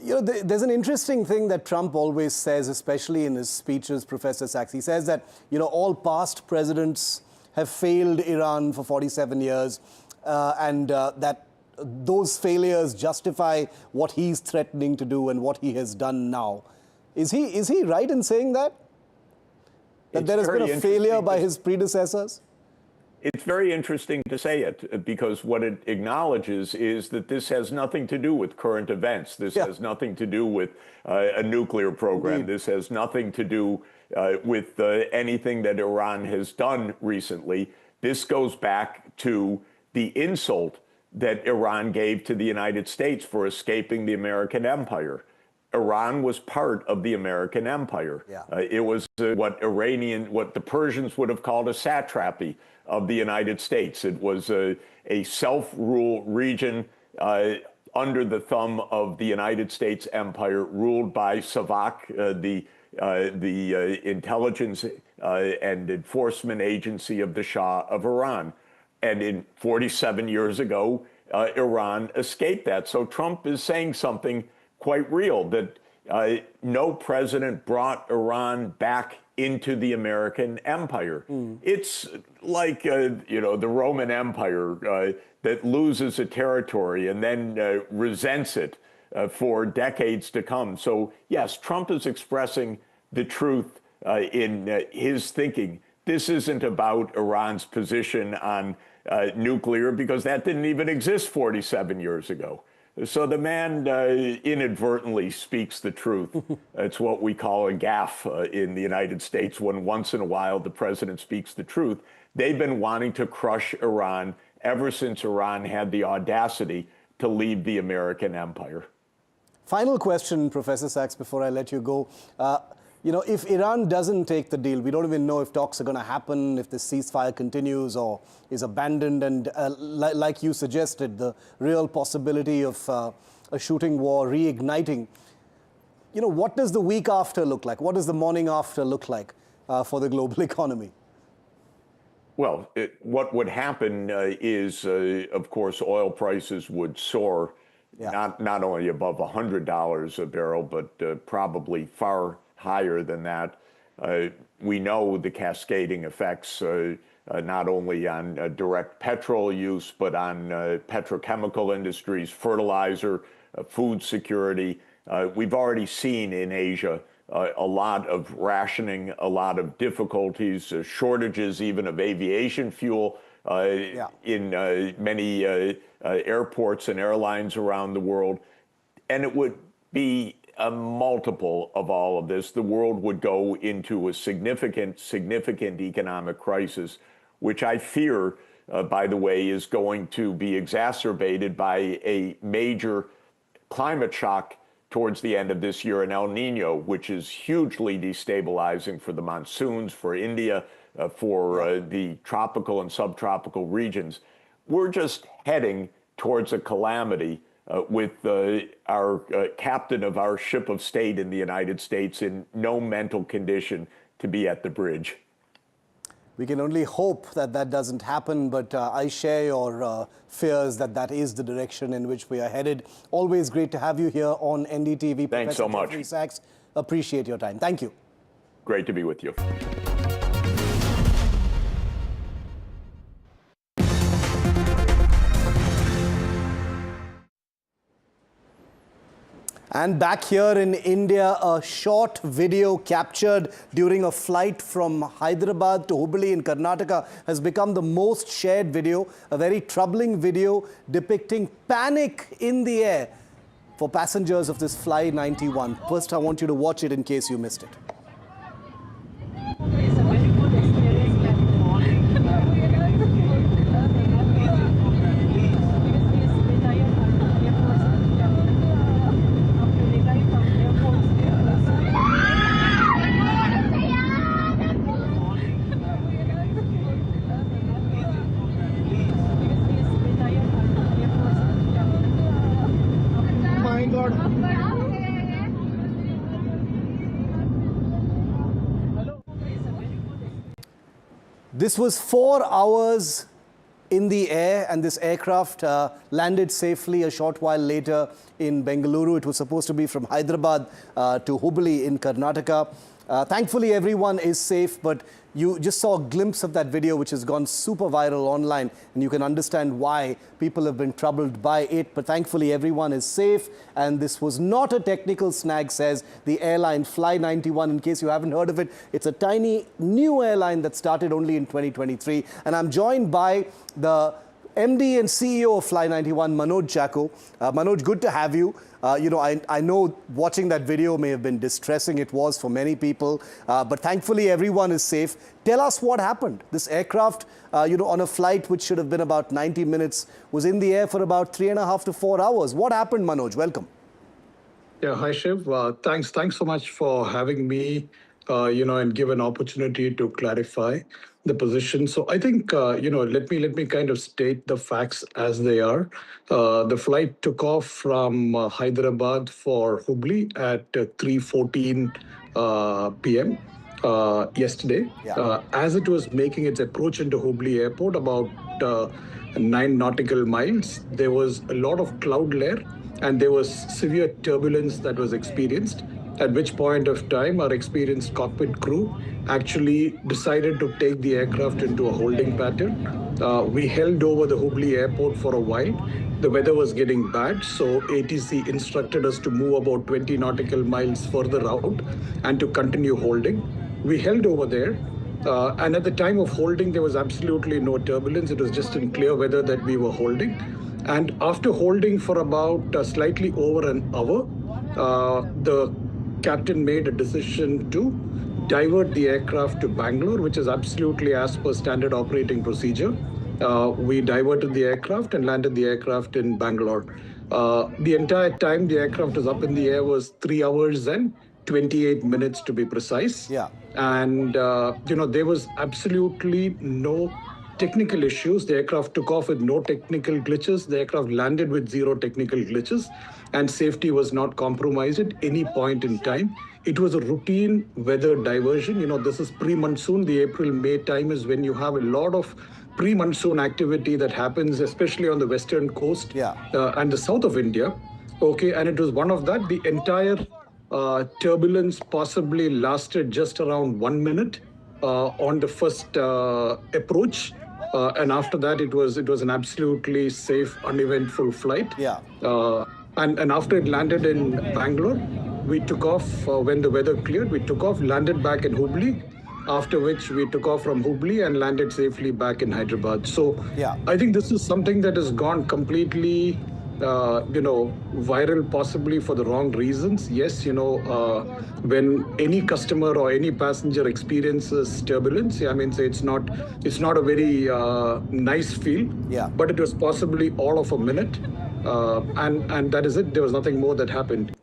[SPEAKER 24] You know, there's an interesting thing that Trump always says, especially in his speeches, Professor Sachs. He says that, all past presidents have failed Iran for 47 years, and that those failures justify what he's threatening to do and what he has done now. Is he right in saying that? That there has been a failure by his predecessors?
[SPEAKER 1] It's very interesting to say it, because what it acknowledges is that this has nothing to do with current events. This has nothing to do with a nuclear program. This has nothing to do with anything that Iran has done recently. This goes back to the insult that Iran gave to the United States for escaping the American empire. Iran was part of the American empire. It was what the Persians would have called a satrapy of the United States. It was a self-rule region under the thumb of the United States empire, ruled by SAVAK, the intelligence and enforcement agency of the Shah of Iran. And 47 years ago, Iran escaped that. So Trump is saying something quite real, that no president brought Iran back into the American empire. It's like, the Roman Empire that loses a territory and then resents it for decades to come. So yes, Trump is expressing the truth in his thinking. This isn't about Iran's position on nuclear, because that didn't even exist 47 years ago. So the man inadvertently speaks the truth. It's what we call a gaffe in the United States, when once in a while the president speaks the truth. They've been wanting to crush Iran ever since Iran had the audacity to leave the American empire.
[SPEAKER 24] Final question, Professor Sachs, before I let you go. You know, if Iran doesn't take the deal, we don't even know if talks are going to happen, if the ceasefire continues or is abandoned. And like you suggested, the real possibility of a shooting war reigniting. You know, what does the week after look like? What does the morning after look like for the global economy?
[SPEAKER 1] Well, what would happen is, of course, oil prices would soar, not only above $100 a barrel, but probably far higher than that. We know the cascading effects not only on direct petrol use, but on petrochemical industries, fertilizer, food security. We've already seen in Asia a lot of rationing, a lot of difficulties, shortages even of aviation fuel in many airports and airlines around the world. And it would be a multiple of all of this. The world would go into a significant economic crisis, which I fear, by the way, is going to be exacerbated by a major climate shock towards the end of this year, an El Nino, which is hugely destabilizing for the monsoons, for India, for the tropical and subtropical regions. We're just heading towards a calamity with our captain of our ship of state in the United States in no mental condition to be at the bridge.
[SPEAKER 24] We can only hope that that doesn't happen, but I share your fears that that is the direction in which we are headed. Always great to have you here on NDTV.
[SPEAKER 1] Thanks so much.
[SPEAKER 24] Professor Sachs, appreciate your time. Thank you.
[SPEAKER 1] Great to be with you.
[SPEAKER 24] And back here in India, a short video captured during a flight from Hyderabad to Hubli in Karnataka has become the most shared video, a very troubling video depicting panic in the air for passengers of this Fly 91. First, I want you to watch it in case you missed it. This was 4 hours in the air, and this aircraft landed safely a short while later in Bengaluru. It was supposed to be from Hyderabad to Hubli in Karnataka. Thankfully, everyone is safe, but you just saw a glimpse of that video, which has gone super viral online, and you can understand why people have been troubled by it. But thankfully, everyone is safe, and this was not a technical snag, says the airline Fly 91. In case you haven't heard of it, it's a tiny new airline that started only in 2023. And I'm joined by the MD and CEO of Fly 91, Manoj Chacko. Manoj, good to have you. You know, I know watching that video may have been distressing. It was for many people, but thankfully everyone is safe. Tell us what happened. This aircraft, you know, on a flight which should have been about 90 minutes, was in the air for about 3.5 to 4 hours. What happened, Manoj? Welcome.
[SPEAKER 4] Yeah, hi Shiv. Thanks so much for having me, you know, and give an opportunity to clarify the position. So I think, you know, let me kind of state the facts as they are. The flight took off from Hyderabad for Hubli at 3:14 p.m. Yesterday.
[SPEAKER 24] Yeah.
[SPEAKER 4] As it was making its approach into Hubli airport, about 9 nautical miles, there was a lot of cloud layer and there was severe turbulence that was experienced, at which point of time our experienced cockpit crew actually decided to take the aircraft into a holding pattern. We held over the Hubli airport for a while. The weather was getting bad, so ATC instructed us to move about 20 nautical miles further out and to continue holding. We held over there. And at the time of holding, there was absolutely no turbulence. It was just in clear weather that we were holding. And after holding for about slightly over an hour, the captain made a decision to divert the aircraft to Bangalore, which is absolutely as per standard operating procedure. We diverted the aircraft and landed the aircraft in Bangalore. The entire time the aircraft was up in the air was 3 hours and 28 minutes to be precise.
[SPEAKER 24] Yeah.
[SPEAKER 4] And, there was absolutely no technical issues. The aircraft took off with no technical glitches. The aircraft landed with zero technical glitches, and safety was not compromised at any point in time. It was a routine weather diversion. This is pre-monsoon. The April-May time is when you have a lot of pre-monsoon activity that happens, especially on the western coast and the south of India. Okay, and it was one of that. The entire turbulence possibly lasted just around 1 minute on the first approach. And after that, it was an absolutely safe, uneventful flight.
[SPEAKER 24] Yeah.
[SPEAKER 4] And after it landed in Bangalore, we took off when the weather cleared. We took off, landed back in Hubli, after which we took off from Hubli and landed safely back in Hyderabad. So I think this is something that has gone completely, viral, possibly for the wrong reasons. Yes, when any customer or any passenger experiences turbulence, it's not a very nice feel.
[SPEAKER 24] Yeah.
[SPEAKER 4] But it was possibly all of a minute, and that is it. There was nothing more that happened.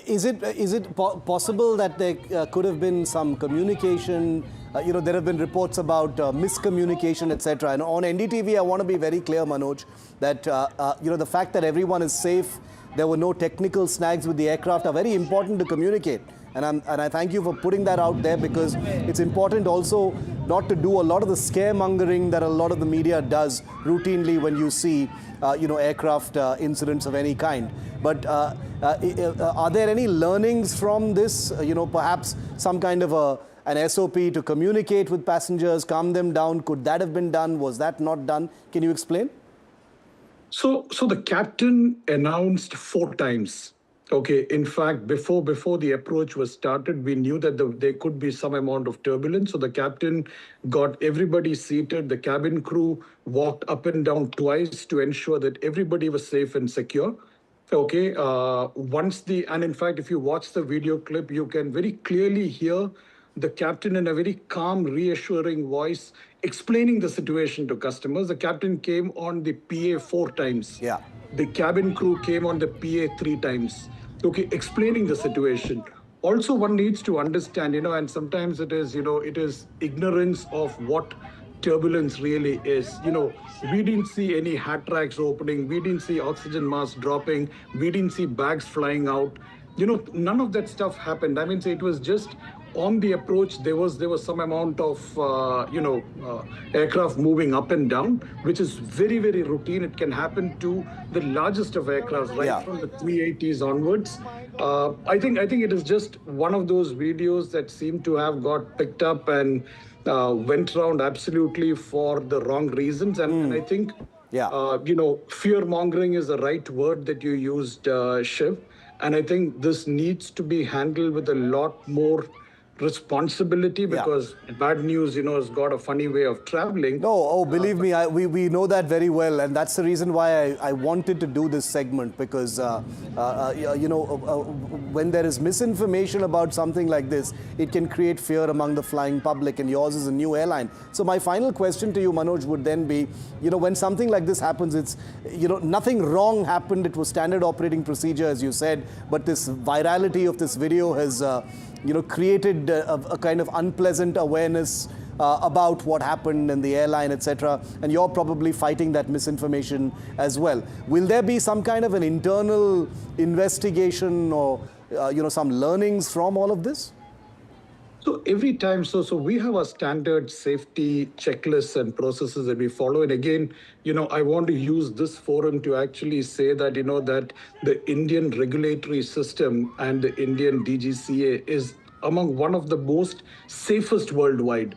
[SPEAKER 24] Is it possible that there could have been some communication? There have been reports about miscommunication, etc. And on NDTV, I want to be very clear, Manoj, that the fact that everyone is safe, there were no technical snags with the aircraft, are very important to communicate. And I thank you for putting that out there, because it's important also not to do a lot of the scaremongering that a lot of the media does routinely when you see aircraft incidents of any kind. But are there any learnings from this? Perhaps some kind of an SOP to communicate with passengers, calm them down. Could that have been done? Was that not done? Can you explain?
[SPEAKER 4] So the captain announced 4 times. Okay, in fact, before the approach was started, we knew that there could be some amount of turbulence. So the captain got everybody seated. The cabin crew walked up and down twice to ensure that everybody was safe and secure. Okay, and in fact, if you watch the video clip, you can very clearly hear the captain in a very calm, reassuring voice explaining the situation to customers. The captain came on the PA 4 times.
[SPEAKER 24] Yeah.
[SPEAKER 4] The cabin crew came on the PA 3 times. Okay, explaining the situation. Also, one needs to understand, and sometimes it is ignorance of what turbulence really is. We didn't see any hat racks opening. We didn't see oxygen masks dropping. We didn't see bags flying out. None of that stuff happened. It was just on the approach, there was some amount of, aircraft moving up and down, which is very, very routine. It can happen to the largest of aircraft, right from the 380s onwards. I think it is just one of those videos that seem to have got picked up and went around absolutely for the wrong reasons. And I think, fear-mongering is the right word that you used, Shiv. And I think this needs to be handled with a lot more responsibility, because bad news, has got a funny way of traveling.
[SPEAKER 24] No, believe me, we know that very well, and that's the reason why I wanted to do this segment, because when there is misinformation about something like this, it can create fear among the flying public, and yours is a new airline. So my final question to you, Manoj, would then be, when something like this happens, it's, nothing wrong happened. It was standard operating procedure, as you said, but this virality of this video has created a kind of unpleasant awareness about what happened in the airline, etc. And you're probably fighting that misinformation as well. Will there be some kind of an internal investigation or, some learnings from all of this?
[SPEAKER 4] So every time, so we have a standard safety checklists and processes that we follow. And again, I want to use this forum to actually say that, that the Indian regulatory system and the Indian DGCA is among one of the most safest worldwide.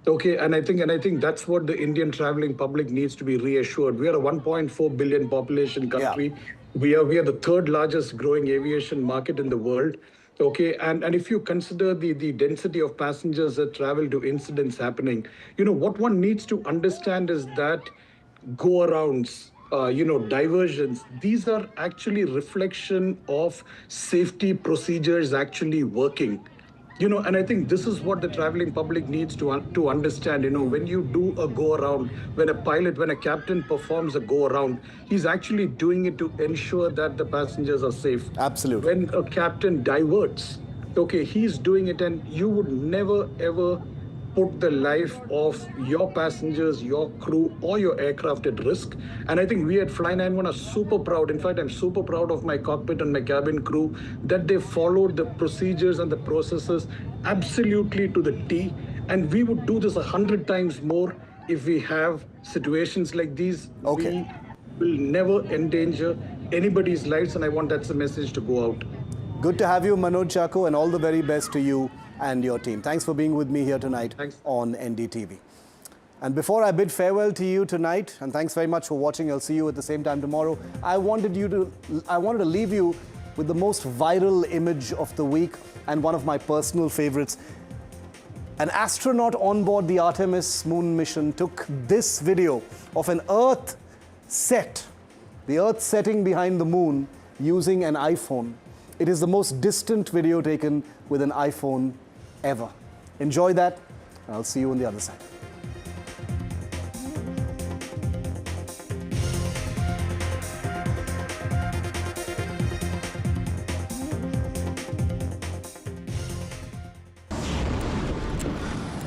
[SPEAKER 4] Okay, and I think that's what the Indian traveling public needs to be reassured. We are a 1.4 billion population country. We are the 3rd largest growing aviation market in the world. Okay, and if you consider the density of passengers that travel to incidents happening, what one needs to understand is that go-arounds, diversions, these are actually reflection of safety procedures actually working. And I think this is what the traveling public needs to understand. When you do a go around, when a captain performs a go around, he's actually doing it to ensure that the passengers are safe.
[SPEAKER 24] Absolutely.
[SPEAKER 4] When a captain diverts, okay, he's doing it, and you would never ever put the life of your passengers, your crew, or your aircraft at risk. And I think we at Fly 91 are super proud. In fact, I'm super proud of my cockpit and my cabin crew that they followed the procedures and the processes absolutely to the T. And we would do this 100 times more if we have situations like these.
[SPEAKER 24] Okay.
[SPEAKER 4] We will never endanger anybody's lives, and I want that's the message to go out.
[SPEAKER 24] Good to have you, Manoj Chako, and all the very best to you and your team. Thanks for being with me here tonight on NDTV. And before I bid farewell to you tonight, and thanks very much for watching, I'll see you at the same time tomorrow, I wanted to leave you with the most viral image of the week and one of my personal favorites. An astronaut on board the Artemis moon mission took this video of an Earth set, the Earth setting behind the moon, using an iPhone. It is the most distant video taken with an iPhone ever. Enjoy that, and I'll see you on the other side.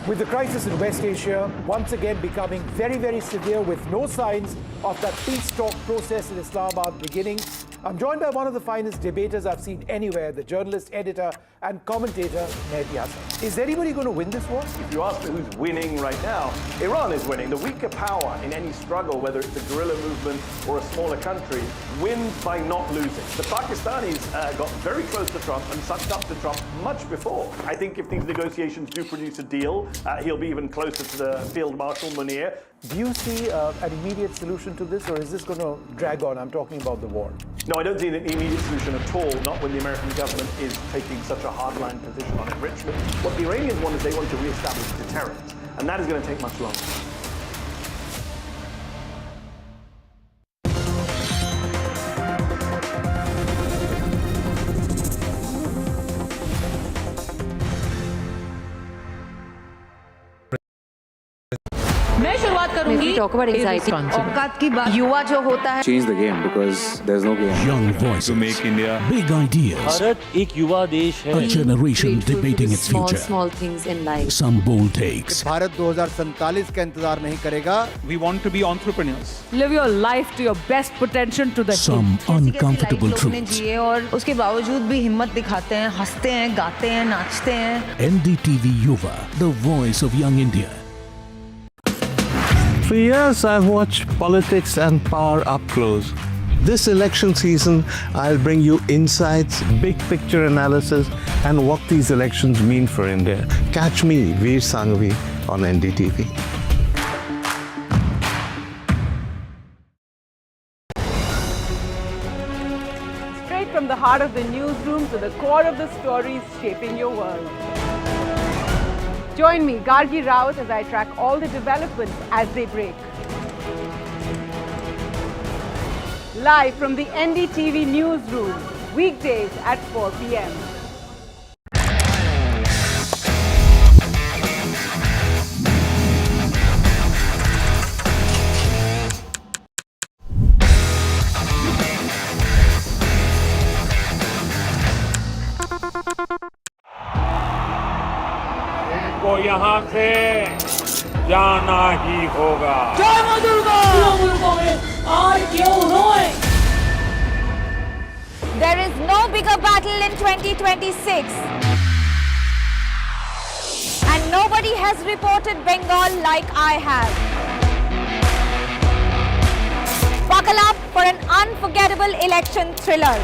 [SPEAKER 28] With the crisis in West Asia once again becoming very, very severe with no signs of that peace talk process in Islamabad beginning, I'm joined by one of the finest debaters I've seen anywhere, the journalist, editor, and commentator, Mehdi Hasan. Is anybody going to win this war?
[SPEAKER 3] If you ask me who's winning right now, Iran is winning. The weaker power in any struggle, whether it's a guerrilla movement or a smaller country, wins by not losing. The Pakistanis got very close to Trump and sucked up to Trump much before. I think if these negotiations do produce a deal, he'll be even closer to the Field Marshal Munir.
[SPEAKER 28] Do you see an immediate solution to this, or is this going to drag on? I'm talking about the war.
[SPEAKER 3] No, I don't see an immediate solution at all, not when the American government is taking such a hardline position on enrichment. What the Iranians want is they want to re-establish deterrence, and that is going to take much longer.
[SPEAKER 2] मैं शुरुआत करूंगी
[SPEAKER 12] talk about anxiety. औकात की बात युवा जो होता है
[SPEAKER 14] change the game because there's no game.
[SPEAKER 9] Young voices
[SPEAKER 14] To make India
[SPEAKER 9] big ideas.
[SPEAKER 14] Bharat एक युवा देश है.
[SPEAKER 9] A generation debating its future.
[SPEAKER 12] small things in life.
[SPEAKER 9] Some bold takes.
[SPEAKER 28] Bharat 2047 का इंतजार नहीं करेगा.
[SPEAKER 14] We want to be entrepreneurs.
[SPEAKER 12] Live your life to your best potential to the
[SPEAKER 9] Some uncomfortable truths.
[SPEAKER 12] जिए और उसके बावजूद भी हिम्मत दिखाते हैं, हंसते हैं, गाते हैं, नाचते हैं.
[SPEAKER 9] NDTV Yuva, the voice of young India.
[SPEAKER 15] For years, I've watched politics and power up close. This election season, I'll bring you insights, big picture analysis, and what these elections mean for India. Catch me, Veer Sanghavi, on NDTV.
[SPEAKER 11] Straight from the heart of the newsroom to the core of the stories shaping your world. Join me, Gargi Raut, as I track all the developments as they break. Live from the NDTV newsroom, weekdays at 4 p.m.
[SPEAKER 31] को यहाँ से जाना ही होगा.
[SPEAKER 2] जय मां Durga!
[SPEAKER 12] There is no bigger battle in 2026. And nobody has reported Bengal like I have. Buckle up for an unforgettable election thriller.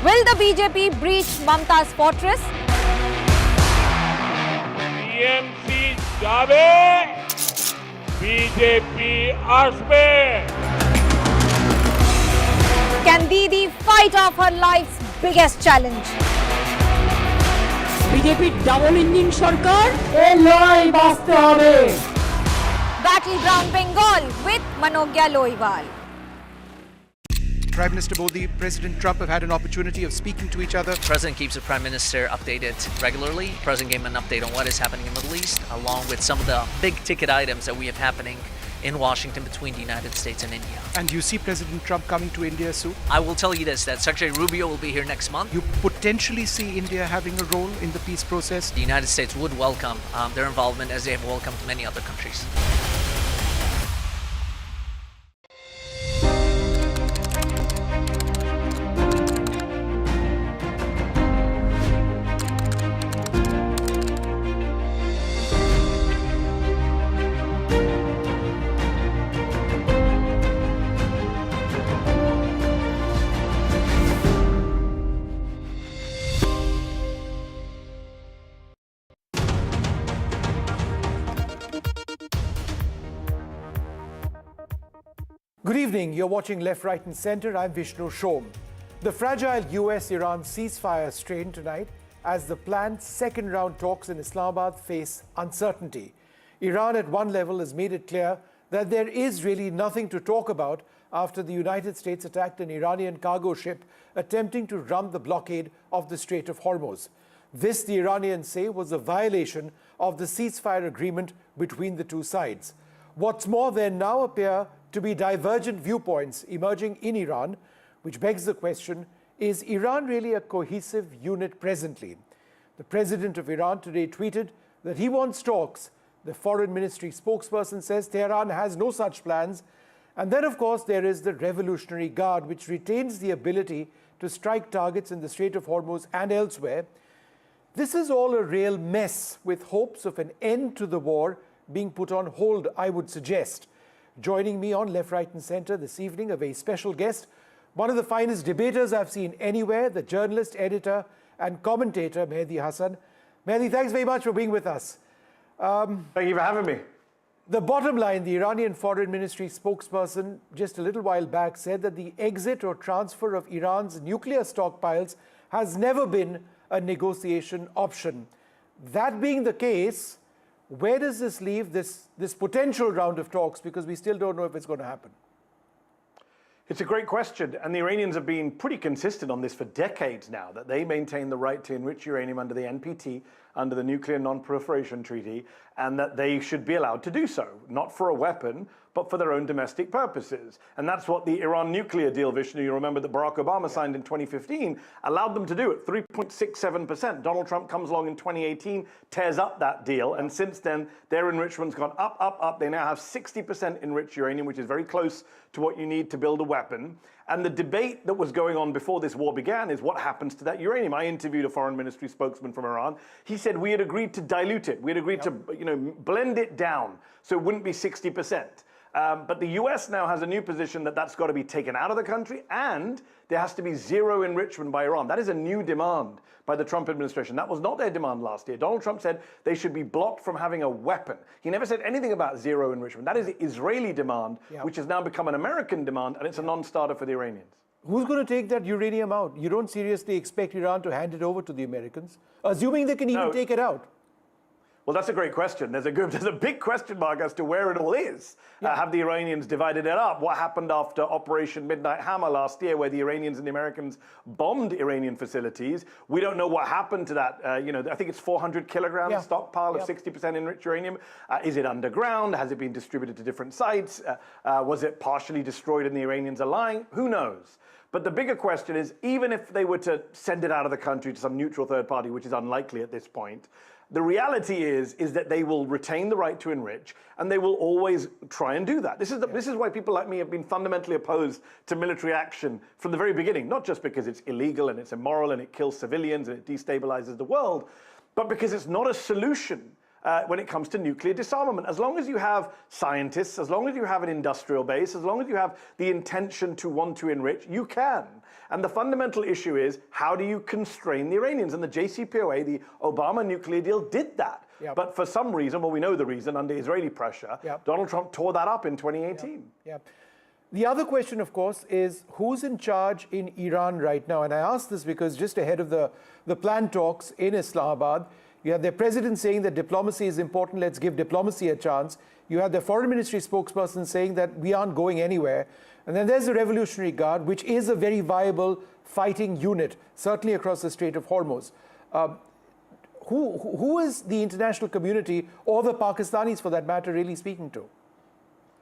[SPEAKER 12] Will the BJP breach Mamta's fortress?
[SPEAKER 31] TMC जावे, BJP आसपे.
[SPEAKER 12] Can Didi fight off her life's
[SPEAKER 5] biggest challenge.
[SPEAKER 12] BJP double engine Sarkar
[SPEAKER 5] Battleground Bengal with Manogya Loiwal.
[SPEAKER 6] Prime Minister Modi, President Trump have had an opportunity of speaking to each other.
[SPEAKER 8] The President keeps the Prime Minister updated regularly. The President gave him an update on what is happening in the Middle East, along with some of the big ticket items that we have happening in Washington between the United States and India.
[SPEAKER 6] And you see President Trump coming to India soon?
[SPEAKER 8] I will tell you this, that Secretary Rubio will be here next month.
[SPEAKER 6] You potentially see India having a role in the peace process?
[SPEAKER 8] The United States would welcome their involvement as they have welcomed many other countries.
[SPEAKER 28] Good evening. You're watching Left, Right and Centre. I'm Vishnu Shom. The fragile US-Iran ceasefire strained tonight as the planned second-round talks in Islamabad face uncertainty. Iran at one level has made it clear that there is really nothing to talk about after the United States attacked an Iranian cargo ship attempting to run the blockade of the Strait of Hormuz. This, the Iranians say, was a violation of the ceasefire agreement between the two sides. What's more, there now appear to be divergent viewpoints emerging in Iran, which begs the question, is Iran really a cohesive unit presently? The president of Iran today tweeted that he wants talks. The foreign ministry spokesperson says Tehran has no such plans. And then, of course, there is the Revolutionary Guard, which retains the ability to strike targets in the Strait of Hormuz and elsewhere. This is all a real mess, with hopes of an end to the war being put on hold, I would suggest. Joining me on Left, Right and Centre this evening, a very special guest, one of the finest debaters I've seen anywhere, the journalist, editor and commentator, Mehdi Hasan. Mehdi, thanks very much for being with us.
[SPEAKER 3] Thank you for having me.
[SPEAKER 28] The bottom line, the Iranian Foreign Ministry spokesperson just a little while back said that the exit or transfer of Iran's nuclear stockpiles has never been a negotiation option. That being the case, where does this leave this potential round of talks? Because we still don't know if it's going to happen.
[SPEAKER 3] It's a great question, and the Iranians have been pretty consistent on this for decades now, that they maintain the right to enrich uranium under the NPT, under the Nuclear Non-Proliferation Treaty, and that they should be allowed to do so, not for a weapon, but for their own domestic purposes. And that's what the Iran nuclear deal, Vishnu, you remember that Barack Obama signed in 2015, allowed them to do at 3.67%. Donald Trump comes along in 2018, tears up that deal, and since then, their enrichment's gone up, up, up. They now have 60% enriched uranium, which is very close to what you need to build a weapon. And the debate that was going on before this war began is what happens to that uranium. I interviewed a foreign ministry spokesman from Iran. He said we had agreed to dilute it. We had agreed to blend it down so it wouldn't be 60%. But the US now has a new position that that's got to be taken out of the country, and there has to be zero enrichment by Iran. That is a new demand by the Trump administration. That was not their demand last year. Donald Trump said they should be blocked from having a weapon. He never said anything about zero enrichment. That is the Israeli demand, which has now become an American demand, and it's a non-starter for the Iranians.
[SPEAKER 28] Who's going to take that uranium out? You don't seriously expect Iran to hand it over to the Americans, assuming they can even take it out?
[SPEAKER 3] Well, that's a great question. There's a big question mark as to where it all is. Have the Iranians divided it up? What happened after Operation Midnight Hammer last year, where the Iranians and the Americans bombed Iranian facilities? We don't know what happened to that. I think it's 400 kilograms stockpile of 60% enriched uranium. Is it underground? Has it been distributed to different sites? Was it partially destroyed and the Iranians are lying? Who knows? But the bigger question is, even if they were to send it out of the country to some neutral third party, which is unlikely at this point, the reality is that they will retain the right to enrich, and they will always try and do that. This is why people like me have been fundamentally opposed to military action from the very beginning, not just because it's illegal and it's immoral and it kills civilians and it destabilizes the world, but because it's not a solution when it comes to nuclear disarmament. As long as you have scientists, as long as you have an industrial base, as long as you have the intention to want to enrich, you can. And the fundamental issue is, how do you constrain the Iranians? And the JCPOA, the Obama nuclear deal, did that. But for some reason, well, we know the reason, under Israeli pressure, Donald Trump tore that up in 2018.
[SPEAKER 16] The other question, of course, is who's in charge in Iran right now? And I ask this because just ahead of the planned talks in Islamabad, you have their president saying that diplomacy is important, let's give diplomacy a chance. You have the foreign ministry spokesperson saying that we aren't going anywhere. And then there's the Revolutionary Guard, which is a very viable fighting unit, certainly across the Strait of Hormuz. Who is the international community, or the Pakistanis for that matter, really speaking to?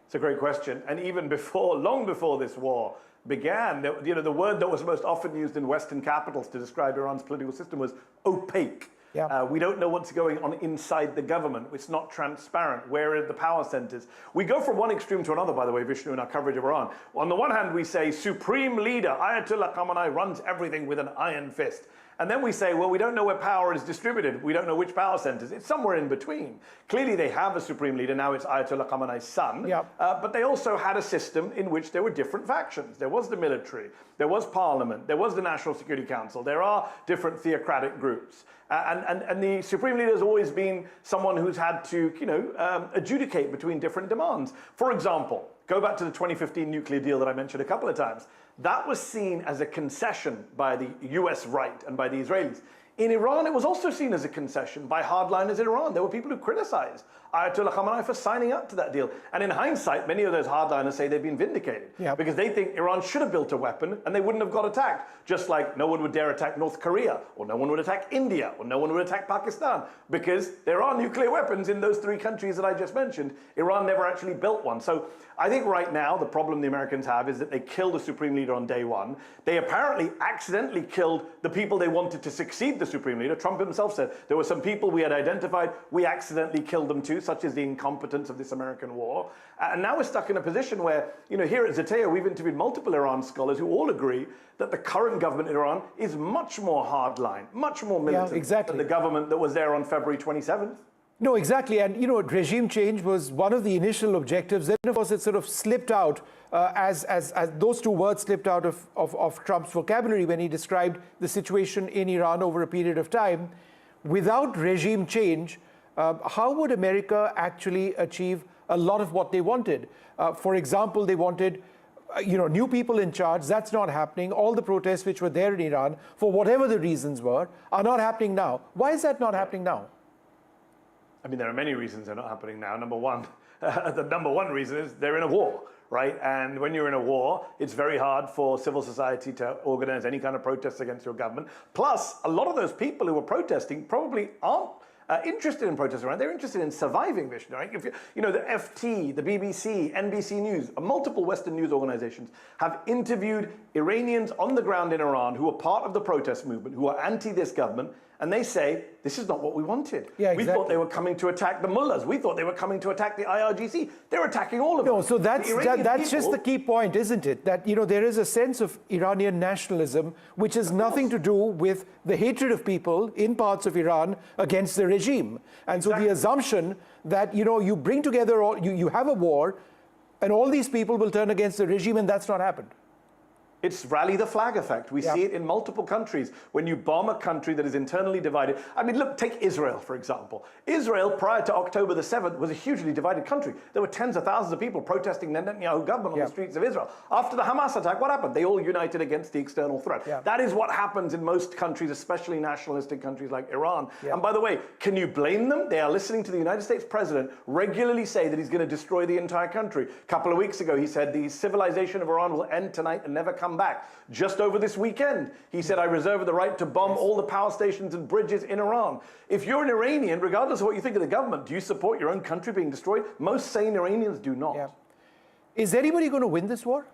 [SPEAKER 3] It's a great question. And even before, long before this war began, the word that was most often used in Western capitals to describe Iran's political system was opaque.
[SPEAKER 16] Yeah.
[SPEAKER 3] We don't know what's going on inside the government. It's not transparent. Where are the power centers? We go from one extreme to another, by the way, Vishnu, in our coverage of Iran. On the one hand, we say supreme leader Ayatollah Khamenei runs everything with an iron fist. And then we say, well, we don't know where power is distributed. We don't know which power centers. It's somewhere in between. Clearly, they have a supreme leader. Now it's Ayatollah Khamenei's son.
[SPEAKER 16] Yep.
[SPEAKER 3] But they also had a system in which there were different factions. There was the military. There was parliament. There was the National Security Council. There are different theocratic groups. And the supreme leader has always been someone who's had to, adjudicate between different demands. For example, go back to the 2015 nuclear deal that I mentioned a couple of times. That was seen as a concession by the US right and by the Israelis. In Iran, it was also seen as a concession by hardliners in Iran. There were people who criticized Ayatollah Khamenei for signing up to that deal. And in hindsight, many of those hardliners say they've been vindicated.
[SPEAKER 16] Yep.
[SPEAKER 3] Because they think Iran should have built a weapon and they wouldn't have got attacked. Just like no one would dare attack North Korea, or no one would attack India, or no one would attack Pakistan. Because there are nuclear weapons in those three countries that I just mentioned. Iran never actually built one. So I think right now the problem the Americans have is that they killed the supreme leader on day one. They apparently accidentally killed the people they wanted to succeed the supreme leader. Trump himself said there were some people we had identified, we accidentally killed them too, such as the incompetence of this American war. And now we're stuck in a position where, here at Zatea, we've interviewed multiple Iran scholars who all agree that the current government in Iran is much more hardline, much more militant than the government that was there on February 27th.
[SPEAKER 16] No, exactly. And, regime change was one of the initial objectives. Then, of course, it sort of slipped out as those two words slipped out of Trump's vocabulary when he described the situation in Iran over a period of time. Without regime change, how would America actually achieve a lot of what they wanted? For example, they wanted new people in charge. That's not happening. All the protests which were there in Iran, for whatever the reasons were, are not happening now. Why is that not happening now?
[SPEAKER 3] I mean, there are many reasons they're not happening now. Number one, the number one reason is they're in a war, right? And when you're in a war, it's very hard for civil society to organize any kind of protests against your government. Plus, a lot of those people who were protesting probably aren't interested in protesting, right? They're interested in surviving, Vishnu, right? If the FT, the BBC, NBC News, multiple Western news organizations have interviewed Iranians on the ground in Iran who are part of the protest movement, who are anti this government, and they say, this is not what we wanted.
[SPEAKER 16] Yeah,
[SPEAKER 3] exactly. We thought they were coming to attack the mullahs. We thought they were coming to attack the IRGC. They're attacking all of them.
[SPEAKER 16] No, so that's just the key point, isn't it? That, there is a sense of Iranian nationalism, which has nothing to do with the hatred of people in parts of Iran against the regime. And so the assumption that, you bring together, you have a war, and all these people will turn against the regime, and that's not happened.
[SPEAKER 3] It's rally the flag effect. We see it in multiple countries. When you bomb a country that is internally divided. I mean, look, take Israel, for example. Israel, prior to October the 7th, was a hugely divided country. There were tens of thousands of people protesting the Netanyahu government on the streets of Israel. After the Hamas attack, what happened? They all united against the external threat. That is what happens in most countries, especially nationalistic countries like Iran. And by the way, can you blame them? They are listening to the United States president regularly say that he's going to destroy the entire country. A couple of weeks ago, he said the civilization of Iran will end tonight and never come back. Just over this weekend, he said, I reserve the right to bomb all the power stations and bridges in Iran. If you're an Iranian, regardless of what you think of the government, do you support your own country being destroyed? Most sane Iranians do not.
[SPEAKER 16] Is anybody going to win this war?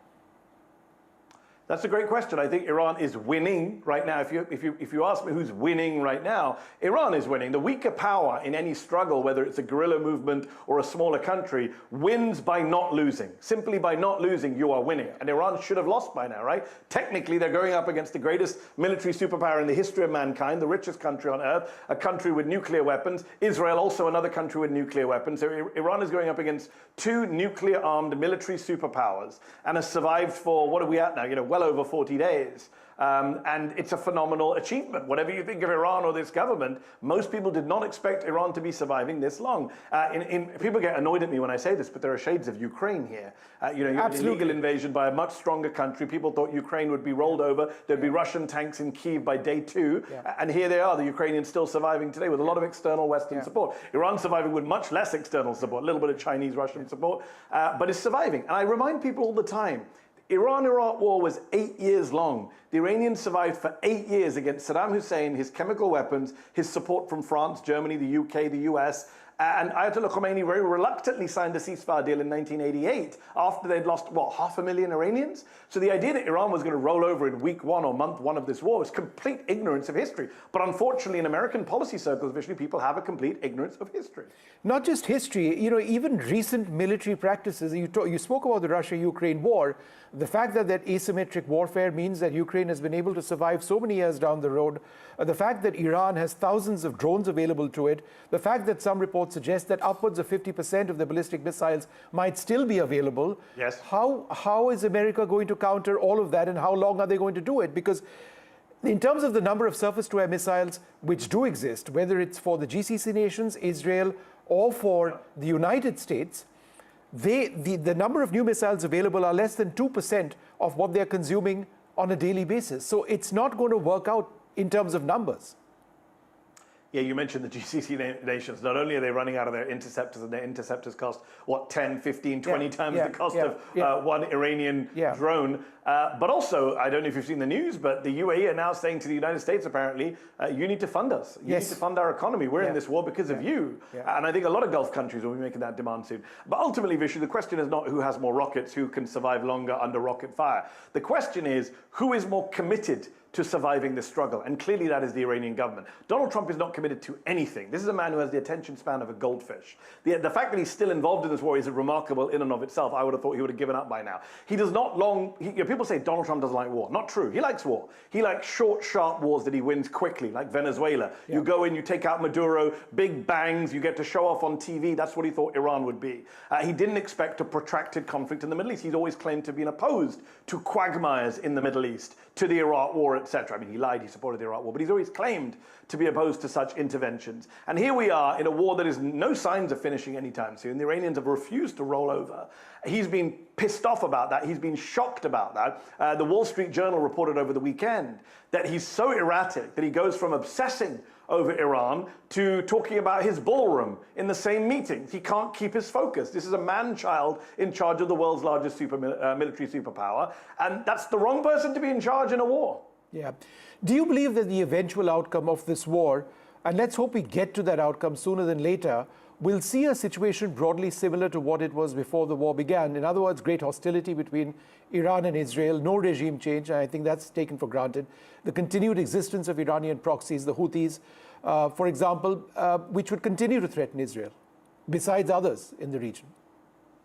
[SPEAKER 3] That's a great question. I think Iran is winning right now. If you ask me who's winning right now, Iran is winning. The weaker power in any struggle, whether it's a guerrilla movement or a smaller country, wins by not losing. Simply by not losing, you are winning. And Iran should have lost by now, right? Technically, they're going up against the greatest military superpower in the history of mankind, the richest country on earth, a country with nuclear weapons. Israel, also another country with nuclear weapons. So Iran is going up against two nuclear-armed military superpowers and has survived for, what are we at now? well over 40 days. And it's a phenomenal achievement. Whatever you think of Iran or this government, most people did not expect Iran to be surviving this long. People get annoyed at me when I say this, but there are shades of Ukraine here. You know, an illegal invasion by a much stronger country. People thought Ukraine would be rolled over. There'd be Russian tanks in Kyiv by day 2. And here they are, the Ukrainians still surviving today with a lot of external Western support. Iran surviving with much less external support, a little bit of Chinese, Russian support, but it's surviving. And I remind people all the time, Iran-Iraq war was 8 years long. The Iranians survived for 8 years against Saddam Hussein, his chemical weapons, his support from France, Germany, the UK, the US. And Ayatollah Khomeini very reluctantly signed a ceasefire deal in 1988 after they'd lost, what, 500,000 Iranians? So the idea that Iran was going to roll over in week 1 or month 1 of this war was complete ignorance of history. But unfortunately, in American policy circles, visually, people have a complete ignorance of history.
[SPEAKER 16] Not just history, you know, even recent military practices. You spoke about the Russia-Ukraine war. The fact that asymmetric warfare means that Ukraine has been able to survive so many years down the road. The fact that Iran has thousands of drones available to it. The fact that some reports suggest that upwards of 50% of the ballistic missiles might still be available.
[SPEAKER 3] Yes.
[SPEAKER 16] How is America going to counter all of that, and how long are they going to do it? Because in terms of the number of surface-to-air missiles which do exist, whether it's for the GCC nations, Israel, or for the United States, the number of new missiles available are less than 2% of what they're consuming on a daily basis. So it's not going to work out in terms of numbers.
[SPEAKER 3] Yeah, you mentioned the GCC nations. Not only are they running out of their interceptors, and their interceptors cost, what, 10, 15, 20 times the cost of one Iranian drone, but also, I don't know if you've seen the news, but the UAE are now saying to the United States, apparently, you need to fund us. You need to fund our economy. We're in this war because of you. And I think a lot of Gulf countries will be making that demand soon. But ultimately, Vishu, the question is not who has more rockets, who can survive longer under rocket fire. The question is, who is more committed to surviving this struggle? And clearly that is the Iranian government. Donald Trump is not committed to anything. This is a man who has the attention span of a goldfish. The fact that he's still involved in this war is remarkable in and of itself. I would have thought he would have given up by now. He does not people say Donald Trump doesn't like war. Not true. He likes war. He likes short, sharp wars that he wins quickly, like Venezuela. You go in, you take out Maduro, big bangs, you get to show off on TV. That's what he thought Iran would be. He didn't expect a protracted conflict in the Middle East. He's always claimed to be opposed to quagmires in the Middle East, to the Iraq war, etc. I mean, he lied, he supported the Iraq war, but he's always claimed to be opposed to such interventions. And here we are in a war that is no signs of finishing anytime soon. The Iranians have refused to roll over. He's been pissed off about that. He's been shocked about that. The Wall Street Journal reported over the weekend that he's so erratic that he goes from obsessing over Iran to talking about his ballroom in the same meetings. He can't keep his focus. This is a man-child in charge of the world's largest military superpower, and that's the wrong person to be in charge in a war.
[SPEAKER 16] Yeah. Do you believe that the eventual outcome of this war, and let's hope we get to that outcome sooner than later, will see a situation broadly similar to what it was before the war began? In other words, great hostility between Iran and Israel, no regime change, and I think that's taken for granted. The continued existence of Iranian proxies, the Houthis, for example, which would continue to threaten Israel, besides others in the region.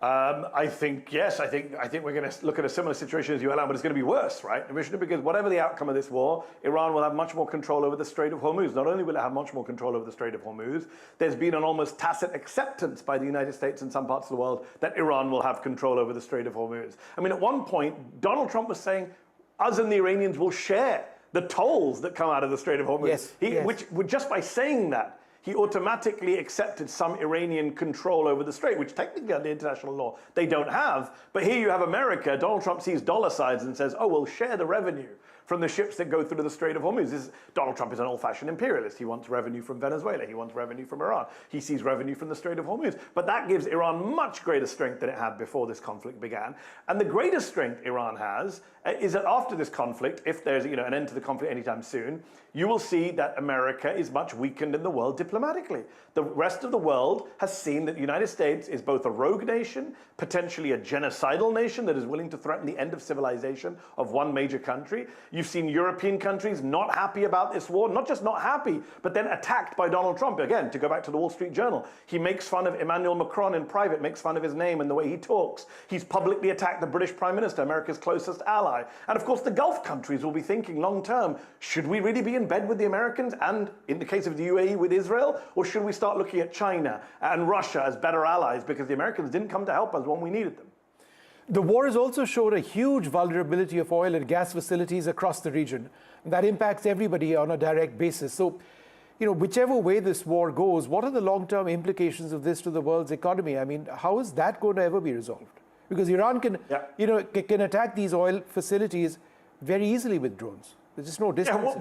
[SPEAKER 3] I think, yes, I think we're going to look at a similar situation as you outlined, but it's going to be worse, right? Because whatever the outcome of this war, Iran will have much more control over the Strait of Hormuz. Not only will it have much more control over the Strait of Hormuz, there's been an almost tacit acceptance by the United States and some parts of the world that Iran will have control over the Strait of Hormuz. I mean, at one point, Donald Trump was saying, us and the Iranians will share the tolls that come out of the Strait of Hormuz. Which, just by saying that, he automatically accepted some Iranian control over the strait, which technically under international law they don't have. But here you have America. Donald Trump sees dollar signs and says, oh, we'll share the revenue from the ships that go through the Strait of Hormuz. Donald Trump is an old-fashioned imperialist. He wants revenue from Venezuela. He wants revenue from Iran. He sees revenue from the Strait of Hormuz. But that gives Iran much greater strength than it had before this conflict began. And the greatest strength Iran has is that after this conflict, if there's an end to the conflict anytime soon, you will see that America is much weakened in the world diplomatically. The rest of the world has seen that the United States is both a rogue nation, potentially a genocidal nation that is willing to threaten the end of civilization of one major country. You've seen European countries not happy about this war, not just not happy, but then attacked by Donald Trump. Again, to go back to the Wall Street Journal, he makes fun of Emmanuel Macron in private, makes fun of his name and the way he talks. He's publicly attacked the British Prime Minister, America's closest ally. And of course, the Gulf countries will be thinking long term, should we really be in bed with the Americans and, in the case of the UAE, with Israel? Or should we start looking at China and Russia as better allies because the Americans didn't come to help us when we needed them?
[SPEAKER 16] The war has also showed a huge vulnerability of oil and gas facilities across the region. That impacts everybody on a direct basis. So, whichever way this war goes, what are the long-term implications of this to the world's economy? I mean, how is that going to ever be resolved? Because Iran can, can attack these oil facilities very easily with drones. There's just no distance.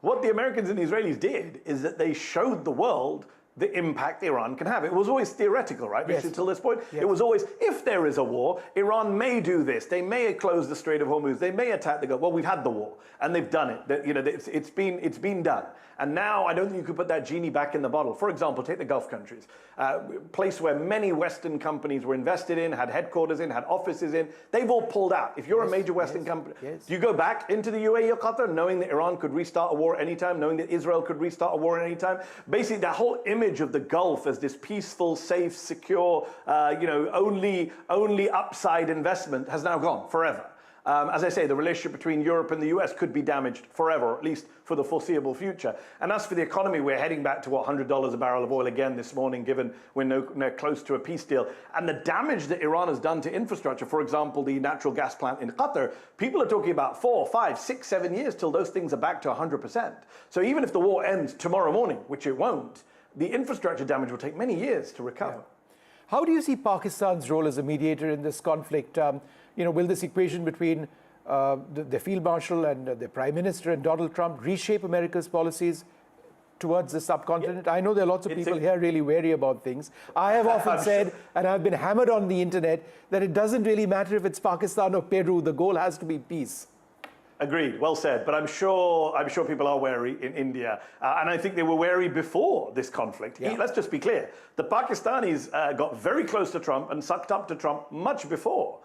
[SPEAKER 3] What the Americans and the Israelis did is that they showed the world the impact Iran can have. It was always theoretical, right? Yes. Until this point, it was always, if there is a war, Iran may do this. They may close the Strait of Hormuz. They may attack the Gulf. Well, we've had the war, and they've done it. It's been done. And now I don't think you could put that genie back in the bottle. For example, take the Gulf countries, place where many Western companies were invested in, had headquarters in, had offices in. They've all pulled out. If you're a major Western company, do you go back into the UAE or Qatar knowing that Iran could restart a war anytime, knowing that Israel could restart a war at any time? Basically, that whole image of the Gulf as this peaceful, safe, secure, only upside investment has now gone forever. As I say, the relationship between Europe and the US could be damaged forever, or at least for the foreseeable future. And as for the economy, we're heading back to $100 a barrel of oil again this morning, given we're nowhere close to a peace deal. And the damage that Iran has done to infrastructure, for example, the natural gas plant in Qatar, people are talking about 4, 5, 6, 7 years till those things are back to 100%. So even if the war ends tomorrow morning, which it won't, the infrastructure damage will take many years to recover.
[SPEAKER 16] How do you see Pakistan's role as a mediator in this conflict? Will this equation between the Field Marshal and the Prime Minister and Donald Trump reshape America's policies towards the subcontinent? I know there are lots of people here really wary about things. I have often said, and I've been hammered on the internet, that it doesn't really matter if it's Pakistan or Peru. The goal has to be peace.
[SPEAKER 3] Agreed, well said. But I'm sure people are wary in India, and I think they were wary before this conflict. Let's just be clear: the Pakistanis got very close to Trump and sucked up to Trump much before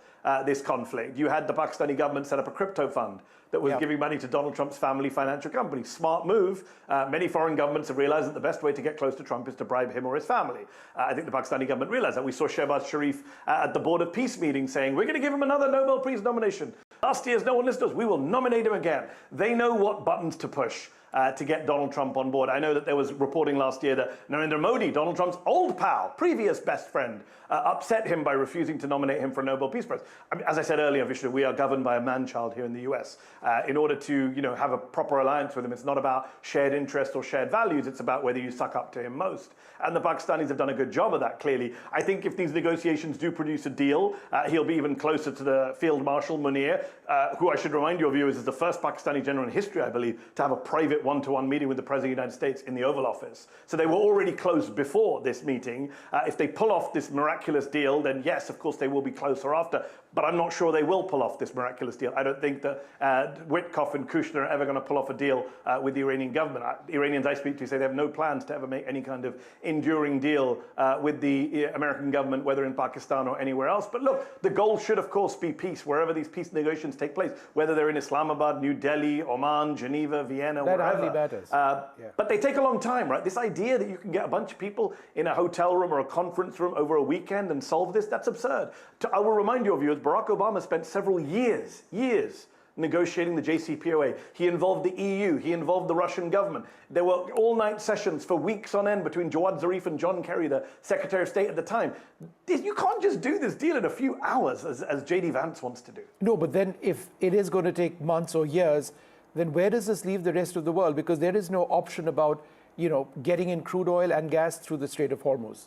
[SPEAKER 3] this conflict. You had the Pakistani government set up a crypto fund that was giving money to Donald Trump's family financial company. Smart move. Many foreign governments have realized that the best way to get close to Trump is to bribe him or his family. I think the Pakistani government realized that. We saw Shehbaz Sharif at the Board of Peace meeting saying, we're going to give him another Nobel Peace nomination. Last year's no one listened to us. We will nominate him again. They know what buttons to push to get Donald Trump on board. I know that there was reporting last year that Narendra Modi, Donald Trump's old pal, previous best friend, upset him by refusing to nominate him for a Nobel Peace Prize. I mean, as I said earlier, Vishnu, we are governed by a man-child here in the US. In order to have a proper alliance with him, it's not about shared interest or shared values, it's about whether you suck up to him most. And the Pakistanis have done a good job of that, clearly. I think if these negotiations do produce a deal, he'll be even closer to the Field Marshal Munir, who I should remind your viewers is the first Pakistani general in history, I believe, to have a private one-to-one meeting with the President of the United States in the Oval Office. So they were already close before this meeting. If they pull off this miraculous deal, then yes, of course, they will be closer after. But I'm not sure they will pull off this miraculous deal. I don't think that Witkoff and Kushner are ever going to pull off a deal with the Iranian government. Iranians I speak to say they have no plans to ever make any kind of enduring deal with the American government, whether in Pakistan or anywhere else. But look, the goal should, of course, be peace, wherever these peace negotiations take place, whether they're in Islamabad, New Delhi, Oman, Geneva, Vienna, wherever.
[SPEAKER 16] That hardly matters.
[SPEAKER 3] But they take a long time, right? This idea that you can get a bunch of people in a hotel room or a conference room over a weekend and solve this, that's absurd. I will remind your viewers, Barack Obama spent several years negotiating the JCPOA. He involved the EU. He involved the Russian government. There were all-night sessions for weeks on end between Jawad Zarif and John Kerry, the Secretary of State at the time. You can't just do this deal in a few hours, as J.D. Vance wants to do.
[SPEAKER 16] No, but then if it is going to take months or years, then where does this leave the rest of the world? Because there is no option about, getting in crude oil and gas through the Strait of Hormuz.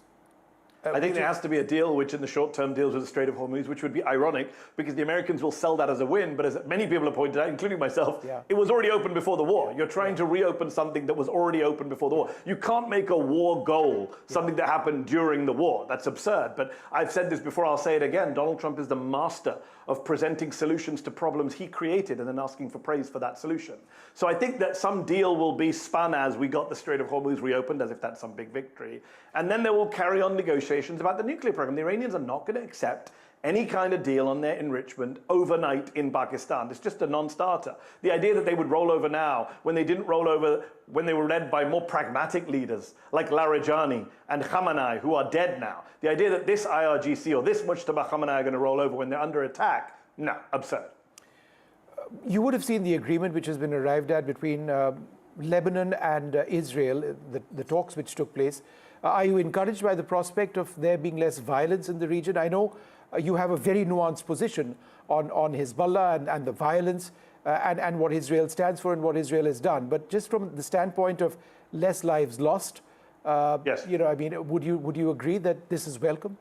[SPEAKER 3] I think there has to be a deal which in the short term deals with the Strait of Hormuz, which would be ironic because the Americans will sell that as a win. But as many people have pointed out, including myself, it was already open before the war. You're trying to reopen something that was already open before the war. You can't make a war goal something that happened during the war. That's absurd. But I've said this before, I'll say it again. Donald Trump is the master of presenting solutions to problems he created and then asking for praise for that solution. So I think that some deal will be spun as we got the Strait of Hormuz reopened, as if that's some big victory. And then they will carry on negotiations about the nuclear program. The Iranians are not going to accept any kind of deal on their enrichment overnight in Pakistan. It's just a non-starter. The idea that they would roll over now when they didn't roll over when they were led by more pragmatic leaders like Larijani and Khamenei, who are dead now. The idea that this IRGC or this Mujtaba Khamenei are going to roll over when they're under attack, no, absurd.
[SPEAKER 16] You would have seen the agreement which has been arrived at between Lebanon and Israel, the talks which took place. Are you encouraged by the prospect of there being less violence in the region? I know you have a very nuanced position on Hezbollah and the violence and what Israel stands for and what Israel has done. But just from the standpoint of less lives lost,
[SPEAKER 3] yes.
[SPEAKER 16] You know, I mean, would you agree that this is welcome?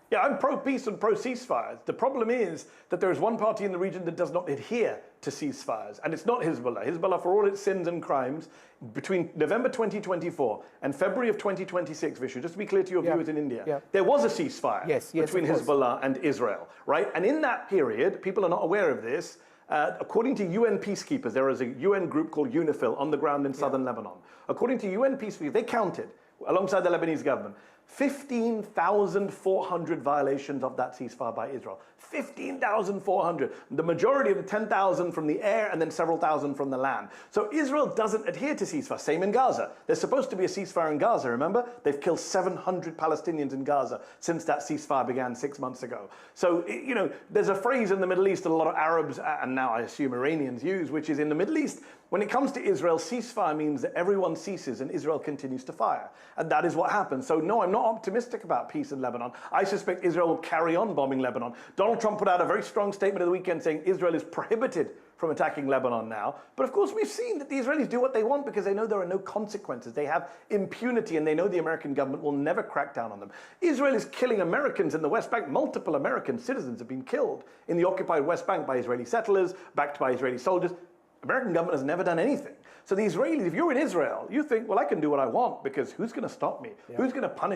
[SPEAKER 3] Yeah, I'm pro-peace and pro-ceasefires. The problem is that there is one party in the region that does not adhere to ceasefires, and it's not Hezbollah. Hezbollah, for all its sins and crimes, between November 2024 and February of 2026, Vishu, just to be clear to your viewers in India, there was a ceasefire between Hezbollah and Israel, right? And in that period, people are not aware of this, according to UN peacekeepers, there is a UN group called UNIFIL on the ground in southern Lebanon. According to UN peacekeepers, they counted, alongside the Lebanese government, 15,400 violations of that ceasefire by Israel. 15,400. The majority of them, 10,000 from the air and then several thousand from the land. So Israel doesn't adhere to ceasefire. Same in Gaza. There's supposed to be a ceasefire in Gaza, remember? They've killed 700 Palestinians in Gaza since that ceasefire began 6 months ago. So, you know, there's a phrase in the Middle East that a lot of Arabs, and now I assume Iranians, use, which is in the Middle East, when it comes to Israel, ceasefire means that everyone ceases and Israel continues to fire. And that is what happens. So no, I'm not optimistic about peace in Lebanon. I suspect Israel will carry on bombing Lebanon. Donald Trump put out a very strong statement of the weekend saying Israel is prohibited from attacking Lebanon now. But of course, we've seen that the Israelis do what they want because they know there are no consequences. They have impunity and they know the American government will never crack down on them. Israel is killing Americans in the West Bank. Multiple American citizens have been killed in the occupied West Bank by Israeli settlers, backed by Israeli soldiers. American government has never done anything. So the Israelis, if you're in Israel, you think, well, I can do what I want because who's going to stop me? Who's going to punish